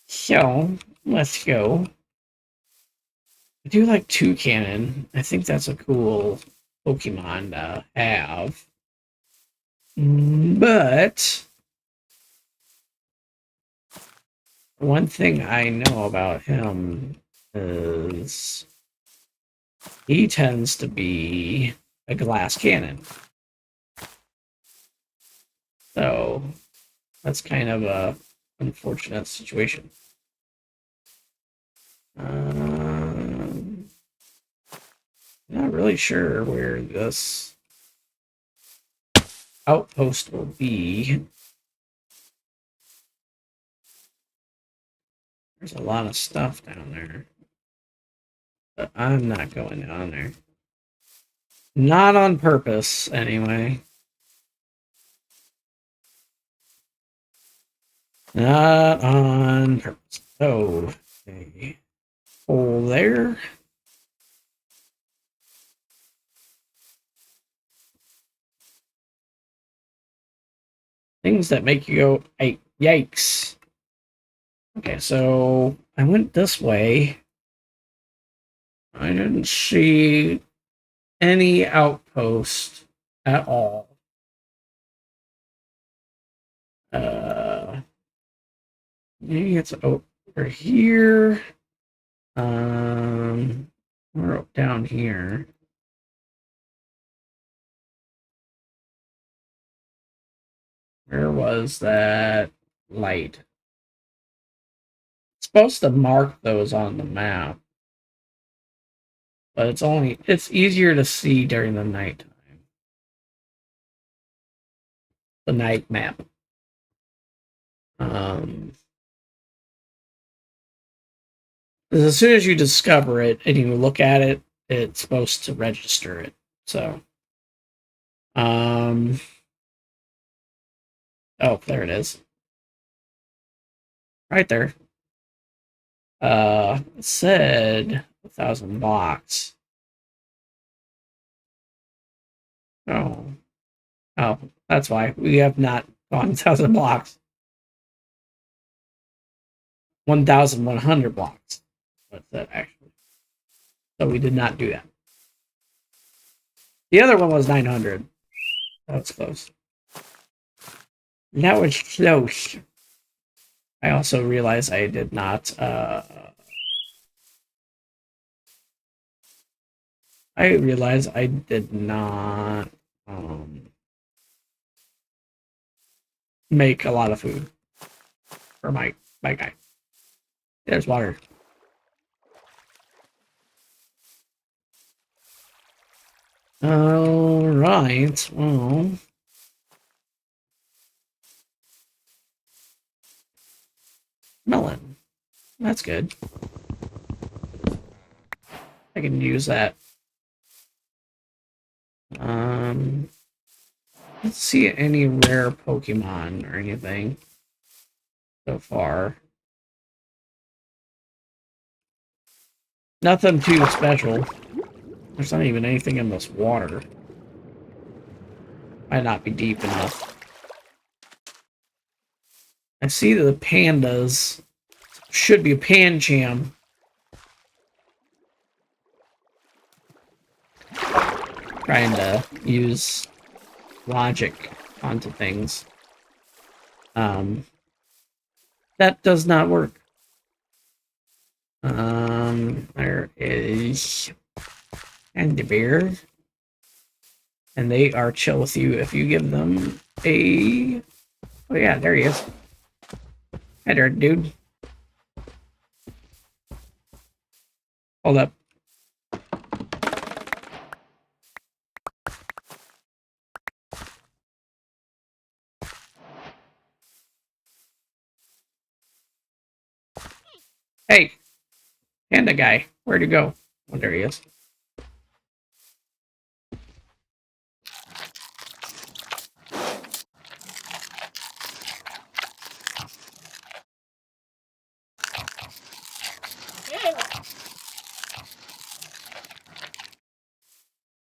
So, let's go. I do like Toucannon. I think that's a cool Pokemon to have. But one thing I know about him is he tends to be a glass cannon. So that's kind of a unfortunate situation. Not really sure where this outpost will be. There's a lot of stuff down there. But I'm not going down there. Not on purpose, anyway. Not on purpose. Oh, okay. Hole there. Things that make you go, hey, yikes. Okay, so I went this way. I didn't see any outpost at all. Maybe it's over here. We're down here. Where was that light? It's supposed to mark those on the map. But it's easier to see during the nighttime. The night map. As soon as you discover it and you look at it, it's supposed to register it. So, oh, there it is. Right there. It said 1,000 blocks. Oh. Oh, that's why. We have not gone 1,000 blocks. 1,100 blocks. What's that actually? So we did not do that. The other one was 900. That was close. That was close. I also realized I did not, I realized I did not, make a lot of food for my guy. There's water. All right. Well, melon. That's good. I can use that. Let's see any rare Pokemon or anything so far. Nothing too special. There's not even anything in this water. Might not be deep enough. I see that the pandas should be a Pancham. Trying to use logic onto things. That does not work. There is and the bear, and they are chill with you if you give them a. Oh yeah, there he is. Hey there, dude. Hold up. Hey, panda guy, where'd you go? Oh, there he is.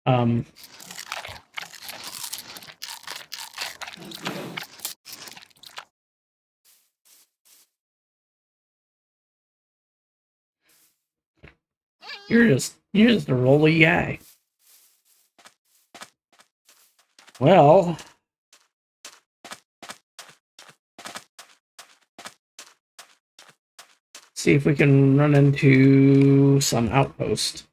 Um, you're just a rolly guy. Well, see if we can run into some outpost.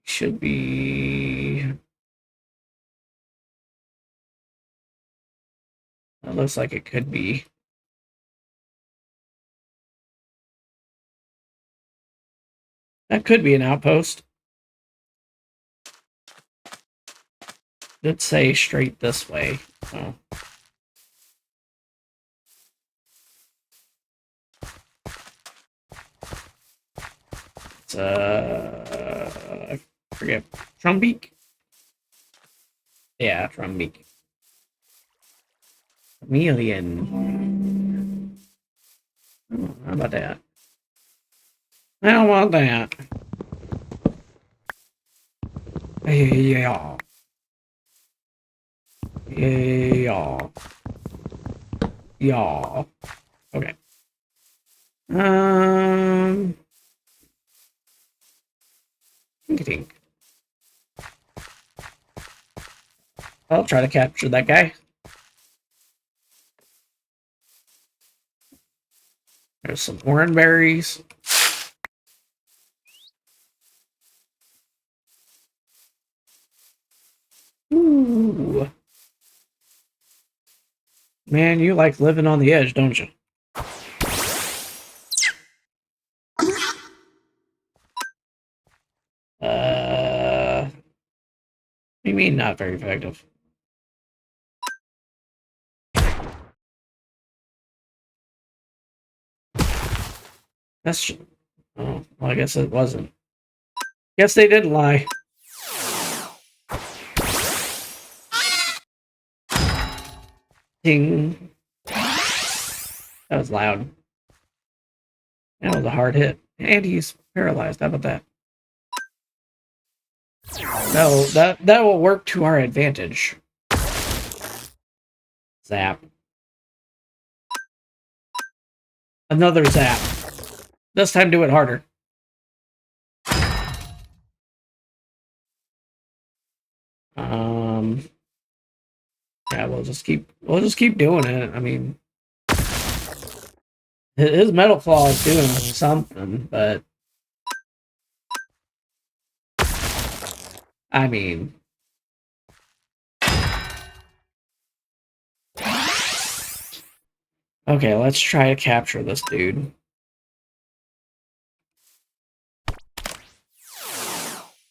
Should be. It looks like it could be. That could be an outpost. Let's say straight this way. Oh. It's I forget. Trumbeak? Yeah, Trumbeak. Chameleon. Oh, how about that? How about that? Yeah. Yeah. Yeah. Okay. Think. I'll try to capture that guy. There's some orange berries. Ooh. Man, you like living on the edge, don't you? What do you mean not very effective? That's. Oh, well, I guess it wasn't. Guess they didn't lie. Ding. That was loud. That was a hard hit. And he's paralyzed. How about that? No, that will work to our advantage. Zap. Another zap. This time do it harder. Yeah, we'll just keep doing it. I mean, his metal claw is doing something, but I mean, okay, let's try to capture this dude.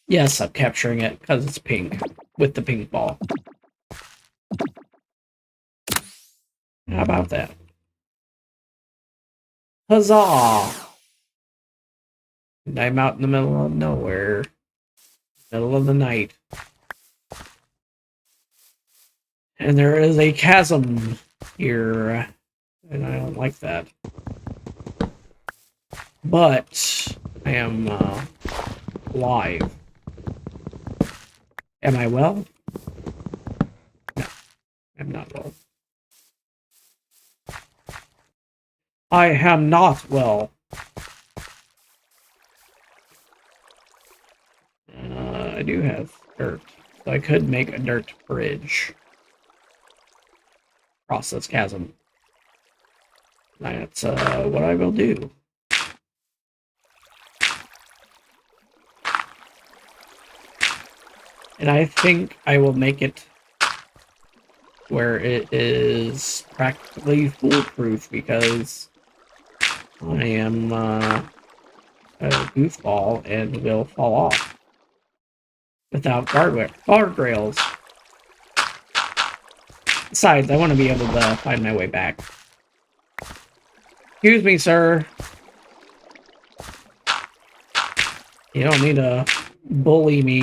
Yes, I'm capturing it because it's pink with the pink ball. How about that? Huzzah! And I'm out in the middle of nowhere, middle of the night. And there is a chasm here, and I don't like that. But I am alive. Am I well? No, I'm not well. I am not well. I do have dirt, so I could make a dirt bridge across this chasm. That's what I will do. And I think I will make it where it is practically foolproof because I am a goofball and will fall off without guardrails. Besides, I want to be able to find my way back. Excuse me, sir. You don't need to bully me.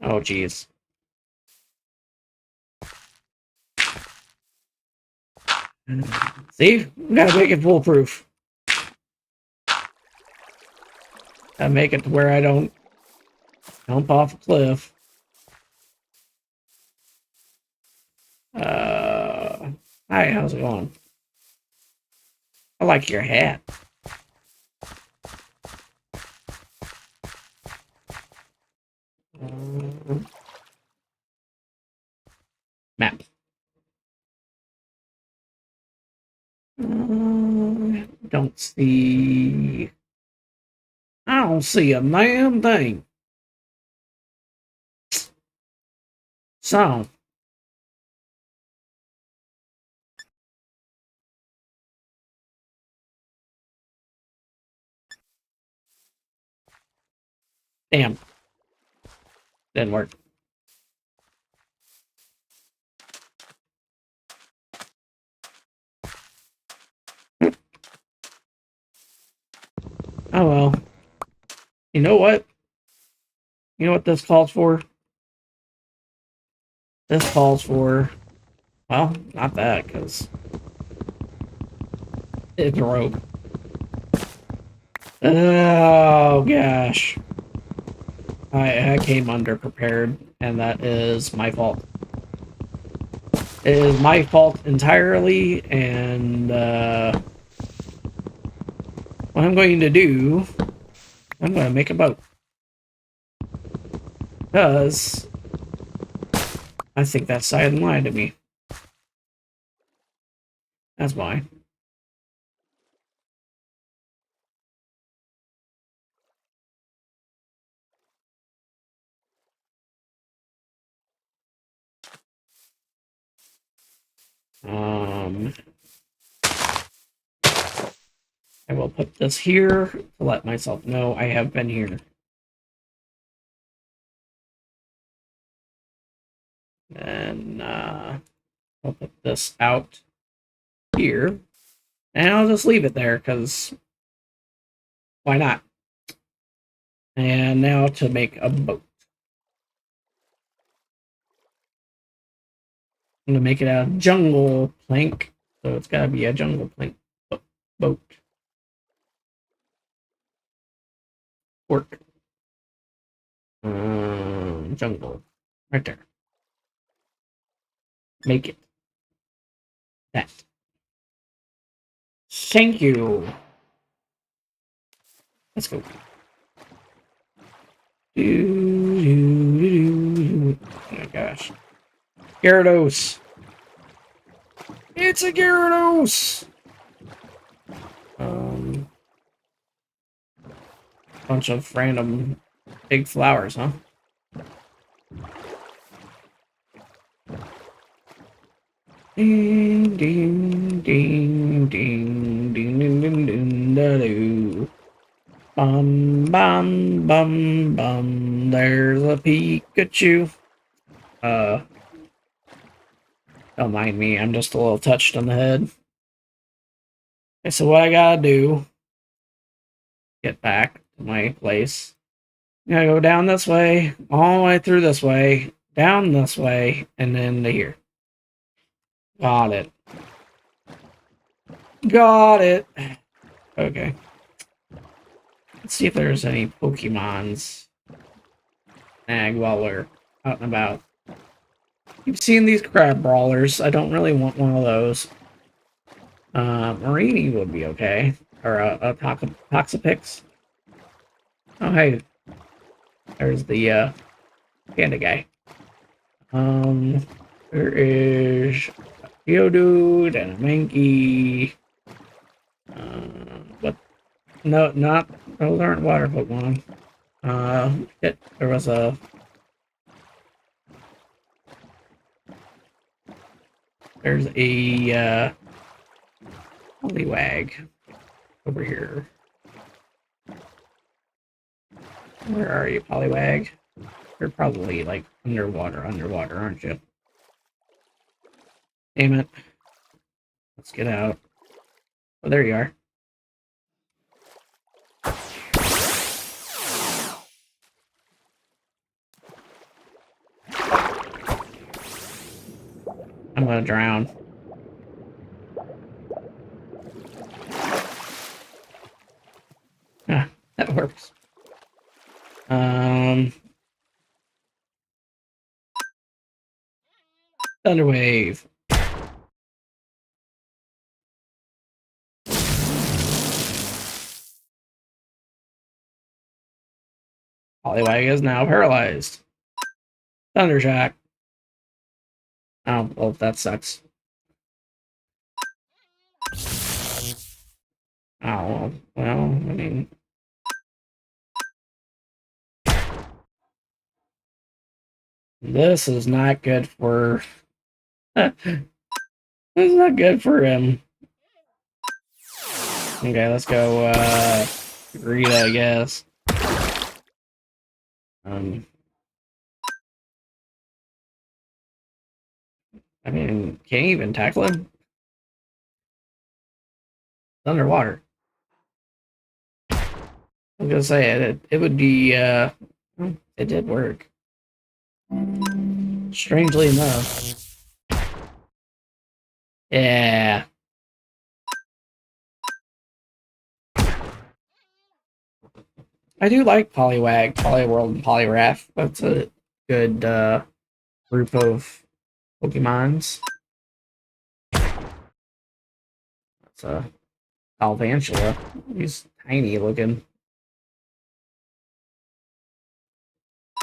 Oh, jeez. See? We gotta make it foolproof. Gotta make it to where I don't jump off a cliff. Hi, how's it going? I like your hat. Map. Don't see... I don't see a damn thing. So... Damn. Didn't work. Oh well. You know what? You know what this calls for? This calls for... Well, not that, because... It's broke. Oh, gosh. I came underprepared, and that is my fault. It is my fault entirely, and what I'm going to do, I'm going to make a boat. Because I think that side lied to me. That's why. I will put this here to let myself know I have been here. And I'll put this out here. And I'll just leave it there, because why not? And now to make a boat. I'm going to make it a jungle plank. So it's got to be a jungle plank boat. Work. Jungle. Right there. Make it. That. Thank you. Let's go. Oh my gosh. Gyarados! It's a Gyarados! Bunch of random big flowers, huh? Ding, ding, ding, ding, ding, ding, ding, ding, da, doo. Bum, bum, bum, bum. There's a Pikachu. Don't mind me. I'm just a little touched on the head. Okay, so what I gotta do, get back to my place. I gotta go down this way, all the way through this way, down this way, and then to here. Got it. Got it. Okay. Let's see if there's any Pokemons snag while we're out and about. Keep seeing these crab brawlers. I don't really want one of those. Marini would be okay. Or a Toxapex. Oh, hey. There's the panda guy. There is a Geodude and a Mankey. What? No, not those aren't water Pokemon. There was a. There's a Poliwag over here. Where are you, Poliwag? You're probably like underwater, aren't you? Damn it. Let's get out. Oh, there you are. I'm gonna drown. Ah, that works. Thunderwave. Poliwag is now paralyzed. Thundershock. Oh, well, that sucks. Oh, well, I mean... This is not good for... This is not good for him. Okay, let's go, Rita, I guess. I mean, can't you even tackle him? It's underwater. I was gonna say, it would be, it did work. Strangely enough. Yeah. I do like Poliwag, Poliwhirl, and Poliwrath. That's a good group of Pokemons. That's a Alvantula. He's tiny looking.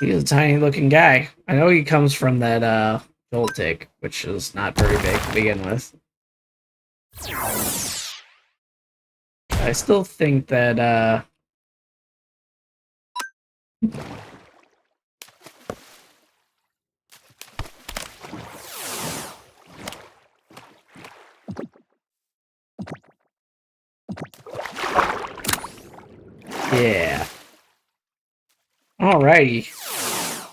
He's a tiny looking guy. I know he comes from that Joltik, which is not very big to begin with. I still think that yeah. Alrighty.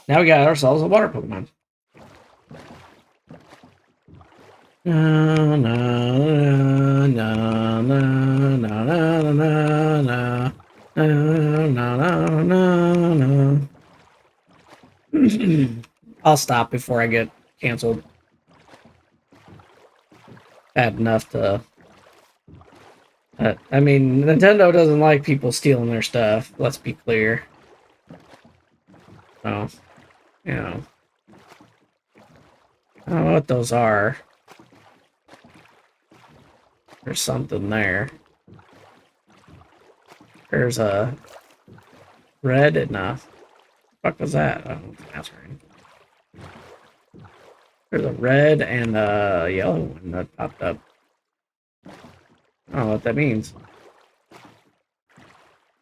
Now we got ourselves a water Pokemon. Na na na na na na na na na na na. I'll stop before I get canceled. Bad enough to. I mean, Nintendo doesn't like people stealing their stuff. Let's be clear. So, you know, I don't know what those are. There's something there. There's a red and a... What was that? Oh, that's right. There's a red and a yellow one that popped up. I don't know what that means.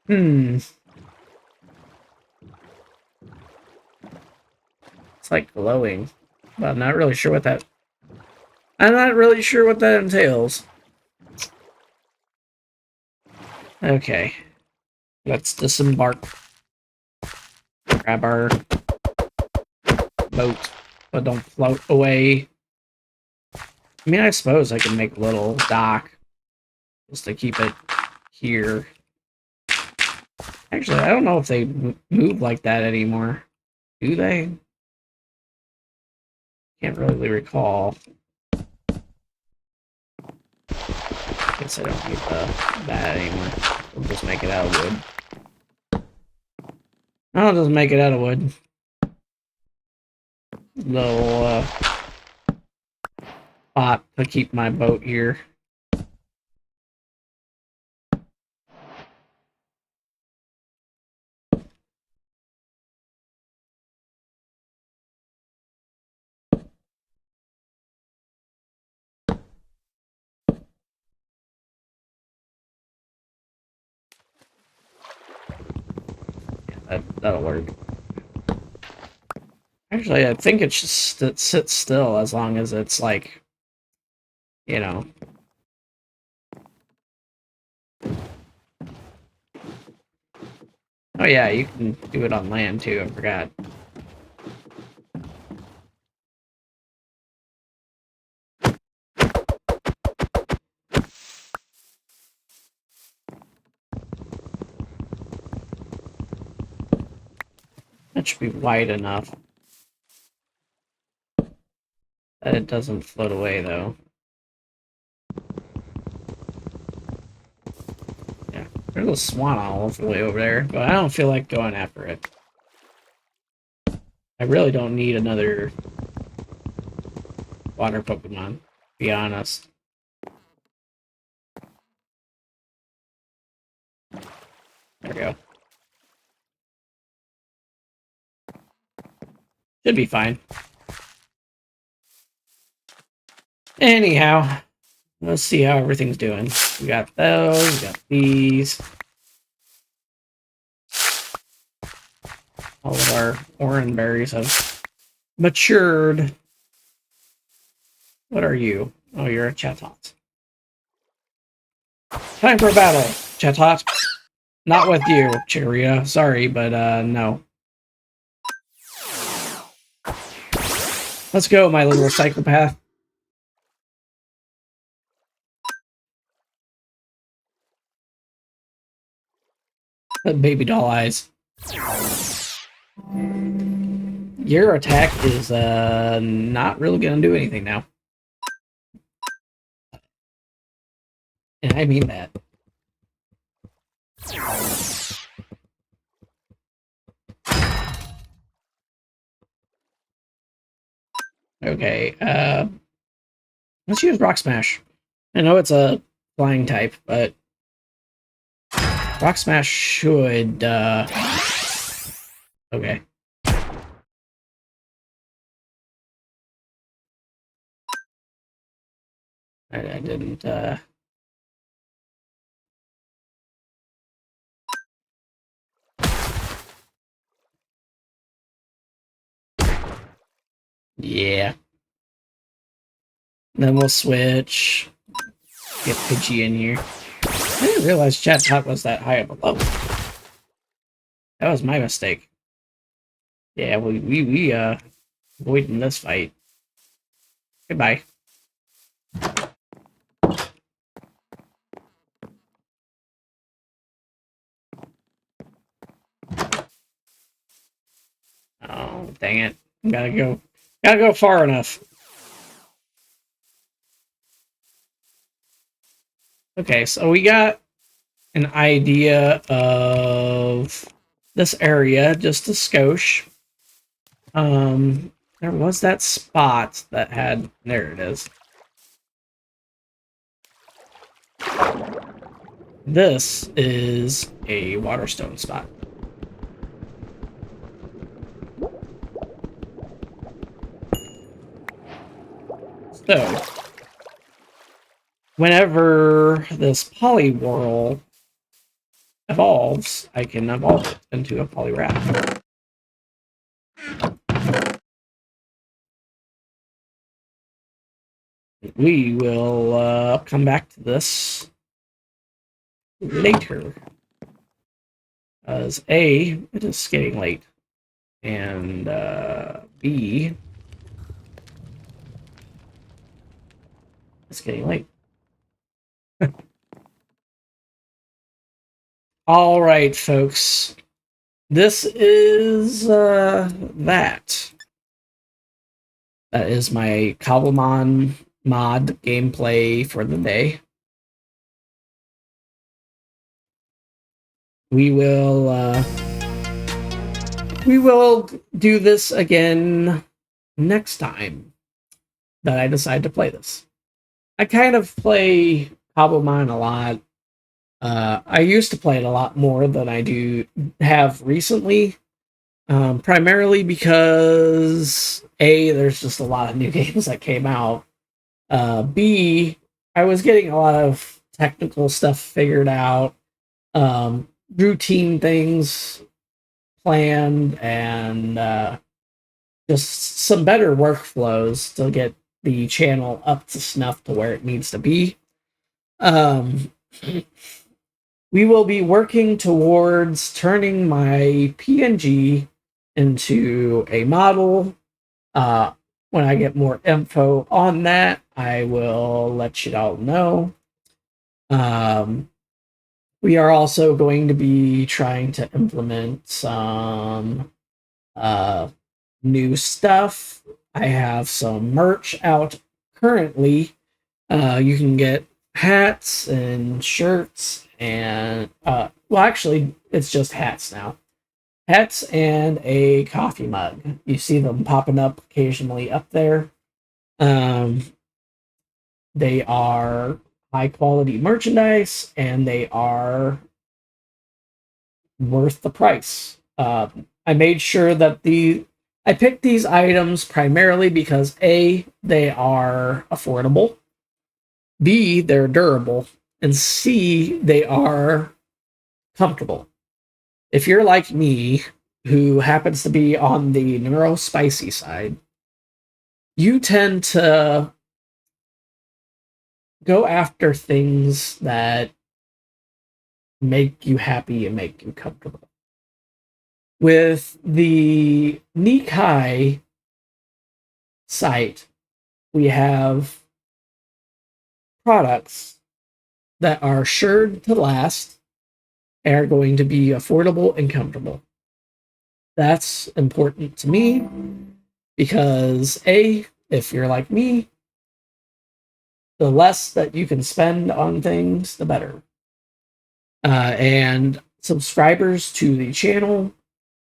It's like glowing. But I'm not really sure what that... I'm not really sure what that entails. Okay. Let's disembark. Grab our boat, but don't float away. I mean, I suppose I can make a little dock just to keep it here. Actually, I don't know if they move like that anymore. Do they? Can't really recall. Guess I don't need that anymore. We'll just make it out of wood. I'll just make it out of wood. Little spot to keep my boat here. Yeah, that'll work. Actually, I think it just sits still as long as it's like, you know. Oh yeah, you can do it on land too, I forgot. That should be wide enough. That it doesn't float away though. Yeah, there's a swan all the way over there, but I don't feel like going after it. I really don't need another water Pokemon, to be honest. There we go. Should be fine. Anyhow, let's see how everything's doing. We got those, we got these. All of our orange berries have matured. What are you? Oh, you're a Chatot. Time for a battle, Chatot. Not with you, Chikorita. Sorry, but no. Let's go, my little psychopath. Baby doll eyes. Your attack is not really gonna do anything now. And I mean that. Okay, let's use Rock Smash. I know it's a flying type, but Rock Smash should, okay. I didn't, yeah. Then we'll switch. Get Pidgey in here. I didn't realize Chatot was that high of a level. That was my mistake. Yeah, we avoiding this fight. Goodbye. Oh, dang it. Gotta go far enough. Okay, so we got an idea of this area, just a skosh. There was that spot that had... There it is. this is a waterstone spot. So, whenever this Poliwhirl evolves, I can evolve it into a Poliwrath. We will come back to this later. As A, it is getting late. And B, it's getting late. All right, folks. This is that. That is my Cobblemon mod gameplay for the day. We will do this again next time that I decide to play this. I kind of play Cobblemon a lot. I used to play it a lot more than I do have recently. Primarily because A, there's just a lot of new games that came out. B, I was getting a lot of technical stuff figured out, routine things planned, and just some better workflows to get the channel up to snuff to where it needs to be. We will be working towards turning my PNG into a model. When I get more info on that, I will let you all know. We are also going to be trying to implement some new stuff. I have some merch out currently. You can get hats and shirts and well, actually it's just hats now. Hats and a coffee mug. You see them popping up occasionally up there. They are high quality merchandise and they are worth the price. I made sure that I picked these items primarily because A, they are affordable, B, they're durable, and C, they are comfortable. If you're like me, who happens to be on the neurospicy side, you tend to go after things that make you happy and make you comfortable. With the Nikai site, we have products that are assured to last and are going to be affordable and comfortable. That's important to me because A, if you're like me, the less that you can spend on things, the better. And subscribers to the channel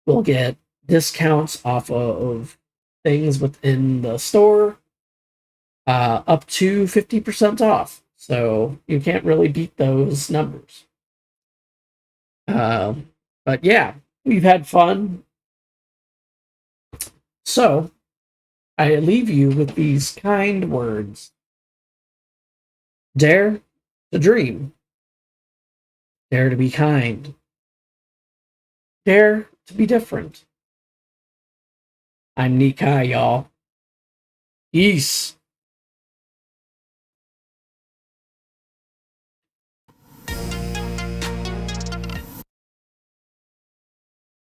will get discounts off of things within the store, up to 50% off. So you can't really beat those numbers. But yeah, we've had fun. So I leave you with these kind words. Dare to dream. Dare to be kind. Dare to be different. I'm Nikai, y'all. Peace.